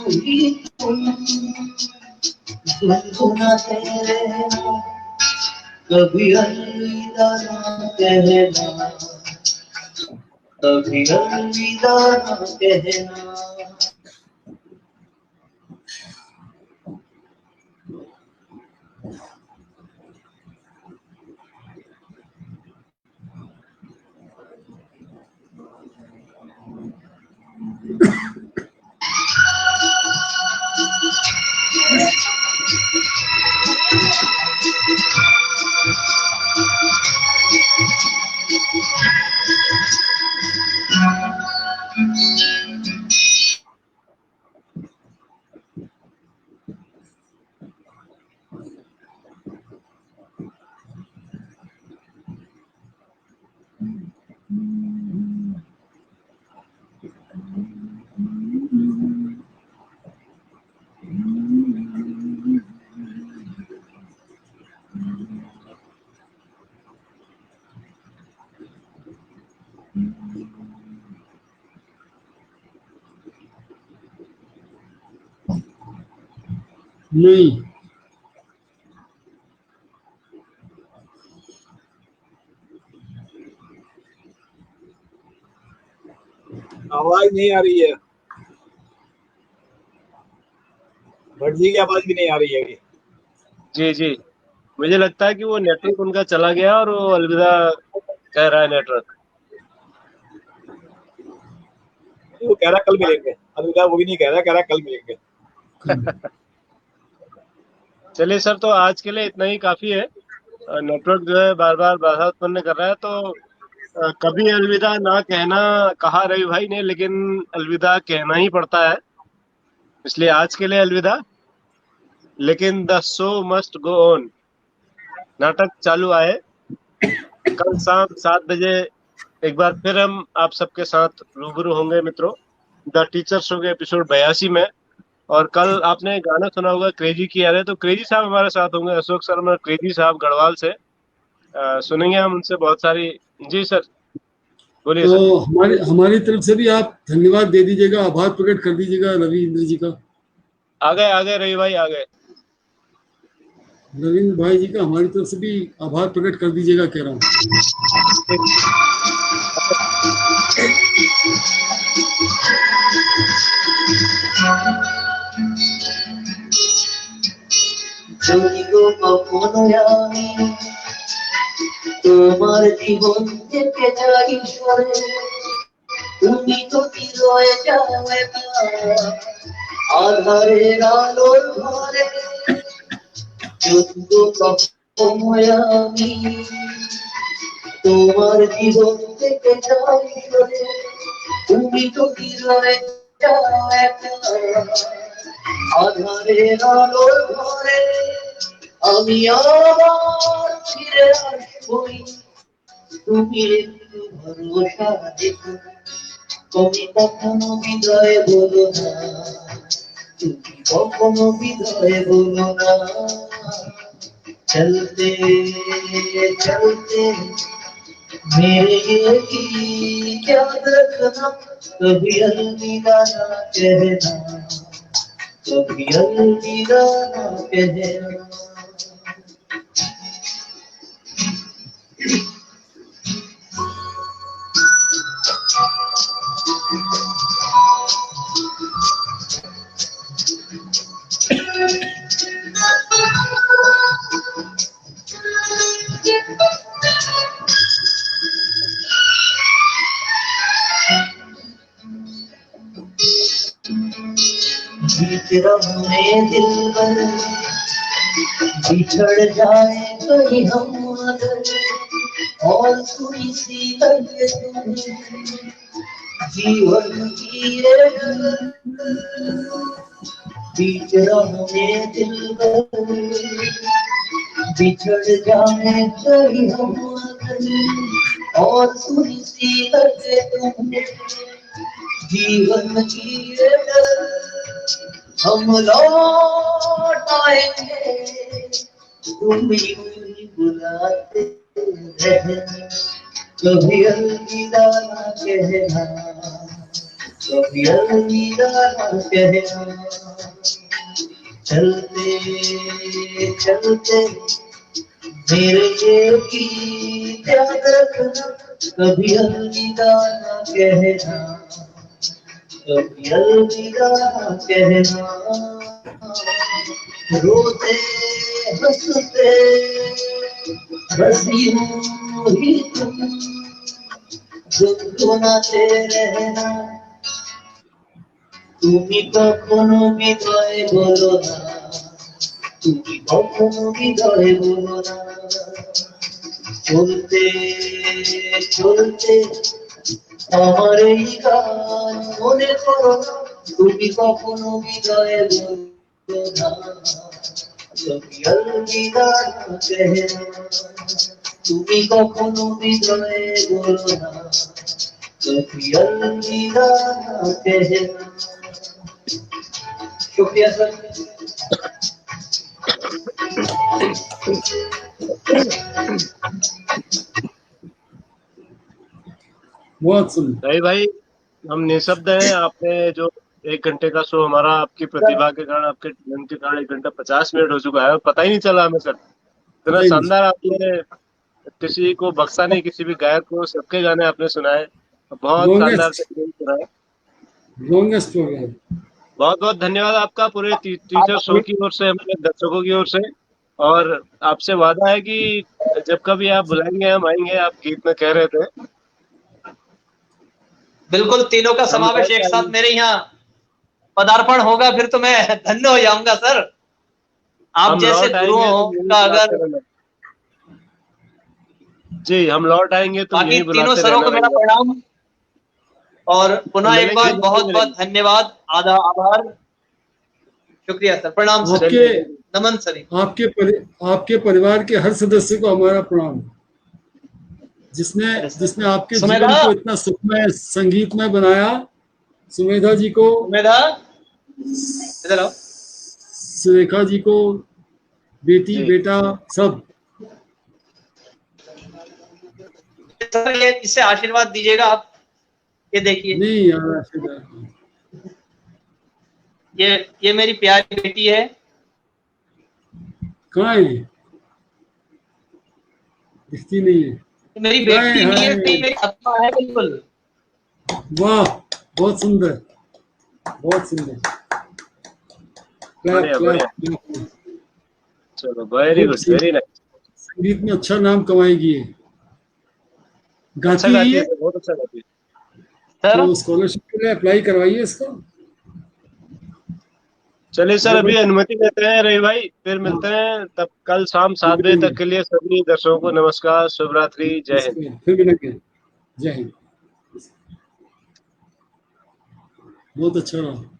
ही तुम गुनगुनाते रहना, कभी अलविदा ना कहना, कभी अलविदा ना कहना। नहीं, आवाज नहीं आ रही है, भट्ट जी की आवाज भी नहीं आ रही है। जी जी, मुझे लगता है कि वो नेटवर्क उनका चला गया और वो अलविदा कह रहा है नेटवर्क। वो कह रहा कल मिलेंगे, अलविदा वो भी नहीं कह रहा कल मिलेंगे। चलिए सर, तो आज के लिए इतना ही काफी है। नेटवर्क जो है बार बार बाधा उत्पन्न कर रहा है, तो कभी अलविदा ना कहना कहा रवि भाई ने, लेकिन अलविदा कहना ही पड़ता है, इसलिए आज के लिए अलविदा। लेकिन the show must go on, नाटक चालू आए। कल शाम 7 बजे एक बार फिर हम आप सबके साथ रूबरू होंगे मित्रों, द टीचर शो के एपिसोड 82 में। और कल आपने गाना सुना होगा क्रेजी की यार है, तो क्रेजी साहब हमारे साथ होंगे, अशोक शर्मा क्रेजी साहब गढ़वाल से। सुनेंगे हम उनसे बहुत सारी। जी सर, बोलिए तो सर। हमारी हमारी तरफ से भी आप धन्यवाद दे दीजिएगा, आभार प्रकट कर दीजिएगा रविंद्र जी का। आ गए रवि भाई, आ गए। रविंद्र भाई जी का हमारी तरफ से भी आभार प्रकट कर दीजिएगा, कह रहा हूँ। তোমার জীবন থেকে যাই সরে, তুমি তো হৃদয়ে যাও একা, আধারের আলোর ঘরে যুদ্ধ কখনো আমি, তোমার জীবন থেকে যাই সরে, তুমি তো হৃদয়ে যাও একা, আধারের আলোর ঘরে আমি আবার ফিরে আসবই, তুমি একটু ভরসা দেখো, তুমি কখনো বিদায় বলো না, তুমি কখনো বিদায় বলো না, চলতে চলতে मेरे ये की याद रखना, कभी अलविदा ना कहना, कभी अलविदा ना कहना। बीच रहे दिल भर बिछड़ जाए कहीं हम अगर, और थोड़ी सी लगे तुम्हें जीवन की ये डगर। बीच रहे दिल भर बिछड़ जाए कहीं हम अगर, और थोड़ी सी लगे तुम्हें जीवन की ये डगर। हम लौट आएंगे तुम यूं ही बुलाते रहना, कभी अलविदा ना कहना, कभी अलविदा ना कहना। चलते चलते मेरे ये गीत याद रखना, कभी अलविदा ना कहना, कभी अलविदा ना कहना। रोते हंसते बस यूं ही तुम गुनगुनाते रहना, তুমি কখনো বিদায় বলো না, তুমি কখনো বিদায় বলো না। চলতে চলতে আমার এই গান মনে করো না, তুমি কখনো বিদায় বলো না, কবি अलविदा ना कहना, তুমি কখনো বিদায় বলো না, কবি अलविदा ना कहना। शुक्रिया सर। बहुत सुंदर। रवि भाई, हम निःशब्द हैं। आपने जो 1 घंटे का शो हमारा आपकी प्रतिभा के कारण, आपके टैलेंट के कारण 1 घंटा 50 मिनट हो चुका है और पता ही नहीं चला हमें सर। इतना नहीं। शानदार आपने किसी को बख्शा नहीं, किसी भी गायक को, सबके गाने आपने सुनाए, बहुत शानदार से present कराए। लॉन्गेस्ट हो गया। बहुत बहुत धन्यवाद आपका पूरे टीचर शो की ओर से, हमारे दर्शकों की ओर से। और आपसे वादा है कि जब कभी आप बुलाएंगे हम आएंगे। आप गीत में कह रहे थे, बिल्कुल तीनों का समावेश एक साथ मेरे यहाँ पदार्पण होगा, फिर तो मैं धन्य हो जाऊंगा सर। आप जैसे गुरुओं का अगर जी हम लौट आएंगे तो बाकी यही तीनों बुलाते सरों को मेरा रहना। प्रणाम और पुनः एक बार मिलेंगे, बहुत बहुत धन्यवाद, आभार, शुक्रिया सर, प्रणाम सर, नमन सर। आपके परिवार के हर सदस्य को हमारा प्रणाम, जिसने आपके जीवन को इतना सुखमय संगीतमय बनाया। सुमेधा जी को, सुरेखा जी को, बेटी बेटा सब। सर ये इससे आशीर्वाद दीजिएगा आप। ये देखिए, नहीं यार आशीर्वाद, ये मेरी प्यारी बेटी है। कहाँ है? दिखती नहीं है। मेरी बेटी नहीं है, मेरी आत्मा है बिल्कुल। वाह, बहुत सुंदर, बहुत सुंदर। चलो वेरी गुड, वेरी नाइस। संगीत में अच्छा नाम कमाएगी है, गाती है, बहुत अच्छा गाती है। तो स्कॉलरशिप के लिए अप्लाई करवाइए इसको। चलिए सर, अभी अनुमति देते हैं रवि भाई, फिर मिलते हैं तब कल शाम 7 बजे तक के लिए। सभी दर्शकों को नमस्कार, शुभ रात्रि, जय हिंद। फिर मिलेंगे, जय हिंद। बहुत अच्छा रहा।